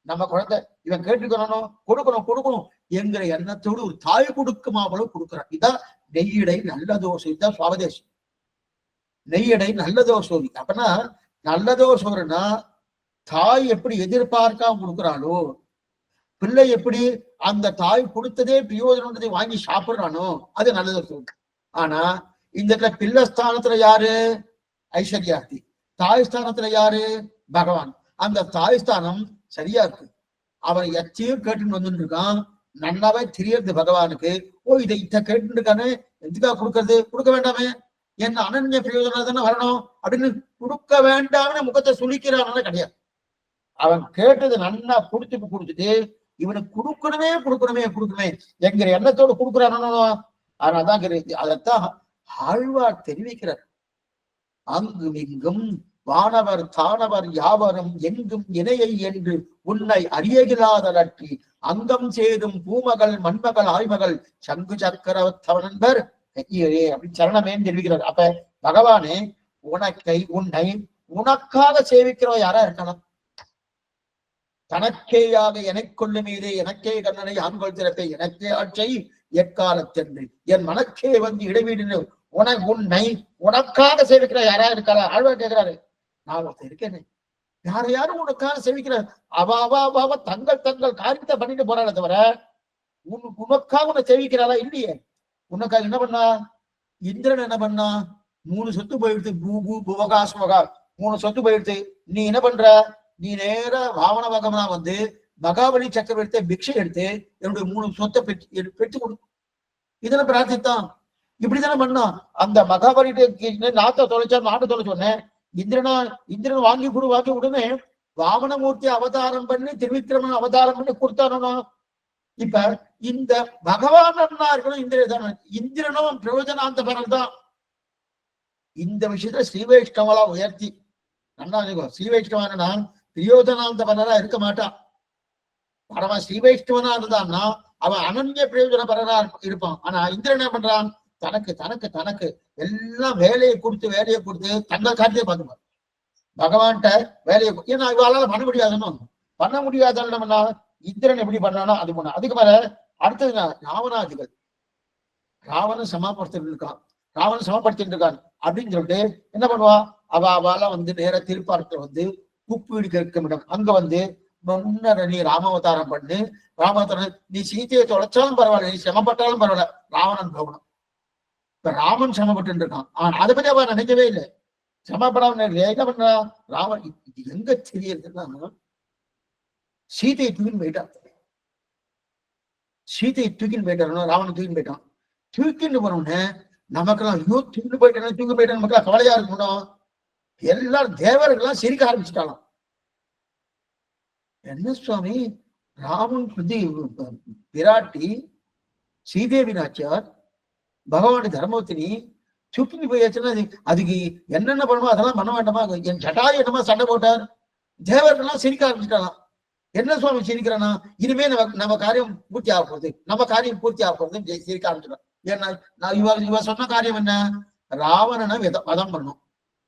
நம்ம குழந்தை இவன் கேட்டுக்கணும், கொடுக்கணும் என்கிற எண்ணத்தோடு ஒரு தாய் கொடுக்குமா போல கொடுக்குறான். இதான் நெய்யடை நல்லதோ இதுதான் சுவாவதேசம். நெய்யடை நல்லதோ சோதி. அப்படின்னா நல்லதோ சோறுனா தாய் எப்படி எதிர்பார்க்காம கொடுக்குறாளோ, பிள்ளை எப்படி அந்த தாய் கொடுத்ததே பிரயோஜனத்தை வாங்கி சாப்பிடுறானோ அது நல்லதோ சோறு. ஆனா இந்த இடத்துல பிள்ளை ஸ்தானத்துல யாரு ஐஸ்வர்யார்த்தி, தாய் ஸ்தானத்துல யாரு பகவான். அந்த தாய் ஸ்தானம் சரியா இருக்கு. அவன் எச்சையும் கேட்டுன்னு வந்துட்டு இருக்கான். நல்லாவே தெரியறது பகவானுக்கு. ஓ இதை கேட்டு இருக்கானே, எதுக்காக கொடுக்கறது, கொடுக்க வேண்டாமே, என்ன அனன்ய பிரயோஜனம் தானே வரணும் அப்படின்னு கொடுக்க வேண்டாம்னு முகத்தை சுழிக்கிறான்னு கிடையாது. அவன் கேட்டது நன்னா குடிச்சுட்டு இவனுக்கு கொடுக்கணுமே என்கிற எண்ணத்தோடு கொடுக்குறானோ. அதனால்தான் அதைத்தான் ஆழ்வார் தெரிவிக்கிறார். அங்கும் இங்கும் வானவர் தானவர் யாவரும் எங்கும் இணையை என்று உன்னை அறியகிலாதலற்றி அங்கம் சேரும் பூமகள் மண்மகள் ஆய்மகள் சங்கு சக்கரவர்த்தவனன்பர் அப்படின்னு சரணமேன்னு தெரிவிக்கிறார். அப்ப பகவானே உன்னை உனக்காக சேவிக்கிறவன் யாரா இருக்கலாம். தனக்கேயாக எனக்கொள்ளு மீதே எனக்கே கண்ணனை ஆண்கள் திறப்பை எனக்கே ஆட்சை எக்காலத்தென்று என் மனக்கே வந்து இடைவீடு உன்னை உனக்காக சேவிக்கிற யாரா இருக்காரா. ஆழ்வார் கேட்கிறாரு, நான் ஒருத்தர் இருக்கேனே, யாரும் உனக்காக சேவிக்கிறார். அவ தங்கள் காரியத்தை பண்ணிட்டு போறாளே தவிர உனக்காக உன்னை சேவிக்கிறாரா இல்லையே. உனக்காக என்ன பண்ணா, இந்திரன் என்ன பண்ணா, 3 சொத்து போயிடுத்து, பூபு புவகா சுவகா 3 சொத்து போயிடுத்து. நீ என்ன பண்ற, நீ நேர வாமன பகவனா வந்து மகாபலி சக்கரவர்த்தி பிக்ஷை எடுத்து என்னுடைய 3 சொத்தை பெற்று கொடு. இதனை பிரார்த்தித்தான். இப்படித்தானே பண்ணா. அந்த மகாபலி நாட்டை தொலைச்சா, நாட்டை தொலைச்சோடனே இந்திரன் வாங்கி விடுமே வாமனமூர்த்தி அவதாரம் பண்ணி திருவிக்கிரமன் அவதாரம் பண்ணி கொடுத்தானோ. இப்ப இந்த பகவான் இருக்கணும் இந்திரனும் பிரயோஜனாந்த பரல் தான். இந்த விஷயத்துல ஸ்ரீவைஷ்ணவலா உயர்த்தி நல்லா ஸ்ரீவைஷ்ணவனா பிரயோஜனாந்த பரலா இருக்க மாட்டான். அவன் ஸ்ரீவைஷ்ணவனா இருந்தான்னா அவன் அனன்ய பிரயோஜன பரலா இருப்பான். ஆனா இந்திரன் என்ன பண்றான், தனக்கு எல்லாம் வேலையை கொடுத்து தங்கள் காரியத்தை பார்த்துப்பான். பகவான்கிட்ட வேலையை, ஏன்னா இவாளால பண்ண முடியாதுன்னு இந்திரன் எப்படி பண்ணானோ அது பண்ண. அதுக்கு மேல அடுத்தது ராவணாதிகள், ராவணன் சமப்படுத்திட்டு இருக்கான் அப்படின்னு சொல்லிட்டு என்ன பண்ணுவான், அவளால வந்து நேர திருப்பார்க்கில் வந்து உப்பு வீடு கேட்கும் இடம் அங்க வந்து முன்னர் நீ ராமாவதாரம் பண்ணு, ராமாவதாரம் நீ சீத்தையை தொலைச்சாலும் பரவாயில்ல, நீ சிரமப்பட்டாலும் பரவாயில்ல, ராவணன் கவனம். இப்ப ராமன் சிரமப்பட்டு இருக்கான். அதை பத்தி அவன் நினைக்கவே இல்லை. சிரமப்படாம என்ன பண்றா, ராமன் இது எங்க தெரியுதுன்னா சீதையை தூக்கின்னு போயிட்டான். ராவணன் தூக்கின்னு போயிட்டான். தூக்கின்னு போனோடனே நமக்கெல்லாம் ஐயோ தூக்கி போயிட்டான் நமக்கு கவலையா இருக்கணும். எல்லாரும் தேவர்கள்லாம் சிரிக்க ஆரம்பிச்சுட்டாலாம். என்ன சுவாமி, ராமன் பிராட்டி ஸ்ரீதேவி நாச்சியார் பகவான் தர்மவத்தினி தூக்கி போயாச்சுன்னா அதுக்கு என்னென்ன பண்ணுமோ அதெல்லாம் பண்ண வேண்டாமா, என் ஜட்டாயி என்னமா சண்டை போட்டார். தேவர்கள்லாம் சிரிக்க ஆரம்பிச்சுட்டாலாம். என்ன சுவாமி சிரிக்கிறானா, இனிமே நம்ம காரியம் பூர்த்தி ஆக போறதுன்னு சிரிக்க ஆரம்பிச்சிடும். ஏன்னா இவ சொன்ன காரியம் என்ன, ராவணனை வதம் பண்ணணும்.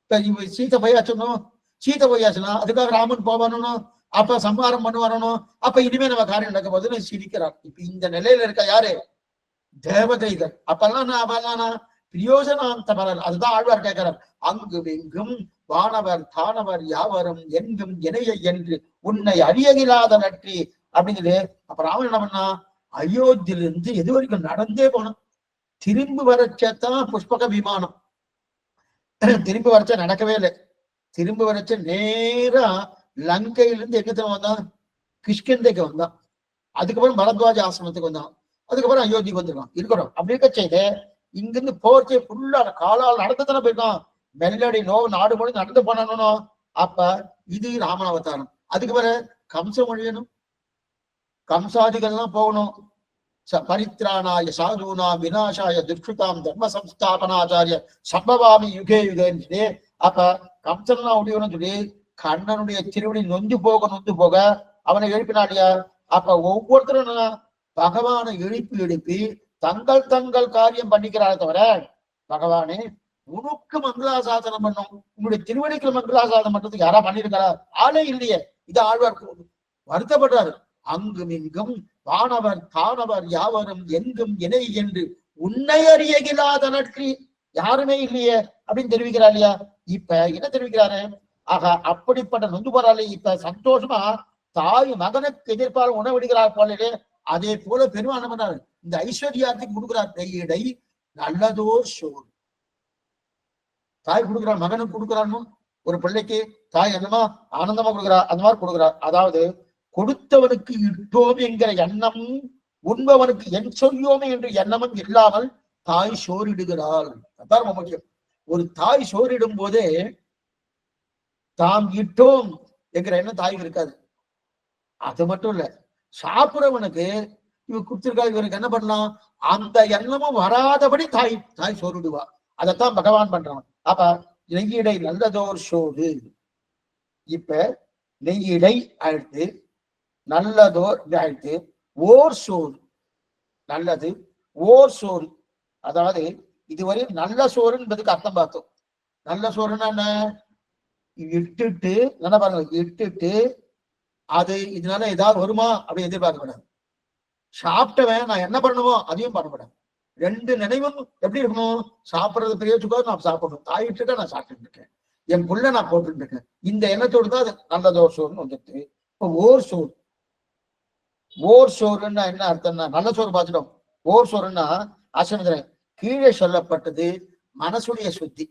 இப்ப இவ சீத்தை போயாச்சுன்னா அதுக்காக ராமன் போவானோ, அப்ப சம்ஹாரம் பண்ணுவானோ, அப்ப இனிமே நம்ம காரியம் நடக்க போகுதுன்னு சிரிக்கிறார். இப்ப இந்த நிலையில இருக்க யாரு, தேவதைகள். அப்பெல்லாம் பிரயோஜனாந்த பலன். அதுதான் ஆழ்வார் கேட்கிறார். அங்கு எங்கும் வானவர் தானவர் யாவரும் எங்கும் இணைய என்று உன்னை அறியகிலாத நற்றி அப்படிங்கிறது. அப்ப ராமன் என்ன பண்ணா, அயோத்தியிலிருந்து எது வரைக்கும் நடந்தே போனோம். திரும்பி வரச்சதான் புஷ்பக விமானம். திரும்பி வரச்ச நடக்கவே இல்லை. திரும்பி வரச்ச நேரா லங்கையிலிருந்து எங்கத்துல வந்தான், கிஷ்கிந்தைக்கு வந்தான். அதுக்கப்புறம் பரத்வாஜ ஆசிரமத்துக்கு வந்தான். அதுக்கப்புறம் அயோத்திக்கு வந்துருக்கான். இருக்கணும் அப்படி இருக்க செய்து இங்கிருந்து போர்ச்சே ஃபுல்லா காலால் நடந்துதானே போயிருக்கான். மெல்லடி நாடு மொழி நடந்து போனோம். அப்ப இது ராமன் அவதாரம். அதுக்கு பிறகு கம்ச மொழியணும், கம்சாதிகள்லாம் போகணும். பரித்ராணாய சாதுனா விநாசாய துஷ்கிருதாம் தர்ம சம்ஸ்தாபனாச்சாரிய சம்பவாமி யுகே யுகேன்னு சொல்லி அப்ப கம்சன்லாம் முடியணும்னு சொல்லி கண்ணனுடைய திருவடி நொந்து போக அவனை எழுப்பினாடியா. அப்ப ஒவ்வொருத்தரும் பகவானை எழுப்பி தங்கள் தங்கள் காரியம் பண்ணிக்கிறாரே தவிர, பகவானே உனக்கு மங்களாசாசனம் பண்ணும், உன்னுடைய திருவடிக்கு மங்களாசாசனம் பண்றதுக்கு யாரா பண்ணிருக்காரா? ஆளே இல்லையே. இது ஆழ்வார் வருத்தப்படுறாரு. அங்கும் இங்கும் வானவர் தானவர் யாவரும் எங்கும் இணை என்று உன்னை அறியகிலாத நட்பு யாருமே இல்லையே அப்படின்னு தெரிவிக்கிறார் இல்லையா? இப்ப என்ன தெரிவிக்கிறாரு? ஆக அப்படிப்பட்ட நொந்து போறாளே இப்ப சந்தோஷமா தாய் மகனுக்கு எதிர்ப்பால் உணவிடுகிறார் போலே, அதே போல பெருமான் பண்ணாரு. இந்த ஐஸ்வர்யாத்துக்கு கொடுக்கிறார் கையடை நல்லதோர் சோறு. தாய் கொடுக்குறார், மகனுக்கு கொடுக்குறான்னு ஒரு பிள்ளைக்கு தாய் என்னமா ஆனந்தமா கொடுக்குறா, அந்த மாதிரி கொடுக்குறார். அதாவது கொடுத்தவனுக்கு இட்டோம் என்கிற எண்ணம், உண்பவனுக்கு என் சொல்லியோமே என்ற எண்ணமும் இல்லாமல் தாய் சோறிடுகிறாள். அதான் ரொம்ப முக்கியம். ஒரு தாய் சோறிடும் போதே தாம் இட்டோம் என்கிற எண்ணம் தாய்க்கு இருக்காது. அது மட்டும் இல்ல, சாப்பிடுறவனுக்கு இவ கொடுத்திருக்கா, இவருக்கு என்ன பண்ணலாம் அந்த எண்ணமும் வராதபடி தாய் தாய் சோறிடுவா. அதைத்தான் பகவான் பண்றான். அப்ப நெய்யிடை நல்லதோர் சோறு. இப்ப நெய்யிடை ஆயிடுத்து, நல்லதோர் ஆயிடுத்து, ஓர் சோறு. நல்லது ஓர் சோறு. அதாவது இதுவரை நல்ல சோறு என்பதுக்கு அர்த்தம் பார்த்தோம். நல்ல சோறுன்னா என்ன? இட்டுட்டு என்ன பாருங்க, இட்டுட்டு அது இதனால ஏதாவது வருமா அப்படி எதிர்பார்க்க கூடாது. சாப்பிட்டவன் நான் என்ன பண்ணுமோ அதையும் பண்ணக்கூடாது. ரெண்டு நினைவும் எப்படி இருக்கணும்? சாப்பிட்றது பெரிய வச்சுக்கோ, நான் சாப்பிடணும். தாயிட்டு இருக்கேன், நான் சாப்பிட்டு இருக்கேன், என் புள்ள நான் போட்டுட்டு இருக்கேன், இந்த எண்ணத்தோடு தான் அது நல்லதோர் சோறுன்னு வந்துட்டு. இப்போ ஓர் சோறு. ஓர் சோறுன்னா என்ன அர்த்தம்னா, நல்ல சோறு பார்த்துட்டோம். ஓர் சோறுன்னா ஆசிரமத்தில் கீழே சொல்லப்பட்டது மனசுடைய சுத்தி.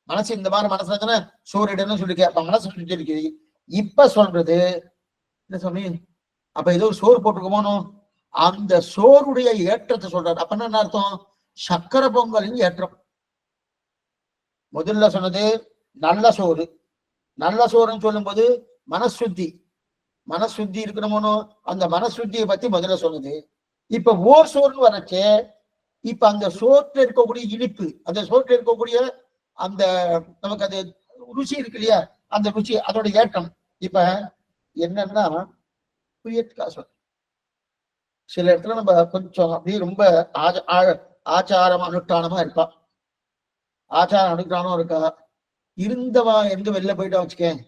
மனசு இந்த மாதிரி மனசுல சோறு இடம்னு சொல்லிருக்க, அப்ப மனசு சுத்தி இருக்குது. இப்ப சொல்றது என்ன சொன்னி, அப்ப ஏதோ ஒரு சோறு போட்டுருக்கோமோ, அந்த சோறுடைய ஏற்றத்தை சொல்றாரு. அப்ப என்ன அர்த்தம்? சக்கரை பொங்கலின் ஏற்றம். முதல்ல சொன்னது நல்ல சோறு. நல்ல சோறுன்னு சொல்லும் போது மனசுத்தி, மனசுத்தி இருக்கணுமோனோ, அந்த மனசுத்தியை பத்தி முதல்ல சொன்னது. இப்ப ஓர் சோறுன்னு வரச்சே, இப்ப அந்த சோற்றுல இருக்கக்கூடிய இனிப்பு, அந்த சோற்றுல இருக்கக்கூடிய அந்த நமக்கு அது ருசி இருக்கு இல்லையா, அந்த ருசி அதோட ஏற்றம். இப்ப என்னன்னா சில இடத்துல நம்ம கொஞ்சம் அப்படியே ரொம்ப ஆச்சாரம் அனுஷ்டானமா இருக்கா, ஆச்சாரம் அனுஷ்டானம் இருக்கா. இருந்தவா எங்க வெளில போயிட்டா வச்சுக்கேன்,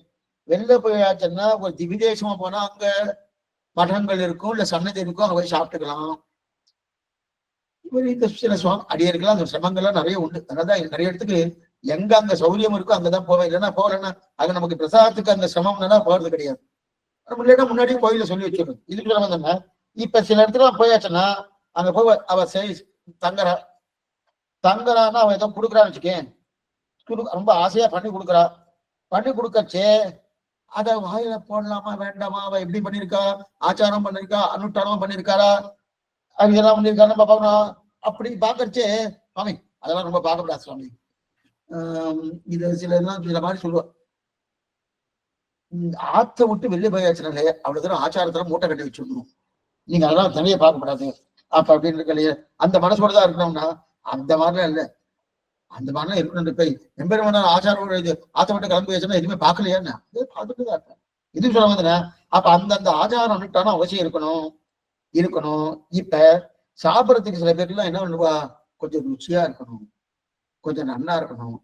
வெளில போயாச்சுன்னா ஒரு விதேசமா போனா அங்க மடங்கள் இருக்கும், இல்ல சன்னதி இருக்கும், அங்க போய் சாப்பிட்டுக்கலாம். இந்த சில அடியருக்கெல்லாம் அந்த சிரமங்கள்லாம் நிறைய உண்டு. அதனாலதான் நிறைய இடத்துக்கு எங்க அங்க சௌரியம் இருக்கோ அங்கதான் போவேன். இல்லைன்னா போகலன்னா அது நமக்கு பிரசாதத்துக்கு அந்த சிரமம்னா போறது கிடையாது. இல்லைன்னா முன்னாடியே கோயில சொல்லி வச்சிடணும். இதுக்கு சிரமம் தானே. இப்ப சில இடத்துல போயாச்சுன்னா அங்க போய் அவ தங்கறான்னா அவன் ஏதோ கொடுக்குறான்னு வச்சுக்கேன், ரொம்ப ஆசையா பண்ணி கொடுக்குறா. பண்ணி கொடுக்கச்சே அத வாயில போடலாமா வேண்டாமா, அவ எப்படி பண்ணிருக்கா, ஆச்சாரம் பண்ணிருக்கா, அனுஷ்டானமா பண்ணிருக்காரா, அது இதெல்லாம் பண்ணிருக்காரு பாக்கணும். அப்படி பாக்கறச்சே சுவாமி அதெல்லாம் ரொம்ப பார்க்கப்படாது சுவாமி. இது சில மாதிரி சொல்லுவார். ஆத்த விட்டு வெளியே போயாச்சுனாலே அவ்வளவு தூரம் ஆச்சாரத்துல மூட்டை கட்டி வச்சுடணும், நீங்க அதெல்லாம் தனியா பார்க்கப்படாது அப்ப அப்படின்னு இருக்கலையே. அந்த மனசோடதான் இருக்கணும்னா அந்த மாதிரிலாம் இல்லை. அந்த மாதிரிலாம் இருக்கணும். போய் எம்பெருமான ஆச்சாரம் ஆத்த விட்டு கிளம்பி வச்சுன்னா எதுவுமே பார்க்கலையான்னு பார்த்துட்டுதான் இருக்கேன். இது சொல்ல வந்தேன். அப்ப அந்தந்த ஆச்சாரம் அனுட்டானா அவசியம் இருக்கணும். இப்ப சாப்பிடறதுக்கு சில பேர்லாம் என்ன பண்ணுவா, கொஞ்சம் ருச்சியா இருக்கணும், கொஞ்சம் நன்னா இருக்கணும்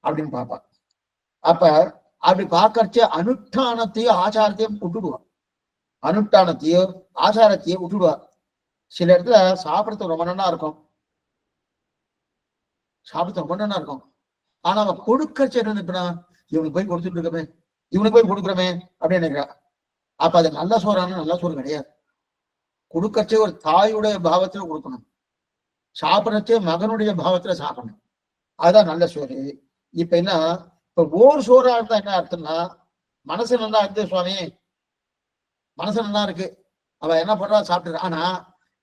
அப்படின்னு பார்ப்பா. அப்ப அப்படி பார்க்கறச்சே அனுஷ்டானத்தையும் ஆச்சாரத்தையும் விட்டுடுவா, அனுஷ்டானத்தையும் ஆச்சாரத்தையும் விட்டுடுவா. சில இடத்துல சாப்பிடறதுக்கு ரொம்ப நன்னா இருக்கும், சாப்பிடறது ரொம்ப நன்னா இருக்கும். ஆனா அவன் கொடுக்கறச்ச என்ன, இவனுக்கு போய் கொடுத்துட்டு இருக்கமே, இவனுக்கு போய் கொடுக்குறமே அப்படின்னு நினைக்கிறா. அப்ப அது நல்ல சோறான நல்ல சோறு கிடையாது. கொடுக்கறச்சே ஒரு தாயுடைய பாவத்துல கொடுக்கணும், சாப்பிடறச்சே மகனுடைய பாவத்துல சாப்பிடணும், அதுதான் நல்ல சோறு. இப்ப என்ன, இப்ப ஓர் சோறா இருந்தா என்ன அர்த்தம்னா, மனசு நல்லா இருக்கு சுவாமி, மனசு நல்லா இருக்கு, அவ என்ன பண்றா சாப்பிட்டு, ஆனா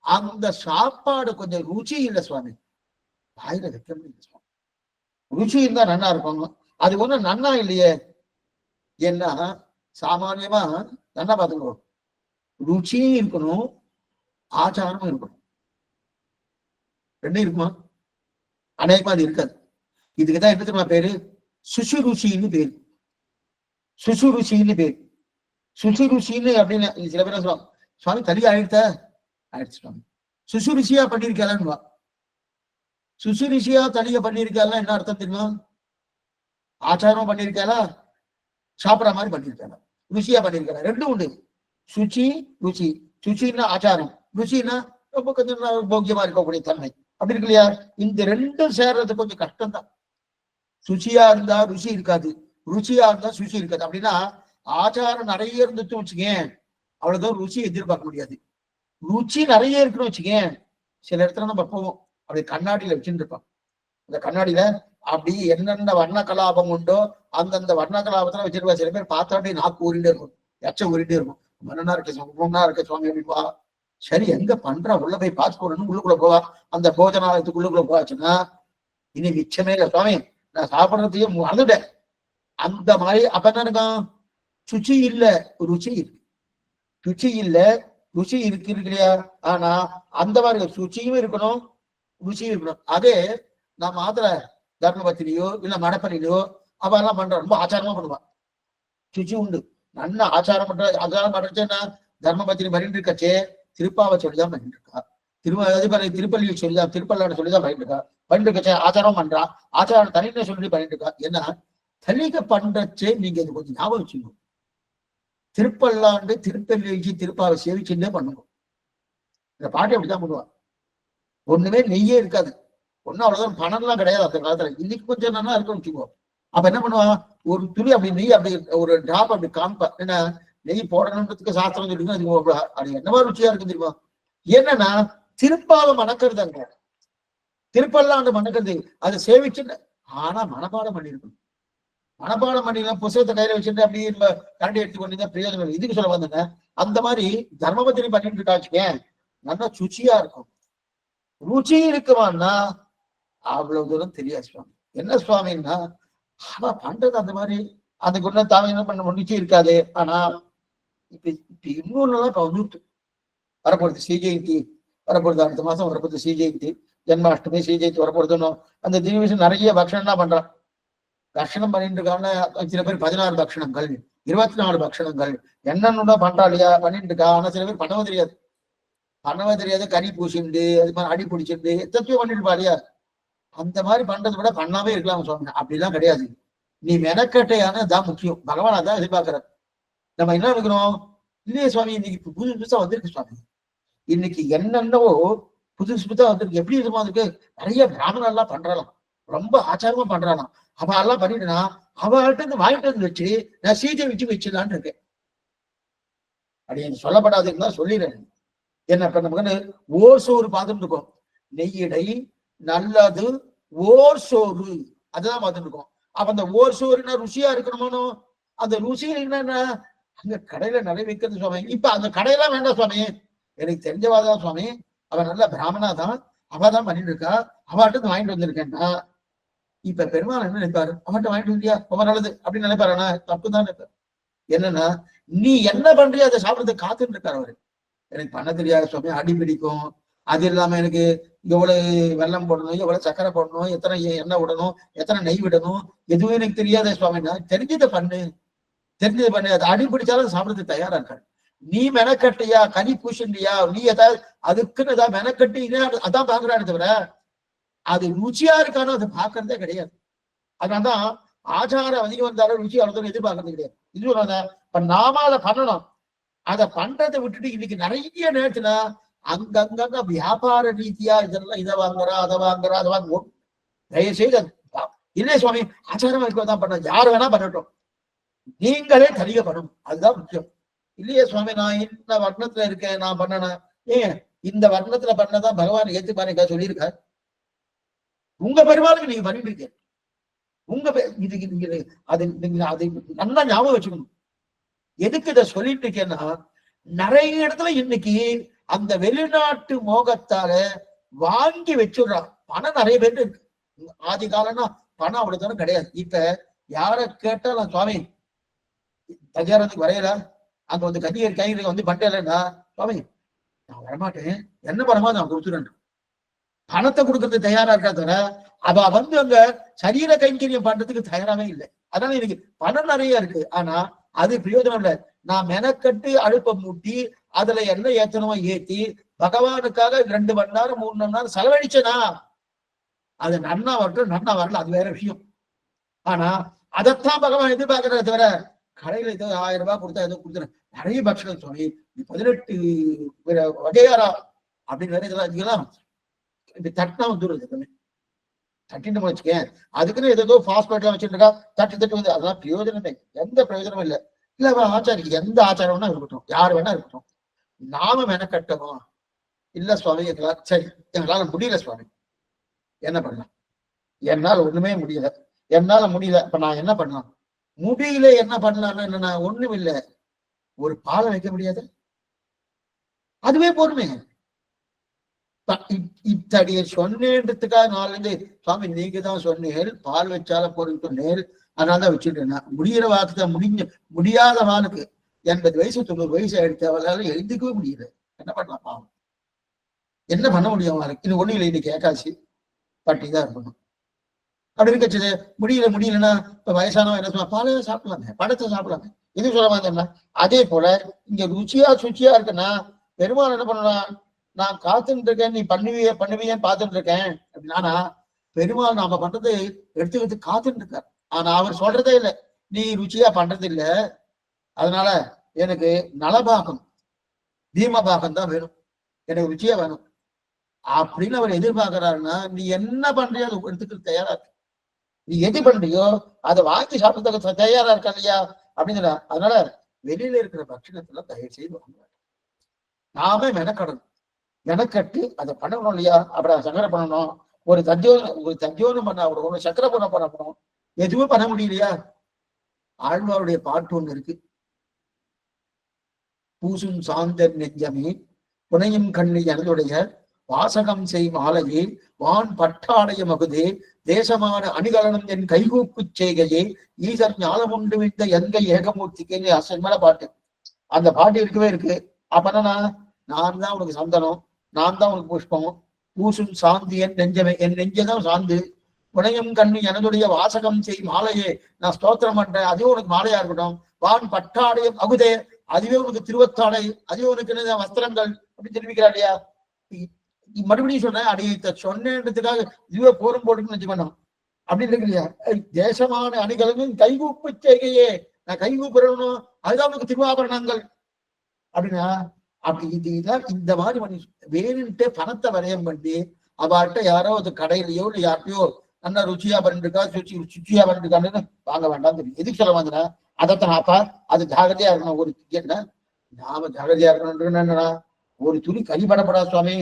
அந்த சாப்பாடு கொஞ்சம் ருச்சி இல்லை சுவாமி, வாயில வைக்க முடியல சுவாமி. ருச்சி இருந்தா நன்னா இருக்கும், அது ஒண்ணும் நன்னா இல்லையே. ஏன்னா சாமானியமா நல்லா பார்த்துக்கணும், ருச்சியும் இருக்கணும் ஆச்சாரமும் இருக்கணும். ரெண்டும் இருக்குமா? அநேகமா அது இருக்காது. இதுக்குதான் என்ன தெரியுமா பேரு, சுசுருச்சின்னு பேரு. சுசுருசின்னு பேர். சுசுருசின்னு அப்படின்னு சில பேர் சொல்லுவாங்க, சுவாமி தலி ஆயிடுச்சு சுவாமி, சுசுருசியா பண்ணிருக்கலன்னு. சுசுருசியா தலிய பண்ணிருக்கலாம் என்ன அர்த்தம் தெரியுமா? ஆச்சாரம் பண்ணிருக்காளா, சாப்பிடற மாதிரி பண்ணிருக்காளா, ருசியா பண்ணிருக்காளா, ரெண்டும் உண்டு. சுச்சி ருச்சி. சுச்சின்னா ஆச்சாரம், ருச்சின்னா ரொம்ப கொஞ்சம் போக்கியமா இருக்கக்கூடிய தன்மை. அப்படி இருக்கு இல்லையா? இந்த ரெண்டும் சேர்றது கொஞ்சம் கஷ்டம் தான். சுச்சியா இருந்தா ருசி இருக்காது, ருச்சியா இருந்தா சுச்சி இருக்காது. அப்படின்னா ஆச்சாரம் நிறைய இருந்துட்டு வச்சுக்கேன், அவ்வளவுதான் ருசி எதிர்பார்க்க முடியாது. ருச்சி நிறைய இருக்குன்னு வச்சுக்கேன், சில இடத்துல நம்ம போவோம், அப்படி கண்ணாடியில வச்சுட்டு இருப்போம். அந்த கண்ணாடியில அப்படி என்னென்ன வர்ண கலாபம் உண்டோ அந்தந்த வர்ண கலாபத்துல வச்சிருப்பா. சில பேர் பார்த்தாட்டே நாக்கு ஊறிட்டே இருக்கும், எச்சம் ஊறிட்டே இருக்கும். மன்னனா இருக்க சுவாமி, இருக்க சுவாமி அப்படின்பா. சரி, எங்க பண்றா, உள்ள போய் பார்த்து போறேன்னு உள்ளுக்குள்ள போவா. அந்த போஜனாலயத்துக்குள்ளுக்குள்ள போவாச்சுன்னா இனி மிச்சமே இல்லை சுவாமி, நான் சாப்பிடறதையும் மறந்துட்டேன். அந்த மாதிரி அப்ப என்ன இருக்கும்? சுச்சி இல்ல, ருச்சி இருக்கு. சுச்சி இல்ல, ருச்சி இருக்கு இல்லையா? ஆனா அந்த மாதிரி சுச்சியும் இருக்கணும், ருச்சியும் இருக்கணும். அதே நான் மாத்திர தர்மபத்திரியோ இல்ல மடப்பள்ளியிலையோ அவ எல்லாம் பண்ற ரொம்ப ஆச்சாரமா பண்ணுவான், சுச்சி உண்டு. நல்ல ஆச்சாரம் பண்ற. ஆச்சாரம் பண்றச்சுன்னா தர்மபத்திரி பண்ணிட்டு இருக்கச்சே திருப்பாவை சொல்லிதான் பண்ணிட்டு இருக்கா, திருப்பள்ளியை சொல்லிதான், திருப்பள்ளாட சொல்லிதான் பண்ணிட்டு இருக்கா. பண்ணிட்டு இருக்கச்சே ஆச்சாரம் பண்றா, ஆச்சாரம் தனியை சொல்லி பண்ணிட்டு இருக்கா. ஏன்னா தலிக பண்றச்சே நீங்க இது கொஞ்சம் ஞாபகம் வச்சுக்கணும். திருப்பல்லாண்டு திருப்பள்ளி வச்சு திருப்பாவை சேவிச்சுட்டே பண்ணுவோம். இந்த பாட்டி அப்படிதான் பண்ணுவான். ஒண்ணுமே நெய்யே இருக்காது, ஒன்னும் அவ்வளவுதான், பணம் எல்லாம் கிடையாது அந்த காலத்துல. இன்னைக்கு கொஞ்சம் நல்லா இருக்குன்னு வச்சுக்குவோம். அப்ப என்ன பண்ணுவான், ஒரு துளி அப்படி நெய் அப்படி ஒரு டிராப் அப்படி காமிப்பா. என்ன நெய் போடணுன்றதுக்கு சாஸ்திரம் சொல்லிங்க. அது என்னவா ருச்சியா இருக்கு தெரியுமா? என்னன்னா திருப்பாவை மணக்கிறது, அங்க திருப்பல்லாண்டு மணக்கிறது, அதை சேவிச்சுட்டு. ஆனா மனப்பாடம் பண்ணிருக்கணும். மனப்பாடம் பண்ணிக்கலாம், புத்தகத்தை கையில வச்சுட்டு அப்படி கரண்டி எடுத்து கொண்டு பிரயோஜனம். இதுக்கு சொல்ல வந்தேங்க. அந்த மாதிரி தர்மபத்திரி பண்ணிட்டு இருக்காச்சுக்கேன், நல்லா சுச்சியா இருக்கும். ருச்சி இருக்குமான்னா அவ்வளவு தூரம் தெரியாது சுவாமி. என்ன சுவாமின்னா அவ பண்றது அந்த மாதிரி, அதுக்கு ஒண்ணு தாவ என்ன பண்ண முடிச்சு இருக்காது. ஆனா இப்ப இன்னொன்னுலாம் இப்ப வந்துட்டு வரப்போறது ஸ்ரீ ஜெயந்தி வரப்போறது, அடுத்த மாசம் வரப்போறது ஸ்ரீ ஜெயந்தி, ஜென்மாஷ்டமி, ஸ்ரீ ஜெயந்தி வரப்போறதுன்னு அந்த தினவிஷம் நிறைய பக்ஷணம் தான் பண்றான். பக்ஷணம் பண்ணிட்டு இருக்காங்க. சில பேர் 16 பக்ஷணங்கள், 24 பக்ஷணங்கள் என்னன்னு பண்றா இல்லையா, பண்ணிட்டு இருக்கா. ஆனா சில பேர் பண்ணவே தெரியாது, கறி பூசிண்டு அது மாதிரி அடி பிடிச்சிட்டு எத்தனையோ பண்ணிட்டு பாரியா. அந்த மாதிரி பண்றதை விட பண்ணாமே இருக்கலாம் சுவாமி. அப்படிலாம் கிடையாது. நீ மெனக்கட்டையான தான் முக்கியம், பகவான் அதான் எதிர்பார்க்கிற. நம்ம என்ன இருக்கிறோம், இல்லையே சுவாமி இன்னைக்கு புதுசா வந்திருக்கு சுவாமி, இன்னைக்கு என்னென்னவோ புதுசா வந்திருக்கு. எப்படி இருக்குமா இருக்கு, நிறைய பிராமணர் எல்லாம் பண்றலாம், ரொம்ப ஆச்சாரமா பண்றாலாம். அவ எல்லாம் பண்ணிட்டுனா அவள்கிட்ட இருந்து வாங்கிட்டு வந்து வச்சு நான் சீஜை வச்சிடலான்னு இருக்கேன். அப்படி எனக்கு சொல்லப்படாதுன்னு சொல்லிடுறேன். என்ன இப்ப நமக்கு ஓர் சோறு பார்த்துட்டு இருக்கோம், நெய்யடை நல்லது ஓர் சோறு அதுதான் பார்த்துட்டு இருக்கோம். அப்ப அந்த ஓர் சோறுனா ருசியா இருக்கணுமோ, அந்த ருசி என்னன்னா அங்க கடையில நிறைய வைக்கிறது சுவாமி. இப்ப அந்த கடையெல்லாம் வேண்டாம் சுவாமி, எனக்கு தெரிஞ்சவாதான் சுவாமி, அவன் நல்ல பிராமணா தான், அவதான் பண்ணிட்டு இருக்கா, அவர்கிட்ட வாங்கிட்டு வந்திருக்கேன்னா இப்ப பெருமாள் என்ன நினைப்பாரு, அவன்கிட்ட வாங்கிட்டு வந்தியா ரொம்ப நல்லது அப்படின்னு நினைப்பாரு. தப்புதான் நினைப்பாரு. என்னன்னா நீ என்ன பண்றியோ அதை சாப்பிடறதுக்கு காத்துட்டு இருக்காரு அவரு. எனக்கு பண்ண தெரியாத சுவாமி, அடி பிடிக்கும், அது இல்லாம எனக்கு எவ்வளவு வெல்லம் போடணும், எவ்வளவு சக்கரை போடணும், எத்தனை எண்ணெய் விடணும், எத்தனை நெய் விடணும், எதுவும் எனக்கு தெரியாத சுவாமின்னா தெரிஞ்சதை பண்ணு, அது அடி பிடிச்சாலும் சாப்பிடறதுக்கு தயாரா இருக்காரு. நீ மெனக்கட்டியா, கனி பூசண்டியா, நீ ஏதாவது அதுக்குன்னு ஏதாவது மெனக்கட்டி அதான் பாக்குறாரு தவிர அது ருச்சியா இருக்கானோ அதை பாக்குறதே கிடையாது. அதனாலதான் ஆச்சாரம் அதிகம் வந்தாலும் ருச்சி அவ்வளவு எதிர்பார்க்கறது கிடையாது. இது இப்ப நாம அதை பண்ணணும். அதை பண்றதை விட்டுட்டு இன்னைக்கு நிறைய நேரத்துல அங்கங்க வியாபார ரீதியா இதெல்லாம் இதை வாங்குறா அதை வாங்குறா அதை வாங்குவோம். தயவுசெய்து இல்லையே சுவாமி, ஆச்சாரம் இருக்கதான் பண்ண, யாரு வேணா பண்ணட்டும், நீங்களே தனிக பண்ணணும், அதுதான் முக்கியம். இல்லையே சுவாமி, நான் இந்த வர்ணத்துல இருக்கேன், நான் பண்ணன, ஏன் இந்த வர்ணத்துல பண்ணதான் பகவான் ஏத்துப்பாருக்கா சொல்லியிருக்க. உங்க பெருமாளுக்கு நீங்க பண்ணிட்டு இருக்கீங்க, உங்க இது அது அதை நல்லா ஞாபகம் வச்சுக்கணும். எதுக்கு இதை சொல்லிட்டு இருக்கேன்னா, நிறைய இடத்துல இன்னைக்கு அந்த வெளிநாட்டு மோகத்தால வாங்கி வச்சுடுறான். பணம் நிறைய பேர் இருக்கு. ஆதி காலம்னா பணம் அவ்வளவுதானே கிடையாது. இப்ப யார கேட்டாலும் சுவாமி தஜாரத்துக்கு வரையல, அங்க வந்து கன்னியர் கையில வந்து பண்டையிலன்னா சுவாமி நான் வரமாட்டேன், என்ன பணமா நான் கொடுத்துறேன். பணத்தை கொடுக்கறது தயாரா இருக்கா தவிர அவ வந்து அங்க சரீர கைங்கரியம் பண்றதுக்கு தயாராகவே இல்லை. அதனால எனக்கு பணம் நிறைய இருக்கு, ஆனா அது பிரயோஜனம் இல்லை. நான் மெனக்கட்டு அடுப்பை மூட்டி அதுல எண்ணெய் ஏத்தனமா ஏத்தி பகவானுக்காக 2 மணி நேரம் 3 மணி நேரம் செலவழிச்சனா அது நன்னா வரட்டும் நன்னா வரல அது வேற விஷயம். ஆனா அதைத்தான் பகவான் எதிர்பார்க்கறத தவிர கடையில ஏதோ 1000 ரூபாய் கொடுத்தா ஏதோ கொடுத்துறேன் நிறைய பட்சணம் சொல்லி 18 வகையாரா அப்படின்னு வேற இதெல்லாம் இப்ப தட்டினா வந்துடுறது தட்டிட்டு வச்சுக்கேன். அதுக்குன்னு ஏதோ பாஸ்போர்ட் எல்லாம் வச்சுட்டு இருக்கா தட்டு வந்து அதெல்லாம் பிரயோஜனமே எந்த பிரயோஜனமும் இல்லை. இல்ல ஆச்சாரிக்கு எந்த ஆச்சாரம் வேணா இருக்கட்டும், யார் வேணா இருக்கட்டும், நாம மெனக்கட்டவும் இல்ல சுவாமி எங்களால் சரி எங்களால முடியல சுவாமி என்ன பண்ணலாம், என்னால ஒண்ணுமே முடியல, என்னால முடியல இப்ப நான் என்ன பண்ணலாம், முடியல என்ன பண்ணலாம்னு என்னன்னா ஒண்ணும் இல்லை, ஒரு பாலை வைக்க முடியாது, அதுவே பொறுமை. இத்தடிய சொன்னேன்றதுக்காக நாளிலிருந்து சுவாமி நீங்க தான் சொன்னேன் பால் வச்சால போறேன்னு சொன்னேன், அதனாலதான் வச்சுட்டு முடிகிற வாக்குதான் முடியாத வானுக்கு 80 வயசு 90 வயசு ஆயிடுச்சு அவளால எழுதிக்கவே முடியல, என்ன பண்ணலாம் பாவம், என்ன பண்ண முடியும் அவளுக்கு, இது ஒண்ணு இல்லை, இன்னைக்கு ஏகாசி பட்டிதான் இருக்கணும். அப்படி இருக்கச்சு முடியலன்னா இப்ப வயசானவன் என்ன சொல்லுவான், பாலையை சாப்பிடலாமே படத்தை சாப்பிடலாமே இது சொல்ல மாட்டேன்னா. அதே போல இங்க ருச்சியா சுச்சியா இருக்குன்னா பெருமாள் என்ன பண்ணலாம், நான் காத்துட்டு இருக்கேன் நீ பண்ணுவியன்னு பார்த்துட்டு இருக்கேன் அப்படின்னா பெருமாள் நாம பண்றது எடுத்துக்கிட்டு காத்துட்டு இருக்கார். ஆனா அவர் சொல்றதே இல்லை, நீ ருச்சியா பண்றது இல்ல, அதனால எனக்கு நலபாகம் பீமபாகம் தான் வேணும், எனக்கு ருச்சியா வேணும் அப்படின்னு அவர் எதிர்பார்க்கிறாருன்னா நீ என்ன பண்றியோ அதை எடுத்துக்கிறது தயாரா இருக்கு, நீ எது பண்றியோ அதை வாங்கி சாப்பிட்றதுக்கு தயாரா இருக்கா இல்லையா அப்படிங்கிற. அதனால வெளியில இருக்கிற பட்சணத்துல தயவு செய்து வாங்க, நாமே மெனக்கடணும், மெனக்கட்டு அதை பண்ணணும் இல்லையா. அப்புறம் சங்கரை பண்ணணும், ஒரு தத்தியோனம் பண்ண ஒரு சக்கரை பண்ணணும், எதுவும் பண்ண முடியலையா. ஆழ்வாருடைய பாட்டு ஒண்ணு இருக்கு, பூசும் சாந்தர் நெஞ்சமே புனையும் கண்ணி எனதுடைய வாசகம் செய் மாலையே வான் பட்டாடைய மகுதே தேசமான அணிகலனம் என் கைகூப்பு செய்கையே ஈசர் ஞானம் உண்டு விட்ட எங்கை ஏகமூர்த்திக்கு அசன்மேல பாட்டு. அந்த பாட்டு இருக்கவே இருக்கு. அப்பனா நான் தான் உனக்கு சந்தனம், நான் தான் உனக்கு புஷ்பம், பூசும் சாந்தி என் நெஞ்சமே, என் நெஞ்சதான் சாந்து, புனையும் கண்ணி எனதுடைய வாசகம் செய் மாலையே நான் ஸ்தோத்திரம் பண்றேன், அதுவே உனக்கு மாலையா இருக்கட்டும், வான் பட்டாடைய மகுதே அதுவே உனக்கு திருவத்தாடை, அதுவே உனக்கு என்ன வஸ்திரங்கள் அப்படின்னு தெரிவிக்கிறார் இல்லையா. மறுபடியும் சொல்றேன், அடியை சொன்னதுக்காக இதுவே போரும் போட்டுன்னு வச்சுக்கணும் அப்படின்னு இருக்கு இல்லையா. தேசமான அணிகளும் கைகூப்பு செய்கையே நான் கைகூப்புறணும், அதுதான் உனக்கு திருவாபரணங்கள் அப்படின்னா. அப்படி இதுதான் இந்த மாதிரி பண்ணி வேணுன்ட்டு பணத்தை வரையம் பண்ணி அவர்கிட்ட யாரோ அது கடையிலையோ இல்லை யார்ட்டையோ நல்லா ருச்சியா பண்ணிருக்கா சுச்சியா பண்ணிருக்கான்னு வாங்க வேண்டாம் தெரியும். எதுக்கு சொல்ல வந்தனா அதைத்தான் அப்பா அது ஜாகிரதையா இருக்கணும். ஒரு என்ன நாம ஜாகிரதையா இருக்கணும்னு என்னன்னா ஒரு துணி கரிபடப்படா சுவாமி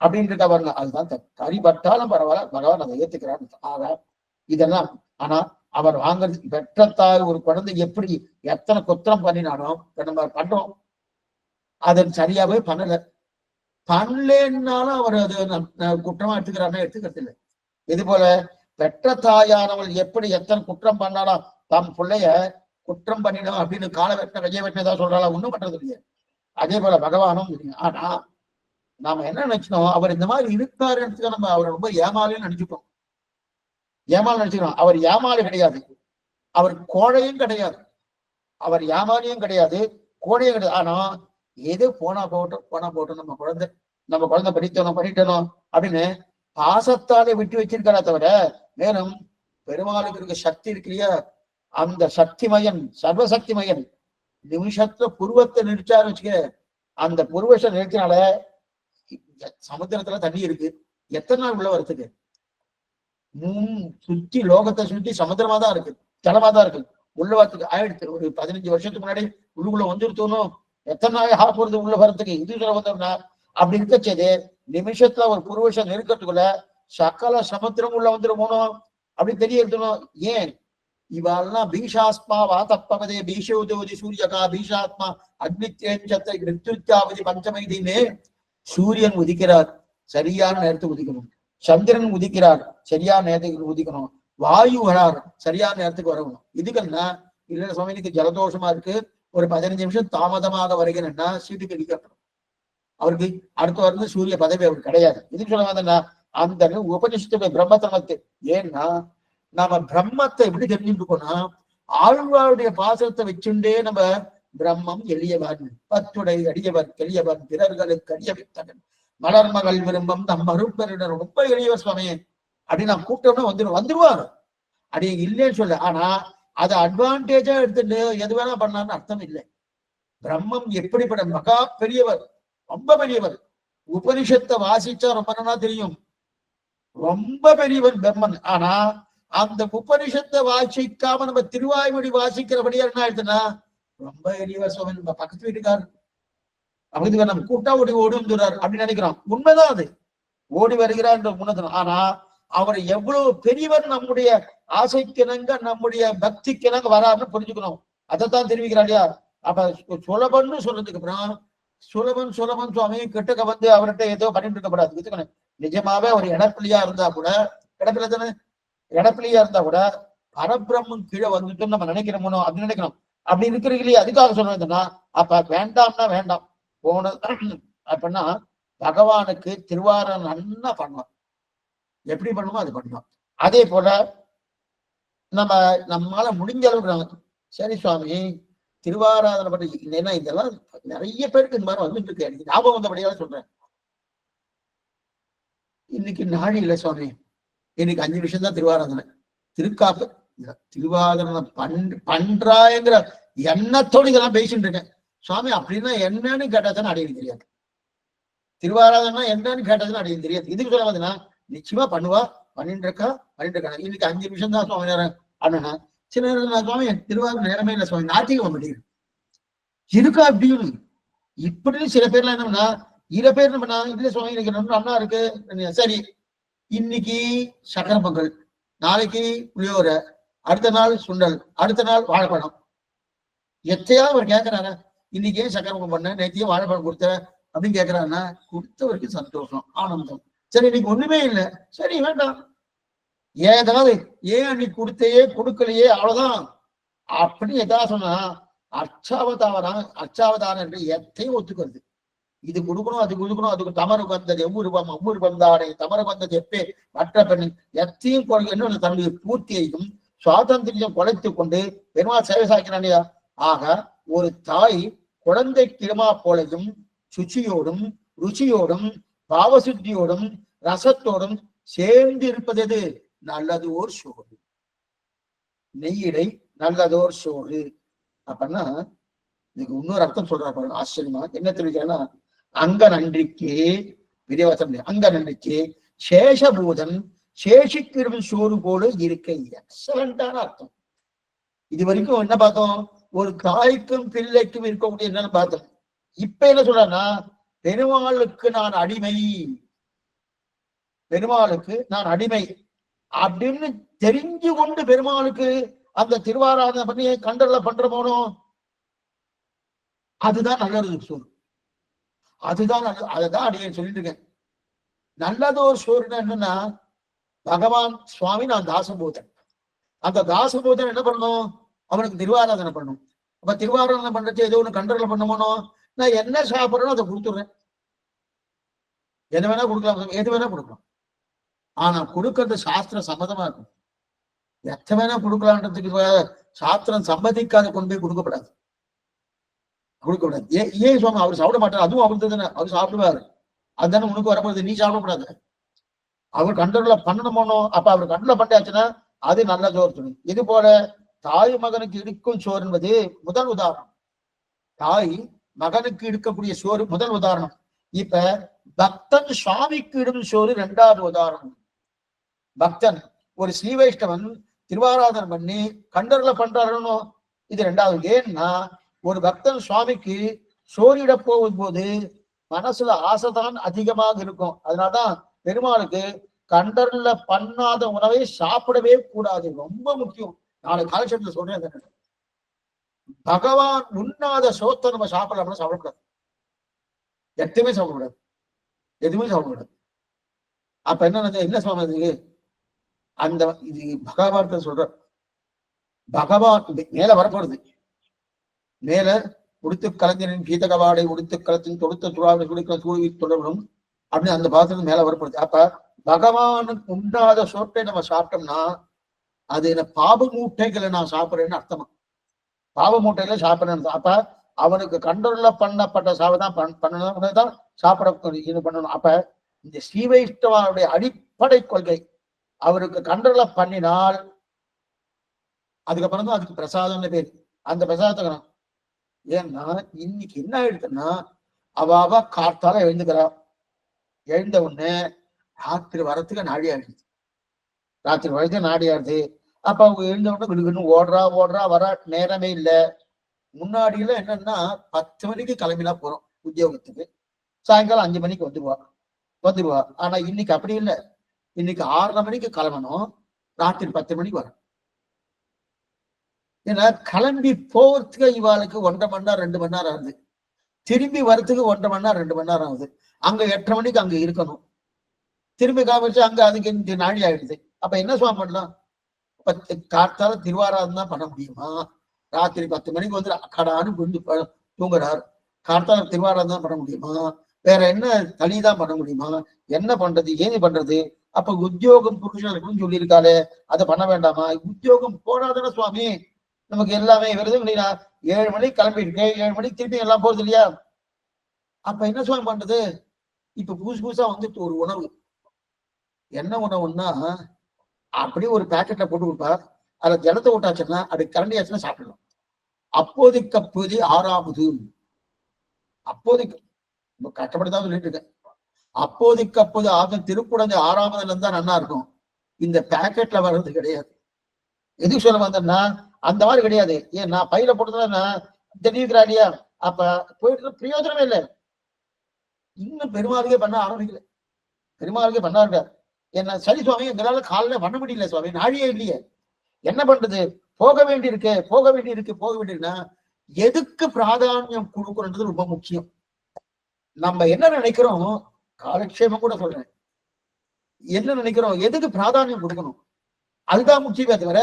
அப்படின்னு இருக்கா பாருங்க, அதுதான் கரிபட்டாலும் பரவாயில்ல பகவான் அதை ஏத்துக்கிறான்னு. ஆக இதெல்லாம் ஆனா அவர் வாங்குறது பெற்றத்தாய் ஒரு குழந்தை எப்படி எத்தனை குத்திரம் பண்ணினாலும் நம்ம பண்றோம், அதை சரியாவே பண்ணலன்னாலும் அவர் அது குற்றமா எடுத்துக்கிறாருன்னா எடுத்துக்கிறது இல்லை. இது போல பெற்ற தாயானவள் எப்படி எத்தனை குற்றம் பண்ணாலும் தம் பிள்ளைய குற்றம் பண்ணிடும் அப்படின்னு கால வெட்ட கைய வெட்டினதா சொல்றாளா, ஒண்ணும் பண்றது இல்லையா. அதே போல பகவானும். ஆனா நாம என்ன நினைச்சோம், அவர் இந்த மாதிரி இருக்காருன்னு நம்ம அவரை ரொம்ப ஏமாலின்னு நினைச்சுட்டோம். ஏமால் நினைச்சுக்கிறோம். அவர் ஏமாலி கிடையாது, அவர் கோழையும் கிடையாது, அவர் ஏமாலியும் கிடையாது, கோழையும் கிடையாது. ஆனா ஏதோ போனா போட்டோம் நம்ம குழந்தை படித்தணும் அப்படின்னு பாசத்தாலே விட்டு வச்சிருக்காரா தவிர மேலும் பெருமாளுக்கு இருக்க சக்தி இருக்கு இல்லையா, அந்த சக்திமயன் சர்வசக்திமயன் நிமிஷத்துல புருவத்தை நிறுத்தாரு வச்சுக்க, அந்த புருவத்தை நிறுத்தினால சமுத்திரத்துல தண்ணி இருக்கு, எத்தனை நாள் உள்ள வரத்துக்கு சுத்தி லோகத்தை சுத்தி சமுத்திரமா தான் இருக்கு, ஜலமா தான் இருக்கு, உள்ள வரத்துக்கு ஆயிடுச்சு. ஒரு 15 வருஷத்துக்கு முன்னாடி உள்ளுக்குள்ள வந்துருத்தோணும், எத்தனை நாள் ஆக போறது உள்ள வரத்துக்கு. இது சொல்ல வந்தோம்னா அப்படி இருக்கச்சது நிமிஷத்துல ஒரு புருவஷம் நெருக்கத்துக்குள்ள சகல சமுத்திரம் உள்ள வந்துருமோனோம் அப்படி தெரியணும். ஏன் இவெல்லாம் பீஷாஸ்மா வாதப்பவதே பீஷோதோதி சூரியகா பீஷாத்மா அக்னித்யஞ்சத்தை மிருத்யுத்யாவதி பஞ்சமைதின்னு சூரியன் உதிக்கிறார், சரியான நேரத்துக்கு உதிக்கணும். சந்திரன் உதிக்கிறார், சரியான நேரத்துக்கு உதிக்கணும். வாயு வரார், சரியான நேரத்துக்கு வரணும். இதுக்குன்னா இல்ல சுவாமிக்கு ஜலதோஷமா இருக்கு, ஒரு 15 நிமிஷம் தாமதமாக வருகிறேன்னா சீட்டுக்கு அடிக்கணும். அவருக்கு அடுத்த வருது சூரிய பதவி அவருக்கு கிடையாது. இதுக்கு சொல்ல வந்தா அந்த உபனிஷத்துடைய பிரம்மத்தை ஏன்னா நாம பிரம்மத்தை எப்படி தெரிஞ்சுக்கோனா ஆழ்வாருடைய பாசனத்தை வச்சுட்டே நம்ம பிரம்மம் எளியவன் பத்துடை அடியவன் எளியவன் பிறர்களுக்கு அடியவித்தவன் மலர்மகள் விரும்பம் நம் மறுப்பரிடம் ரொம்ப எளியவர் சுவாமி அப்படின்னு நான் கூப்பிட்டோம்னா வந்துருவாரு அப்படி இல்லைன்னு சொல்ல. ஆனா அதை அட்வான்டேஜா எடுத்துட்டு எது வேணா பண்ணலாம்னு அர்த்தம் இல்லை. பிரம்மம் எப்படிப்பட்ட மகா பெரியவர், ரொம்ப பெரியவர். உபனிஷத்தை வாசிச்சா ரொம்ப நல்லா தெரியும், ரொம்ப பெரியவன் பிரம்மன். ஆனா அந்த உபனிஷத்தை வாசிக்காம நம்ம திருவாய்மொழி வாசிக்கிறபடியா என்ன ஆயிடுச்சுன்னா ரொம்ப எளியவர் சுவாமி, நம்ம பக்கத்து வீட்டுக்காரர் அப்படி நம்ம கூட்டா ஓடி வந்துடுறாரு அப்படின்னு நினைக்கிறோம். உண்மைதான், அது ஓடி வருகிறார் முன்னது. ஆனா அவர் எவ்வளவு பெரியவர் நம்முடைய ஆசைக்கிணங்க நம்முடைய பக்திக்கிணங்க வராருன்னு புரிஞ்சுக்கணும். அதைத்தான் தெரிவிக்கிறார் இல்லையா. அப்ப சுலபன்னு சொல்றதுக்கு அப்புறம் சுலபன் சுவாமி கிட்டக்க வந்து அவர்கிட்ட ஏதோ பண்ணிட்டு இருக்க கூடாது. நிஜமாவே ஒரு இடப்பிள்ளையா இருந்தா கூட, இடத்துல தானே இடப்பிள்ளையா இருந்தா கூட பரபிரம்மன் கீழே வந்துட்டு நம்ம நினைக்கிறோமோ அப்படின்னு நினைக்கணும். அப்படி இருக்கிறீங்களே அதுக்காக சொல்றதுன்னா அப்ப வேண்டாம்னா வேண்டாம் போனது அப்படின்னா பகவானுக்கு திருவாரம் நன்னா பண்ணலாம். எப்படி பண்ணுமோ அது பண்ணலாம். அதே போல நம்மால முடிஞ்ச அளவுக்கு சரி சுவாமி திருவாராதனை பற்றி ஏன்னா இதெல்லாம் நிறைய பேருக்கு இந்த மாதிரி வந்துட்டு இருக்கு. எனக்கு ஞாபகம் வந்தபடியால சொல்றேன். இன்னைக்கு நாடு இல்லை சுவாமி, இன்னைக்கு 5 நிமிஷம் தான் திருவாராதனை. திருக்காப்பு திருவாராதனை பண்றாங்கிற எண்ணத்தோடு இதெல்லாம் பேசிட்டு இருக்கேன். சுவாமி அப்படின்னா என்னன்னு கேட்டாதானே அடையிறது தெரியாது. திருவாராதனா என்னன்னு கேட்டதுன்னு அடையிறது தெரியாது. இதுக்கு சொல்ல வந்ததுன்னா நிச்சயமா பண்ணுவா, பண்ணிட்டு இருக்கா. இன்னைக்கு 5 நிமிஷம் தான் சுவாமி நேரம் அண்ணனா. சில நேரம் சுவாமி திருவாரூர் நேரமே இல்லை சுவாமி, நாட்டிகம் பண்ணிடு இருக்கா அப்படின்னு. இப்படி சில பேர்லாம் என்ன பண்ணா, இர பேர் என்ன பண்ணா, இல்ல சுவாமி இன்னைக்கு ரொம்ப அண்ணா இருக்கு, சரி இன்னைக்கு சக்கரை பொங்கல், நாளைக்கு புளியோரை, அடுத்த நாள் சுண்டல், அடுத்த நாள் வாழைப்பழம். எத்தையாவது அவர் கேட்கிறாரா இன்னைக்கு ஏன் சக்கரை பொங்கல் பண்ண, நேற்றையும் வாழைப்பழம் கொடுத்த அப்படின்னு கேட்கிறாருன்னா கொடுத்தவருக்கு சந்தோஷம் ஆனந்தம். சரி இன்னைக்கு ஒண்ணுமே இல்லை, சரி வேண்டாம், ஏதாவது ஏன் அன்னைக்கு கொடுத்தையே கொடுக்கலையே அவ்வளவுதான் அப்படின்னு எதாவது சொன்னா அர்ச்சாவதாரம் என்று எத்தையும் ஒத்துக்கிறது. இது கொடுக்கணும் அது கொடுக்கணும், அதுக்கு தமறு வந்தது எவ்வூருபம் அவ்வூருபம் தானே தமறு வந்தது எப்பே மற்ற பெண் எத்தையும் என்ன தன்னுடைய பூர்த்தியையும் சுவாதந்திரியம் குலைத்து கொண்டு பெருமாள் சேவை சாய்க்கிறான். ஆக ஒரு தாய் குழந்தை கிருமா போலையும் சுச்சியோடும் ருச்சியோடும் பாவசுத்தியோடும் ரசத்தோடும் சேர்ந்து இருப்பது எது? நல்லதோர் சோறு, நெய்யிடை நல்லதோர் சோறு. அப்படின்னா இதுக்கு இன்னொரு அர்த்தம் சொல்றாரு ஆச்சரியமா. என்ன தெரிவிக்கிறேன்னா அங்க நன்றிக்கு விதவசம், அங்க நன்றிக்கு சேஷபூதன் சேஷிக்கிற சோறு போல இருக்க. எக்ஸலண்டான அர்த்தம். இது வரைக்கும் என்ன பார்த்தோம், ஒரு தாய்க்கும் பிள்ளைக்கும் இருக்கக்கூடிய என்னன்னு பார்த்தோம். இப்ப என்ன சொல்றேன்னா பெருமாளுக்கு நான் அடிமை, பெருமாளுக்கு நான் அடிமை அப்படின்னு தெரிஞ்சு கொண்டு பெருமாளுக்கு அந்த திருவாராதனை பண்ணி கண்டல பண்ற போனோம், அதுதான் நல்லது சோறு. அதுதான் அதைதான் அடியே சொல்லிட்டு இருக்கேன். நல்லது ஒரு சோறுனா என்னன்னா பகவான் சுவாமி நான் தாசபூதன், அந்த தாசபூதன் என்ன பண்ணணும், அவனுக்கு திருவாராதனை பண்ணணும். அப்ப திருவாராதனை பண்றது ஏதோ ஒண்ணு கண்டல பண்ணமோனோ, நான் என்ன சாப்பிட்றேனோ அதை கொடுத்துடுறேன். எது வேணா கொடுக்கலாம், எது வேணா கொடுக்கலாம். ஆனா கொடுக்கறது சாஸ்திர சம்மதமா இருக்கும். எத்த வேணா கொடுக்கலான்றதுக்கு சாஸ்திரம் சம்மதிக்காத கொண்டு போய் கொடுக்கப்படாது. ஏன் சுவாமி அவர் சாப்பிட மாட்டார், அதுவும் அவருக்கு தானே, அவர் சாப்பிடுவாரு, அதுதானே உனக்கு வரப்போகுது, நீ சாப்பிடக்கூடாது. அவர் கண்ட்ரோல்ல பண்ணணுமோ, அப்ப அவர் கண்ட்ரோல் பண்ணியாச்சுன்னா அது நல்ல சோறு துணி. இது போல தாய் மகனுக்கு இடுக்கும் சோறு என்பது முதல் உதாரணம். தாய் மகனுக்கு இடுக்கக்கூடிய சோறு முதல் உதாரணம். இப்ப பக்தன் சுவாமிக்கு இடும் சோறு 2வது உதாரணம். பக்தன் ஒரு ஸ்ரீ வைஷ்ணவன் திருவாராதனை பண்ணி கண்டர்ல பண்றாருன்னு இது 2வது. ஏன்னா ஒரு பக்தன் சுவாமிக்கு சோறிட போகும்போது மனசுல ஆசைதான் அதிகமாக இருக்கும். அதனாலதான் பெருமாளுக்கு கண்டர்ல பண்ணாத உணவை சாப்பிடவே கூடாது, ரொம்ப முக்கியம். நாளை காலட்சத்துல சொல்றேன், பகவான் உண்ணாத சோத்தை நம்ம சாப்பிடலாம், சாப்பிடக்கூடாது, எதுவுமே சாப்பிடக்கூடாது, எதுவுமே சாப்பிடக்கூடாது. அப்ப என்ன சுவாமி அந்த இது பகவான் சொல்ற, பகவான் மேல வரப்போறது, மேல உடுத்து கலைஞரின் கீதகவாடை உடுத்து களத்தின் தொடுத்த துறாவை குடிக்கிற சூழி தொடரும் அப்படின்னு அந்த பாத்திரத்து மேல வரப்படுது. அப்ப பகவானுக்கு உண்டாத சோற்றை நம்ம சாப்பிட்டோம்னா அது என்ன பாப மூட்டைகளை நான் சாப்பிடுறேன்னு அர்த்தமா. பாவ மூட்டையில சாப்பிடணும். அப்ப அவனுக்கு கண்ட்ரோல்ல பண்ணப்பட்ட சாவைதான் பண்ணணும், சாப்பிட இது பண்ணணும். அப்ப இந்த ஸ்ரீ வைஷ்ணவனுடைய அடிப்படை கொள்கை அவருக்கு கண்ட்ரோல்ல பண்ணினால் அதுக்கப்புறம் தான் அதுக்கு பிரசாதம்னு பேரு. அந்த பிரசாதத்தை ஏன்னா இன்னைக்கு என்ன ஆயிடுச்சுன்னா அவ காத்தால எழுந்துக்கிறா, எழுந்த உடனே ராத்திரி வரத்துக்கு நாடி ஆயிடுச்சு, ராத்திரி வரத்துக்கு நாடி ஆயிடுது. அப்ப அவங்க எழுந்த உடனே விடுக்கணும் ஓடுறா வர நேரமே இல்லை. முன்னாடி எல்லாம் என்னன்னா 10 மணிக்கு கிளம்பினா போறோம் உத்தியோகத்துக்கு, சாயங்காலம் 5 மணிக்கு வந்துடுவா. ஆனா இன்னைக்கு அப்படி இல்லை, இன்னைக்கு 6:30 மணிக்கு கிளம்பணும், ராத்திரி 10 மணிக்கு வரும். ஏன்னா கிளம்பி போறதுக்கு இவாளுக்கு 1.5 மணி நேரம் 2 மணி நேரம் ஆகுது, திரும்பி வரத்துக்கு 1.5 மணி நேரம் 2 மணி நேரம் ஆகுது. அங்க 8:30 மணிக்கு அங்க இருக்கணும், திரும்பி காமிச்சு அங்க அதுக்கு நாழி ஆயிடுது. அப்ப என்ன சுவாமி பண்ணலாம்? காத்தால திருவாராதம் தான் பண்ண முடியுமா? ராத்திரி 10 மணிக்கு வந்து அக்கடான்னு குஞ்சு தூங்குறாரு, காத்தால திருவாராதம் தான் பண்ண முடியுமா? வேற என்ன தனிதான் பண்ண முடியுமா? என்ன பண்றது, ஏது பண்றது? அப்ப உத்தியோகம் புருஷனுக்குன்னு சொல்லியிருக்காளே, அதை பண்ண வேண்டாமா? உத்தியோகம் போனாதானே சுவாமி நமக்கு எல்லாமே வருது இல்லையா? 7 மணிக்கு கிளம்பிட்டு 7 மணிக்கு திருப்பி எல்லாம் போறது இல்லையா? அப்ப என்ன சுவாமி பண்றது? இப்ப புதுசா வந்துட்டு ஒரு உணவு, என்ன உணவுன்னா அப்படியே ஒரு பேக்கெட்ல போட்டு கொடுப்பா, அதுல ஜலத்தை விட்டாச்சுன்னா அது கரண்டியாச்சுன்னா சாப்பிடலாம். அப்போதைக்கு அப்போது 6வது, அப்போதைக்கு கஷ்டப்பட்டுதான் சொல்லிட்டு இருக்கேன், அப்போதைக்கு அப்போது திருக்குடந்தை 6வதுல இருந்தா நல்லா இருக்கும். இந்த பேக்கெட்ல வர்றது கிடையாது. எதுக்கு சொல்ல வந்தேன்னா அந்த மாதிரி கிடையாது. ஏன் நான் பையில போட்டுதான் தெரிவிக்கிறா இல்லையா? அப்ப போயிட்டு பிரயோஜனமே இல்லை. இன்னும் பெருமாளுக்கே பண்ண ஆரம்பிக்கல, பெருமாளுக்கே பண்ணாருங்க. என்ன சரி சுவாமி எங்களால காலையில பண்ண முடியல சுவாமி, நாழியே இல்லையே, என்ன பண்றது? போக வேண்டியிருக்குன்னா எதுக்கு பிராதானியம் கொடுக்கணுன்றது ரொம்ப முக்கியம். நம்ம என்ன நினைக்கிறோம், காலக்ஷேமம் கூட சொல்றேன், என்ன நினைக்கிறோம், எதுக்கு பிராதானியம் கொடுக்கணும் அதுதான் முக்கியமே தவிர,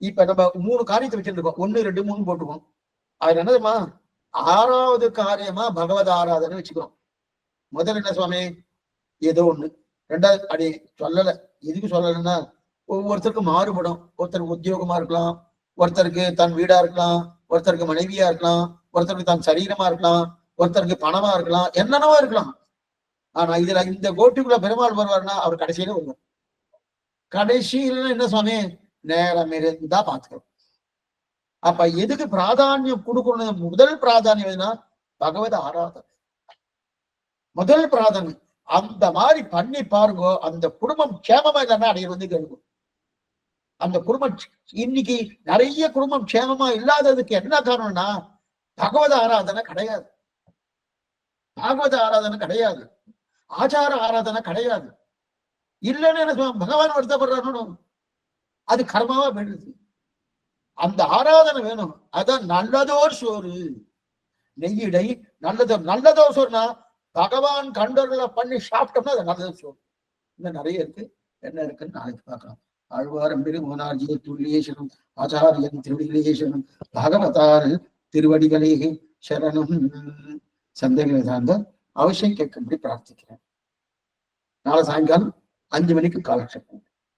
இப்ப நம்ம 3 காரியத்தை வச்சிருக்கோம், 1 2 3 போட்டுக்கோம். அது என்னதுமா 6வது காரியமா பகவத் ஆராதனை வச்சுக்கிறோம். முதல்ல என்ன சுவாமி ஏதோ ஒண்ணு, 2வது அடி சொல்லல. எதுக்கு சொல்லலைன்னா ஒவ்வொருத்தருக்கும் மாறுபடும். ஒருத்தருக்கு உத்தியோகமா இருக்கலாம், ஒருத்தருக்கு தன் வீடா இருக்கலாம், ஒருத்தருக்கு மனைவியா இருக்கலாம், ஒருத்தருக்கு தன் சரீரமா இருக்கலாம், ஒருத்தருக்கு பணமா இருக்கலாம், என்னென்னவோ இருக்கலாம். ஆனா இதுல இந்த கோட்டுக்குள்ள பெருமாள் வருவார்னா அவர் கடைசியில வருவார். கடைசியில என்ன சுவாமி நேரம் இருந்தா பாத்துக்கிறோம். அப்ப எதுக்கு பிராதானியம் கொடுக்கணும்? முதல் பிராதானியம் எதுனா பகவத் ஆராதனை, முதல் பிராதானியம். அந்த மாதிரி பண்ணி பாருங்க, அந்த குடும்பம் க்ஷேமமா இல்லைன்னா அடைய வந்து கேட்கும். அந்த குடும்பம் இன்னைக்கு நிறைய குடும்பம் க்ஷேமமா இல்லாததுக்கு என்ன காரணம்னா பகவத ஆராதனை கிடையாது, பாகவத ஆராதனை கிடையாது, ஆச்சார ஆராதனை கிடையாது. இல்லைன்னு என்ன பகவான் வருத்தப்படுறாரு, அது கர்மாவா போயிடுது. அந்த ஆராதனை வேணும். அதான் நல்லதோர் சோறு நெய்யிடை, நல்லதோர் சோறுனா பகவான் கண்டோர்களை பண்ணி சாப்பிட்டோம்னா அது நல்லதோர் சோறு. இன்னும் நிறைய இருக்கு, என்ன இருக்குன்னு நாளைக்கு பார்க்கலாம். ஆழ்வாரம் பெருமனார்ஜிய துல்லியேசனம் ஆச்சாரியன் திருவடிகளேசனம் பகவதார் திருவடிகளே சரணம். சந்தேகம் ஏதாவது அவசியம் கேட்கும்படி பிரார்த்திக்கிறேன். நாளை சாயங்காலம் 5 மணிக்கு காலட்சேபம்.